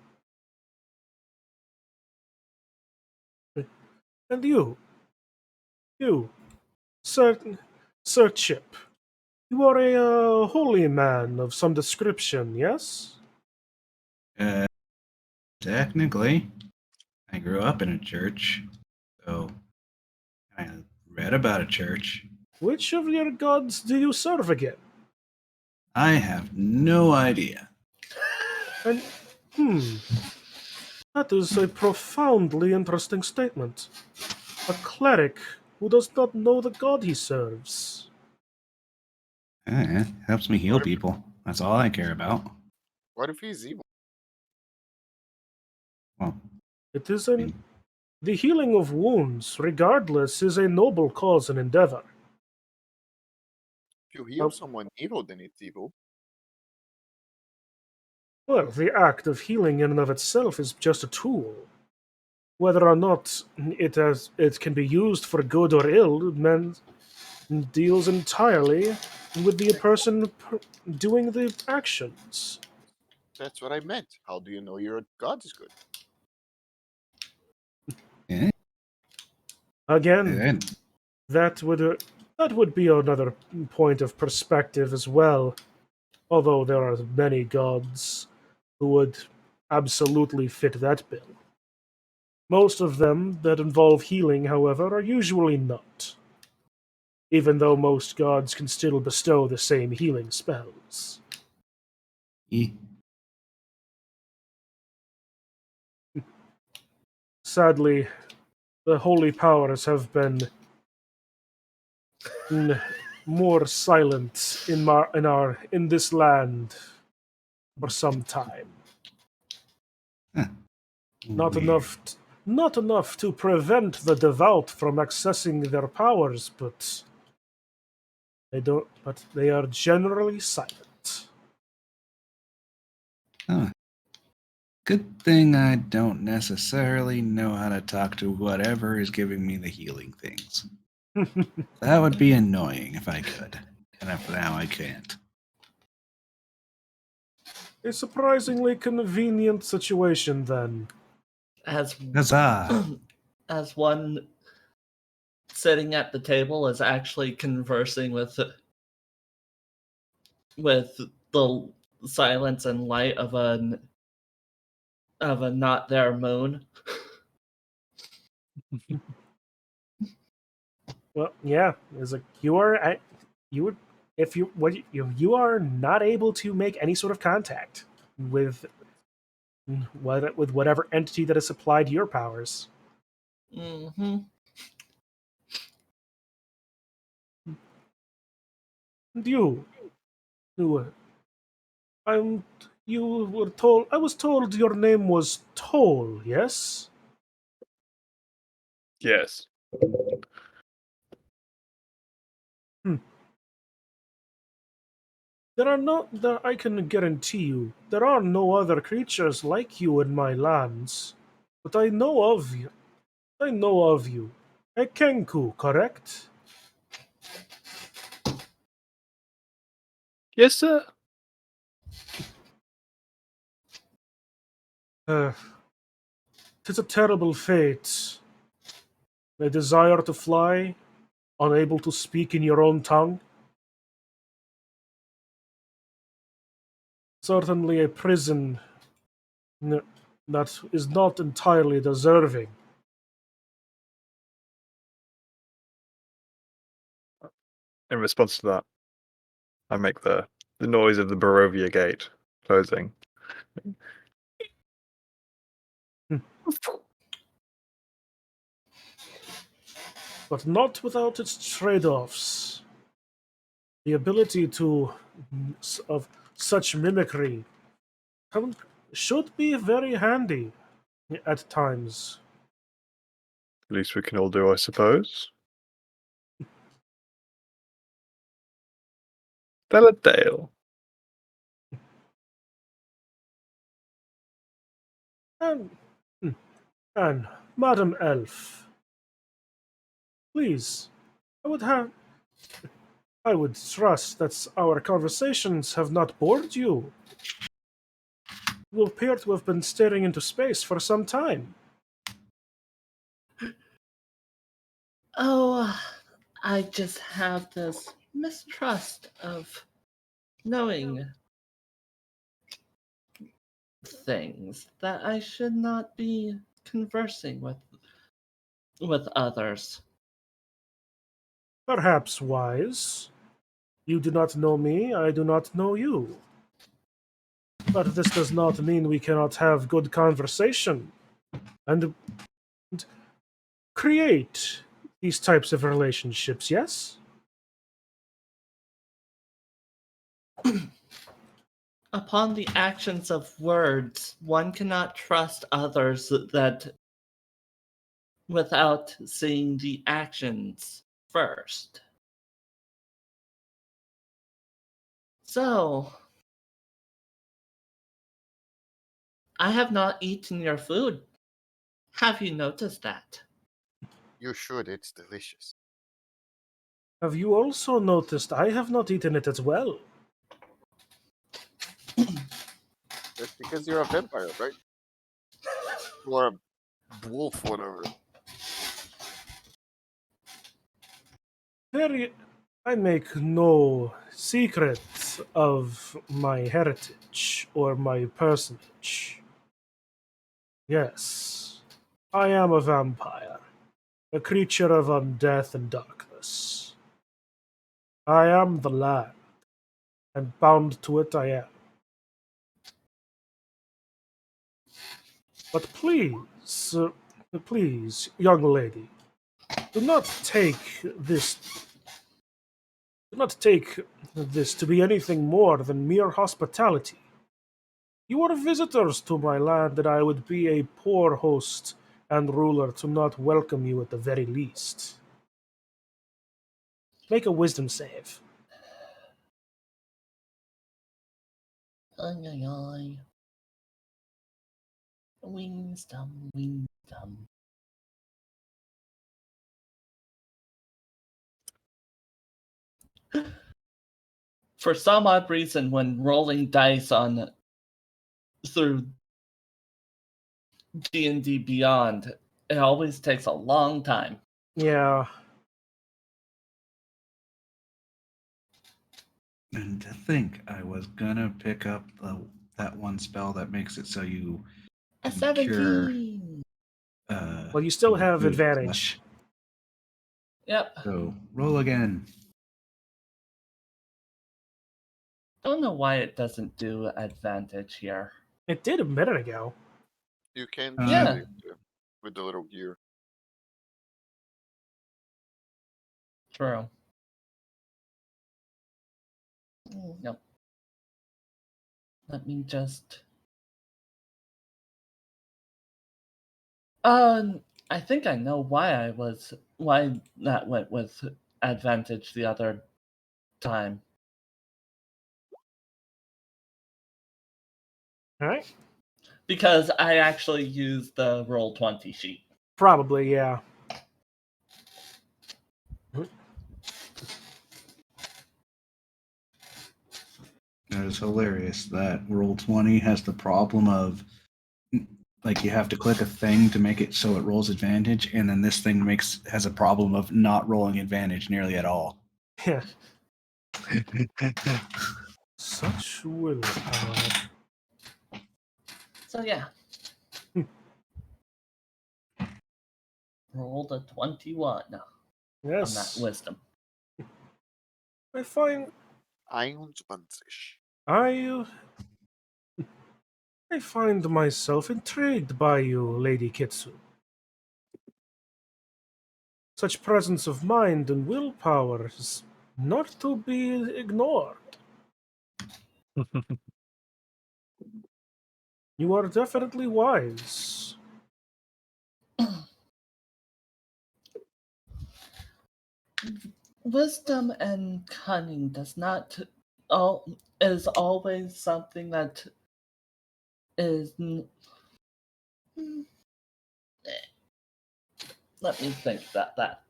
And you, Sir, Sir Chip, you are a holy man of some description, yes? Uh, technically, I grew up in a church, so I read about a church. Which of your gods do you serve again? I have no idea. And, that is a profoundly interesting statement. A cleric who does not know the god he serves. It helps me heal What if, people. That's all I care about. what if he's evil? Well, It is I an mean, The healing of wounds, regardless, is a noble cause and endeavor. If you heal Uh, someone evil, then it's evil. well, the act of healing in and of itself is just a tool. Whether or not it can be used for good or ill, man deals entirely with the person doing the actions. That's what I meant. How do you know your god is good? Yeah. Again, And that would be another point of perspective as well. Although there are many gods who would absolutely fit that bill. Most of them that involve healing, however, are usually not, even though most gods can still bestow the same healing spells. eh, Sadly, the holy powers have been more silent in this land for some time. huh, Not weird. not enough to prevent the devout from accessing their powers, but they are generally silent. Huh. Good thing I don't necessarily know how to talk to whatever is giving me the healing things. That would be annoying if I could. And for now I can't. A surprisingly convenient situation, then. As Huzzah! as one sitting at the table is actually conversing with the silence and light of a not there moon. Well, yeah, it's like you are. You would if you what you are not able to make any sort of contact with with whatever entity that has supplied your powers. Mm-hmm. And you, I'm. You were told. I was told your name was Toll. Yes. Yes. There are no. There, I can guarantee you, there are no other creatures like you in my lands. But I know of you. I know of you. A Kenku, correct? Yes, sir. Uh, 'Tis a terrible fate. A desire to fly, unable to speak in your own tongue. Certainly a prison that is not entirely deserving. In response to that, I make the noise of the Barovia gate closing. But not without its trade-offs. The ability of such mimicry come, should be very handy at times. Least we can all do, I suppose. Deladale. And, and Madam Elf, please, I would have I would trust that our conversations have not bored you. You appear to have been staring into space for some time. Oh, I just have this mistrust of knowing things that I should not be conversing with others. Perhaps wise. You do not know me, I do not know you. But this does not mean we cannot have good conversation and create these types of relationships, yes? Upon the actions of words, one cannot trust others that without seeing the actions first. So, I have not eaten your food. Have you noticed that? You should. It's delicious. Have you also noticed I have not eaten it as well? That's because you're a vampire, right? Or a wolf, whatever. I make no secret of my heritage or my personage. Yes, I am a vampire, a creature of undeath and darkness. I am the land, and bound to it I am. But please, young lady, do not take this do not take this to be anything more than mere hospitality. You are visitors to my land, and I would be a poor host and ruler to not welcome you at the very least. Make a wisdom save. Ay, ay, ay. Wisdom, wisdom. For some odd reason, when rolling dice on through D&D Beyond, it always takes a long time. Yeah, And to think, I was gonna pick up that one spell that makes it so you A can cure. 17. well, you still have food advantage. flesh. Yep. So roll again. Don't know why it doesn't do advantage here. It did a minute ago. You can Yeah. change it with the little gear. True. Yep. Let me just. I think I know why that went with advantage the other time. All right, Because I actually used the roll 20 sheet. probably yeah. That is hilarious. That roll 20 has the problem of like you have to click a thing to make it so it rolls advantage, and then this thing has a problem of not rolling advantage nearly at all. Yeah, such willpower. So yeah. Hmm. Rolled a 21 on that Yes, wisdom. I find 21. I I find myself intrigued by you, Lady Kitsu. Such presence of mind and willpower is not to be ignored. You are definitely wise. Wisdom and cunning is always something that is. Let me think about that.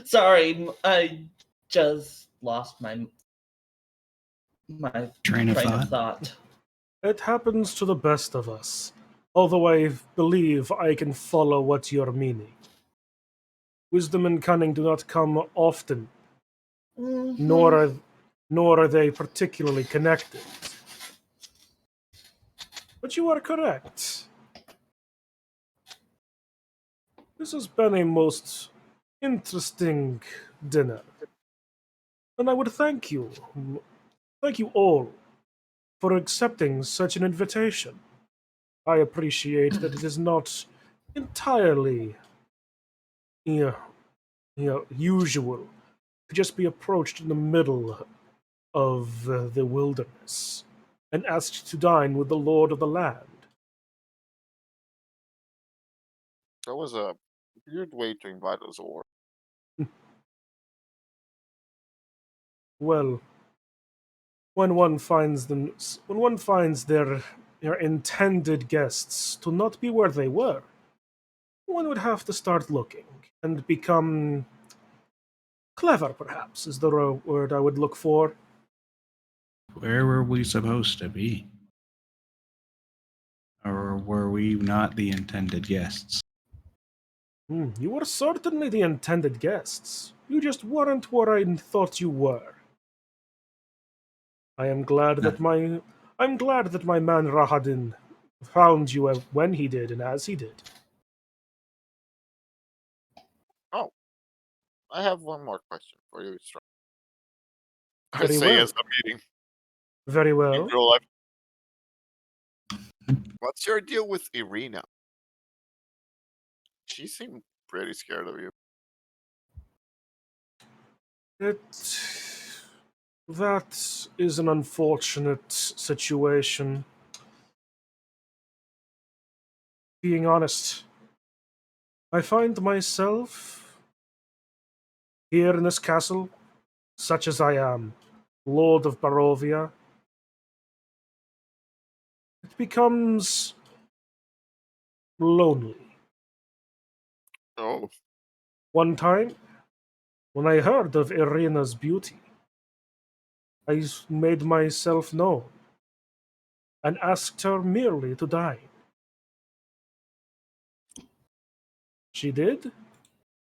Sorry, I just lost my Train of thought. thought. It happens to the best of us, although I believe I can follow what you're meaning. Wisdom and cunning do not come often, nor Mhm. are they particularly connected. But you are correct. This has been a most interesting dinner, and I would thank you all, for accepting such an invitation. I appreciate that it is not entirely, you usual to just be approached in the middle of the wilderness and asked to dine with the lord of the land. That was a weird way to invite us over. Well, when one finds their intended guests to not be where they were, one would have to start looking and become clever, perhaps, is the word I would look for. Where were we supposed to be? Or were we not the intended guests? You were certainly the intended guests. You just weren't what I thought you were. I am glad No. that my man Rahadin found you when he did and as he did. Oh, I have one more question for you, Strahd. I Very say well. as I'm eating. Very In well. real life. What's your deal with Irina? She seemed pretty scared of you. That is an unfortunate situation. Being honest, I find myself here in this castle, such as I am, Lord of Barovia. It becomes lonely. Oh, One time, when I heard of Irina's beauty, I made myself known and asked her merely to dine. She did,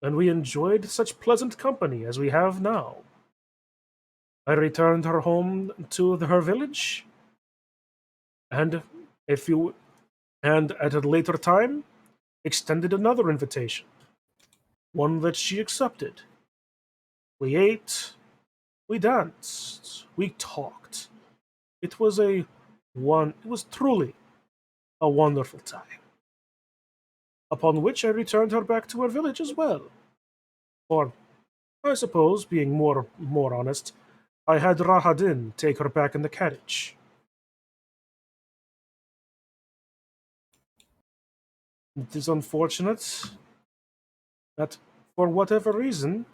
and we enjoyed such pleasant company as we have now. I returned her home to her village, and a few and at a later time extended another invitation, one that she accepted. We ate, we danced, we talked. It was truly a wonderful time. Upon which I returned her back to her village as well. Or, I suppose, being more honest, I had Rahadin take her back in the carriage. It is unfortunate that, for whatever reason,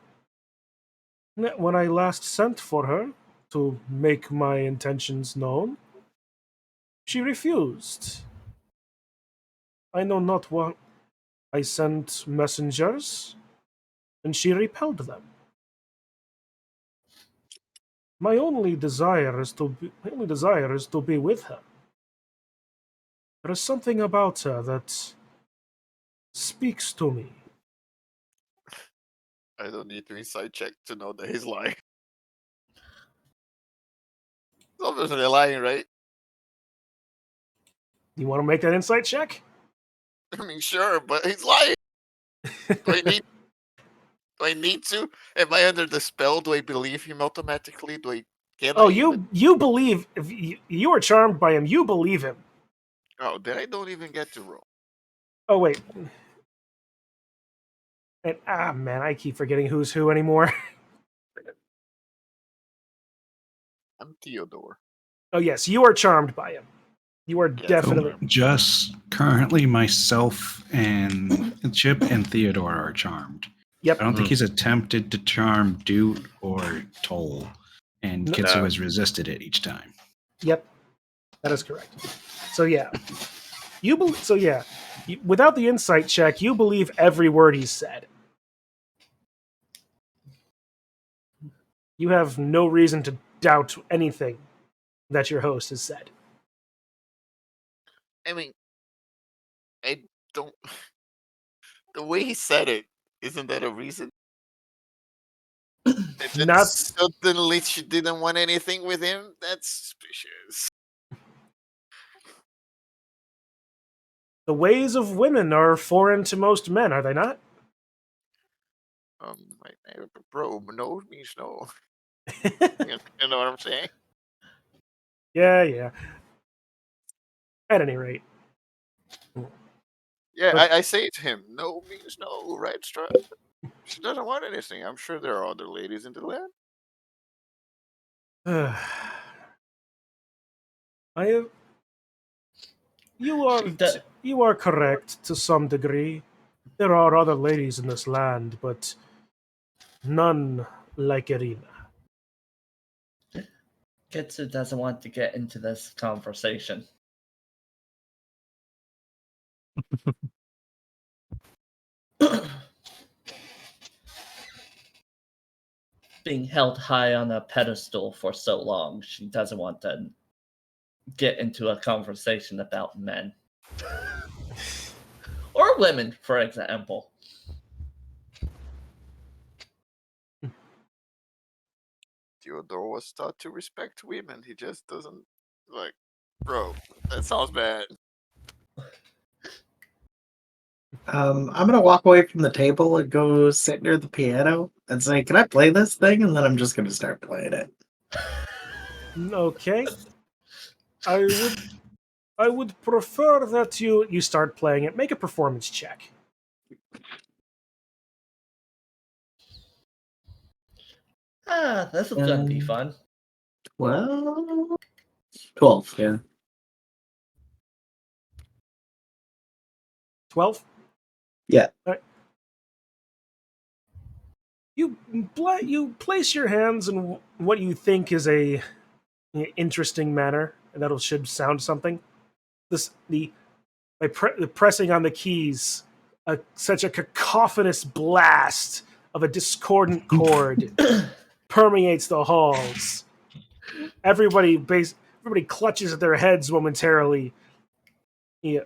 when I last sent for her to make my intentions known, she refused. I know not what. I sent messengers, and she repelled them. My only desire is to be with her. There is something about her that speaks to me. I don't need to inside check to know that he's lying. He's obviously lying, right? You want to make that insight check? I mean, sure, but he's lying. Do I need? Do I need to? Am I under the spell? Do I believe him automatically? Do I? Can Oh, I even? you believe if you are charmed by him, you believe him. Oh, then I don't even get to roll. Oh wait. And man, I keep forgetting who's who anymore. I'm Theodore. Oh yes, you are charmed by him. You are Yes, definitely. So just currently myself and Chip and Theodore are charmed. Yep. I don't think he's attempted to charm Doot or Toll, and No. Kitsu has resisted it each time. Yep. That is correct. So yeah, without the insight check, you believe every word he said. You have no reason to doubt anything that your host has said. I mean, I don't. The way he said it, isn't that a reason? And then Not suddenly she didn't want anything with him. That's suspicious. the ways of women are foreign to most men, are they not? Bro, no means no. You know what I'm saying? Yeah. At any rate. Yeah, But- I say to him, no means no, right, Strahd? She doesn't want anything. I'm sure there are other ladies in the land. I have. You are correct to some degree. There are other ladies in this land, but none like Irina. Kitsu doesn't want to get into this conversation. being held high on a pedestal for so long. She doesn't want to get into a conversation about men. Or women, for example. Theodore was taught to respect women. He just doesn't like, bro. That sounds bad. I'm gonna walk away from the table and go sit near the piano and say, "Can I play this thing?" And then I'm just gonna start playing it. Okay. I would prefer that you start playing it. Make a performance check. This is gonna be fun. Well, 12, yeah. 12? Yeah. You place your hands in what you think is a interesting manner, and that'll should sound something. By pressing on the keys, such a cacophonous blast of a discordant chord permeates the halls. Everybody clutches at their heads momentarily. Yeah.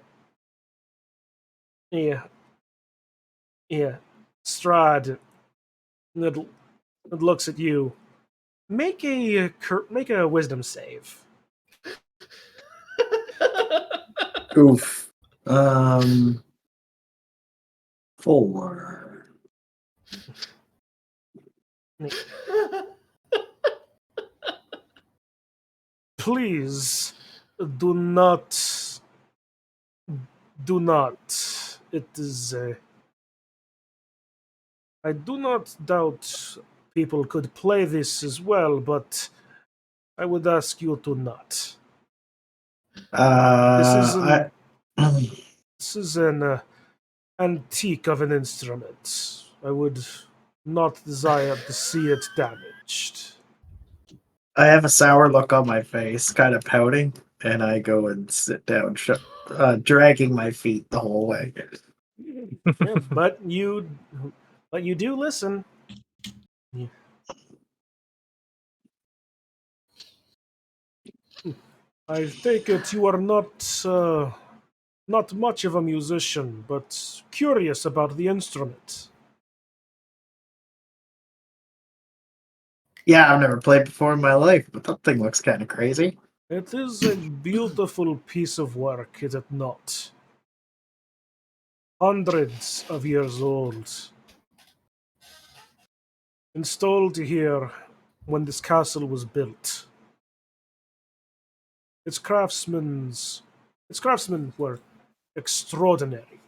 Strahd it looks at you. Make a wisdom save. Oof. 4. Please do not. Do not. It is. I do not doubt people could play this as well, but I would ask you to not. I This is an antique of an instrument. I would not desire to see it damaged. I have a sour look on my face, kind of pouting, and I go and sit down, dragging my feet the whole way. Yeah, but you do listen. I take it you are not much of a musician, but curious about the instrument. Yeah, I've never played before in my life, but that thing looks kind of crazy. It is a beautiful piece of work, is it not? Hundreds of years old. Installed here when this castle was built. Its craftsmen were extraordinary.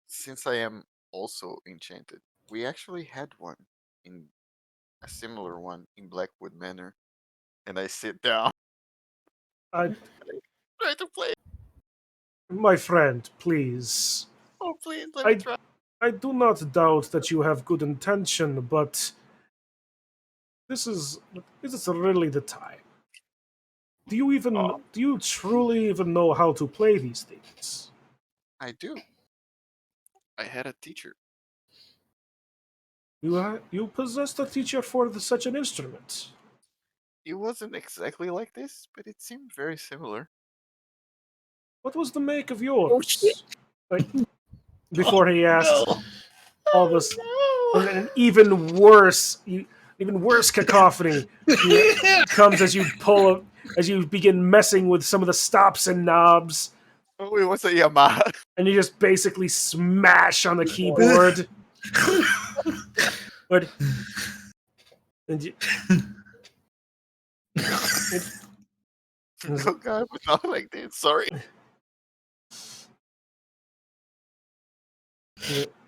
Since I am also enchanted, we actually had one in a similar one in Blackwood Manor, and I sit down, I, try to play. my friend, please. Oh, please let me I try. I do not doubt that you have good intention, but this is really the time. Oh, Do you truly even know how to play these things? I do. I had a teacher. You possessed a teacher for such an instrument. It wasn't exactly like this, but it seemed very similar. What was the make of Oh shit! yours? Like, before he asked, No. all this No. an even worse cacophony comes as you begin messing with some of the stops and knobs, Oh, it was a Yamaha. and you just basically smash on the keyboard. But and you, No, God, but not like this. Sorry.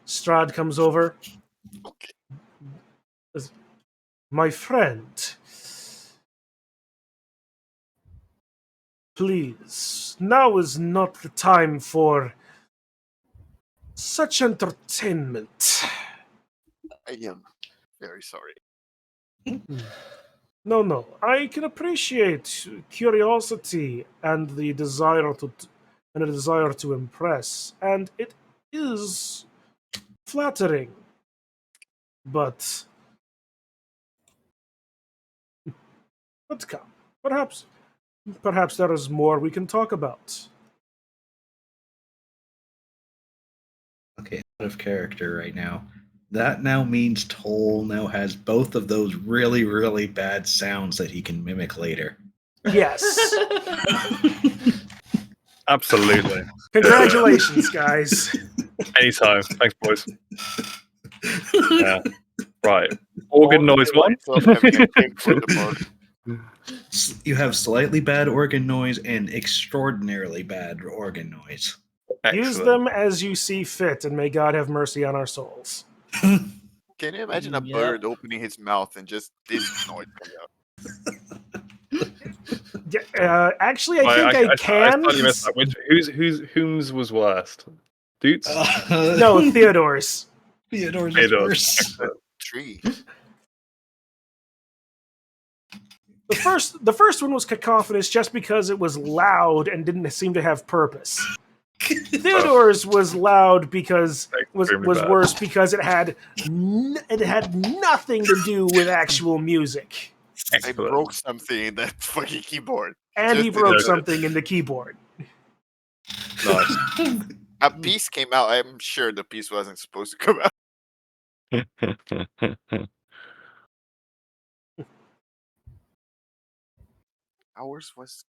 Strahd comes over. Okay. My friend, please, now is not the time for such entertainment. I am very sorry. No. I can appreciate curiosity and the desire to impress, and it is flattering. But But come, perhaps there is more we can talk about. Okay, out of character right now. That now means Toll now has both of those really, really bad sounds that he can mimic later. Yes. Absolutely. Congratulations, guys. Anytime. Thanks, boys. Yeah. Right. Organ noise one. Myself having a cape for the mug. You have slightly bad organ noise and extraordinarily bad organ noise. Use Excellent. them as you see fit, and may God have mercy on our souls. Can you imagine a Yep. bird opening his mouth and just this noise coming out? Yeah, actually, I think I I can. slightly missed that. Whom's was worst? Doots? No, Theodore's. Theodore's is Theodore's. worse. Excellent. Tree. The first one was cacophonous just because it was loud and didn't seem to have purpose. Theodore's was loud because was Extremely bad. worse because it had nothing to do with actual music. I Excellent. broke something in that fucking keyboard. And he Just broke did. something in the keyboard. Nice. A piece came out. I'm sure the piece wasn't supposed to come out. Ours was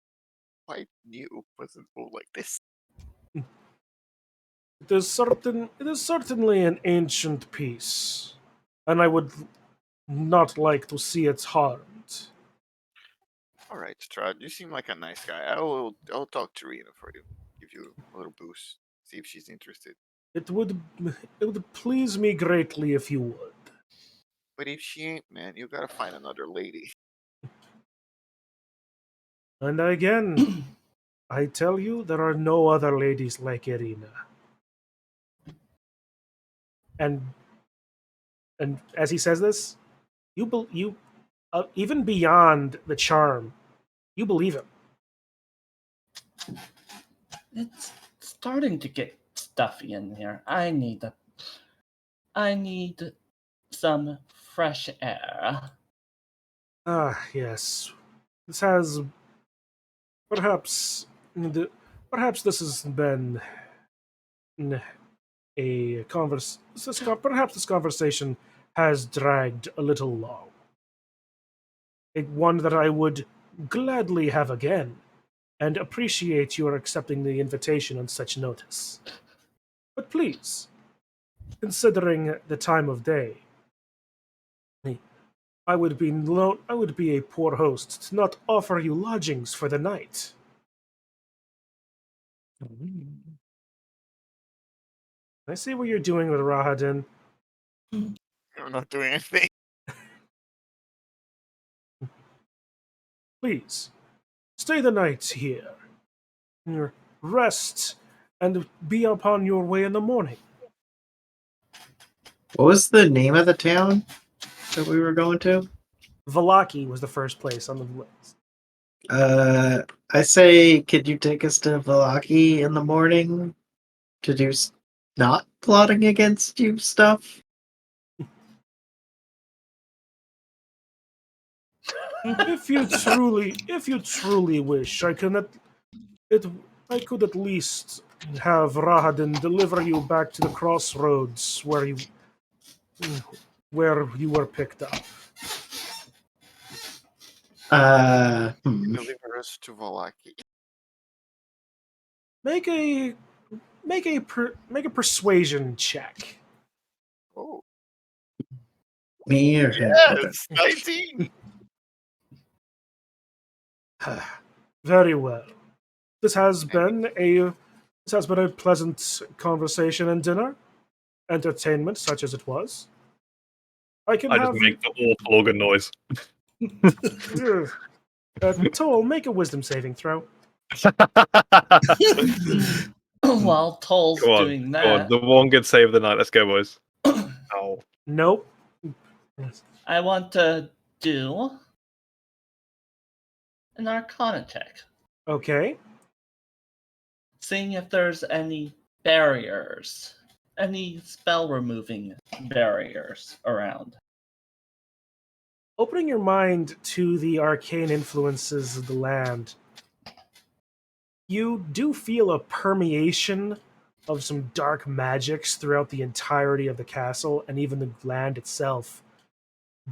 quite new. Wasn't all like this. It is certainly an ancient piece, and I would not like to see it harmed. All right, Strahd, you seem like a nice guy. I'll talk to Rena for you. Give you a little boost. See if she's interested. It would please me greatly if you would. But if she ain't, man, you gotta find another lady. And again, I tell you, there are no other ladies like Irina. And as he says this, you even beyond the charm, you believe him. It's starting to get stuffy in here. I need some fresh air. Ah, yes. This has perhaps perhaps this has been a perhaps this conversation has dragged a little long. One that I would gladly have again, and appreciate your accepting the invitation on such notice. But please, considering the time of day, I would be a poor host to not offer you lodgings for the night. I see what you're doing with Rahadin. You're not doing anything. Please, stay the night here. Rest and be upon your way in the morning. What was the name of the town that we were going to? Valaki was the first place on the list. I say, could you take us to Valaki in the morning to do not plotting against you stuff? If you truly wish, I could at least have Rahadin deliver you back to the crossroads where you were picked up. Deliver us to Valaki. Make a persuasion check. Oh, Me or him? yes, 19. Very well. This has been a pleasant conversation and dinner, entertainment such as it was. I can I have just make the awful organ noise. Toll, make a wisdom saving throw. While Toll's Go on, doing go on. that, The one good save of the night. Let's go, boys. Ow. Nope. I want to do an Arcana check. Okay. Seeing if there's any barriers, any spell removing barriers around. Opening your mind to the arcane influences of the land, you do feel a permeation of some dark magics throughout the entirety of the castle and even the land itself.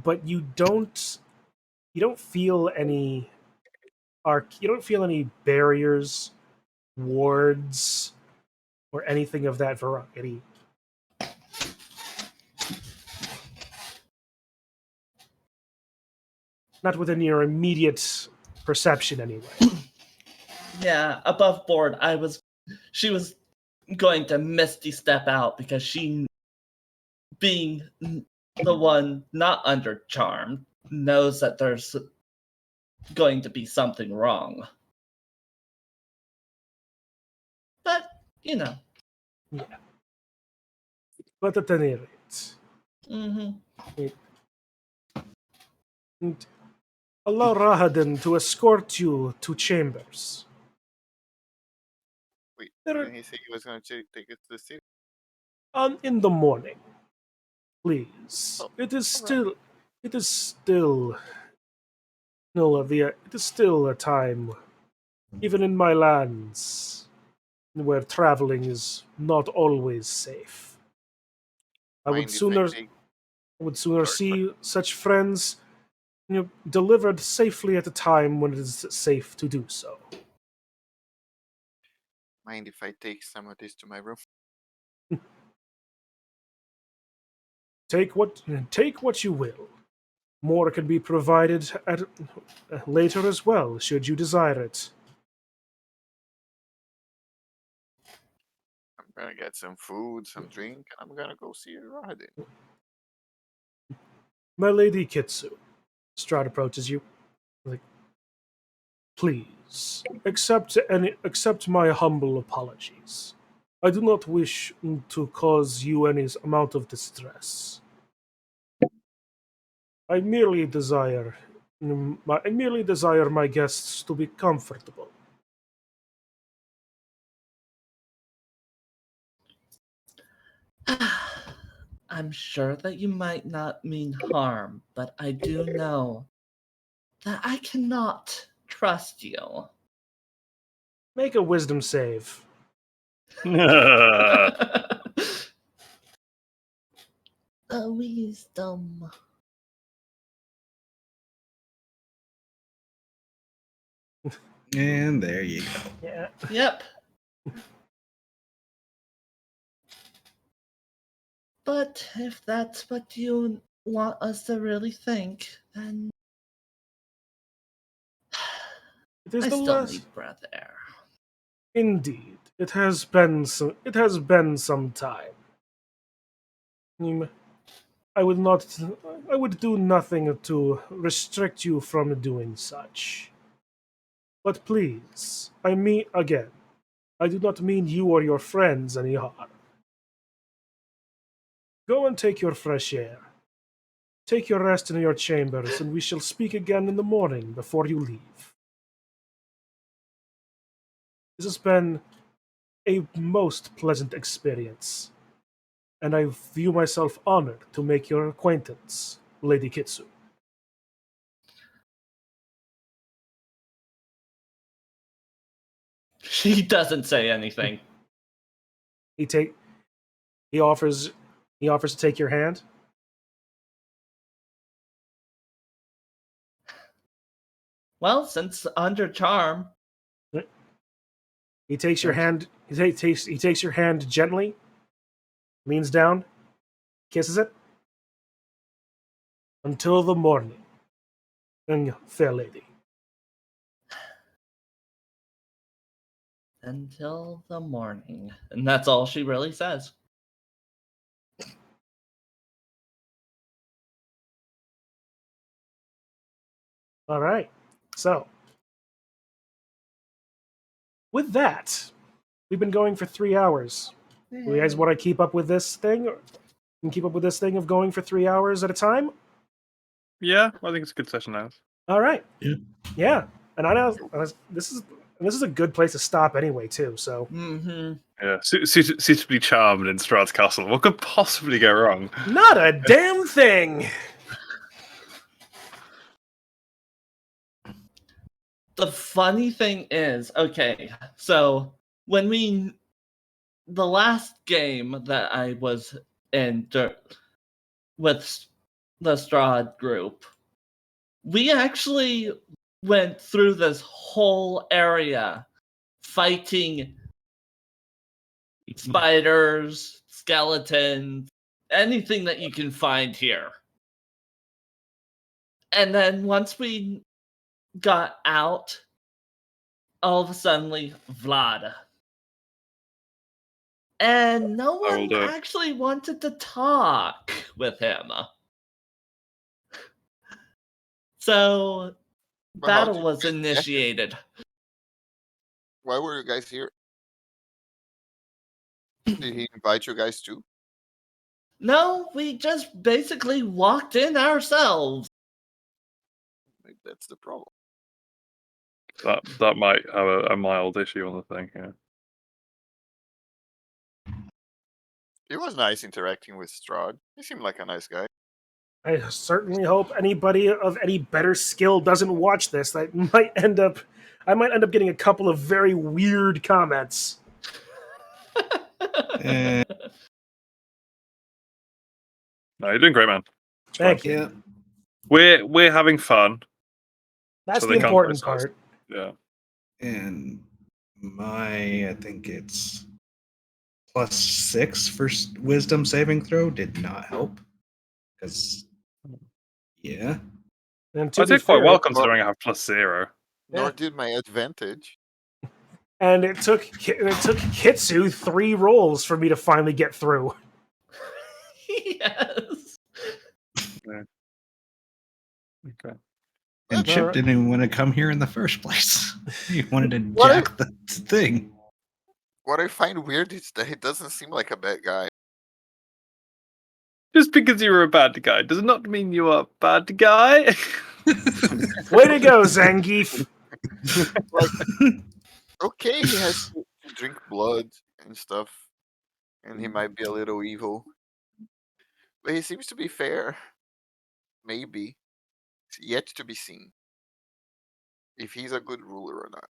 But you don't feel any you don't feel any barriers, wards, or anything of that variety. Not within your immediate perception, anyway. Yeah, above board, she was going to misty step out because she, being the one not under charm, knows that there's going to be something wrong. But, Yeah. But at any rate, and allow Rahadin to escort you to chambers. Wait, There- didn't he say he was going to take it to the city? In the morning, please. Oh, It is still, no, it is still a time, even in my lands, where traveling is not always safe. I would Mind if I sooner, take- Sorry, see such friends, delivered safely at a time when it is safe to do so. Mind if I take some of this to my room? Take what you will. More can be provided at later as well, should you desire it. I'm gonna get some food, some drink, and I'm gonna go see Rahadin. My lady Kitsu, Strahd approaches you. Like, please accept my humble apologies. I do not wish to cause you any amount of distress. I merely desire my guests to be comfortable. I'm sure that you might not mean harm, but I do know that I cannot trust you. Make a wisdom save. A wisdom. And there you go. Yeah. Yep. But if that's what you want us to really think, then It is I the still last. need breath air. Indeed, it has been some time. I would not. I would do nothing to restrict you from doing such. But please, I mean again, I do not mean you or your friends any harm. Go and take your fresh air. Take your rest in your chambers, and we shall speak again in the morning before you leave. This has been a most pleasant experience, and I view myself honored to make your acquaintance, Lady Kitsu. She doesn't say anything. He offers to take your hand. Well, since under charm, He takes your hand. He takes your hand gently, leans down, kisses it. Until the morning, and fair lady. until the morning. And that's all she really says. All right. So, with that, we've been going for 3 hours. You guys want to keep up with this thing? Can keep up with this thing of going for 3 hours at a time? Yeah, I think it's a good session now. All right. Yeah. Yeah. And I know this is a good place to stop anyway too. So Mm-hmm. Yeah, suitably charmed in Strahd's castle. What could possibly go wrong? not a damn thing. The funny thing is, okay, so when the last game that I was in with the Strahd group, we actually went through this whole area fighting spiders, skeletons, anything that you can find here. And then once we got out, all of a sudden, Vlad. And no I will one do it. actually wanted to talk with him. So, But how battle did was you guys get here? initiated. Why were you guys here? Did he invite you guys too? No, we just basically walked in ourselves. Maybe that's the problem. That might have a mild issue on the thing. Yeah. It was nice interacting with Strahd. He seemed like a nice guy. I certainly hope anybody of any better skill doesn't watch this. I might end up getting a couple of very weird comments. Eh, No, you're doing great, man. It's fine. Thank you. yeah, We're having fun. That's So the they can't important criticize. part. Yeah. and I think it's +6 for wisdom saving throw did not help. Because, yeah. And I to be did quite fair, well considering I have +0. Nor Yeah. did my advantage. and it took Kitsu 3 rolls for me to finally get through. Yes. Okay. And Chip Alright. didn't even want to come here in the first place. He wanted to What jack the thing. What I find weird is that he doesn't seem like a bad guy. Just because you're a bad guy does not mean you are a bad guy. Way to go, Zangief! Okay, he has to drink blood and stuff, and he might be a little evil, but he seems to be fair. Maybe it's yet to be seen if he's a good ruler or not.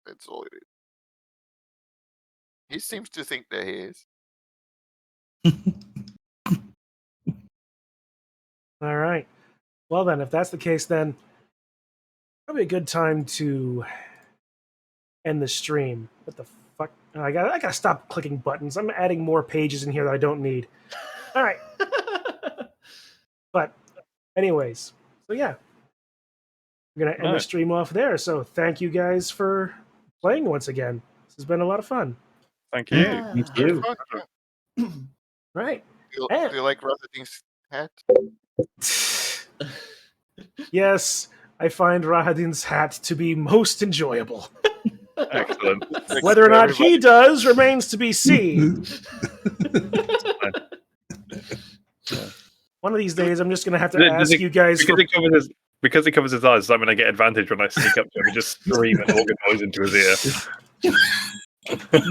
That's all it is. He seems to think that he is. All right. Well then, if that's the case, then probably a good time to end the stream. What the fuck? I gotta stop clicking buttons. I'm adding more pages in here that I don't need. All right. But anyways, so yeah, we're gonna end the Nice. stream off there. So thank you guys for playing once again. This has been a lot of fun. Thank you. Yeah. Thank Very you. fun. Right. Do And- you like Razadin's hat? Yes, I find Rahadin's hat to be most enjoyable. Excellent. Whether or not he does remains to be seen. One of these days, I'm just going to have to Does ask you guys Because for... he covers his eyes, I'm going to get advantage when I sneak up to him and just scream an organ noise into his ear.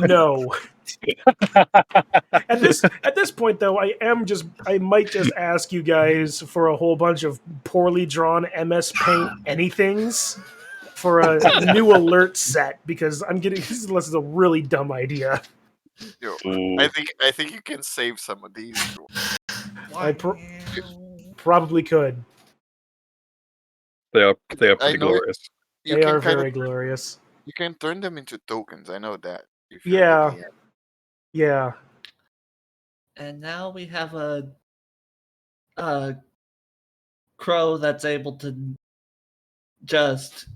No. At this point, though, I might just ask you guys for a whole bunch of poorly drawn MS Paint anythings for a new alert set, because I'm getting this is a really dumb idea. Yo, Ooh. I think you can save some of these. I probably could. They are I pretty know it. glorious. You They can are kind very of glorious. you can turn them into tokens. I know that. If you're Yeah. looking at- Yeah. And now we have a crow that's able to just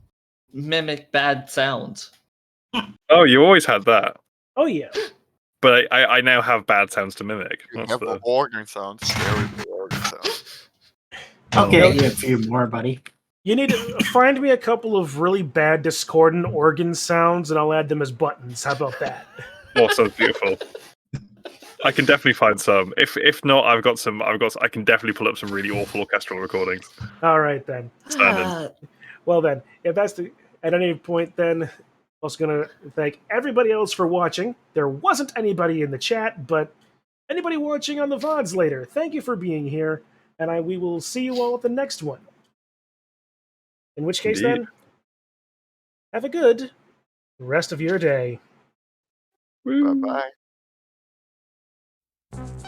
mimic bad sounds. Oh, you always had that. Oh, yeah. But I now have bad sounds to mimic. You That's have the... organ sounds. Terrible organ sounds. I'll get you a few more, buddy. You need to find me a couple of really bad discordant organ sounds, and I'll add them as buttons. How about that? Oh, sounds beautiful. I can definitely find some. If not, I can definitely pull up some really awful orchestral recordings. All right, then. Standard. Well, then, if that's at any point, then I'm also going to thank everybody else for watching. There wasn't anybody in the chat, but anybody watching on the VODs later, thank you for being here, and we will see you all at the next one. In which case, Indeed. then, Have a good rest of your day. Woo. Bye bye.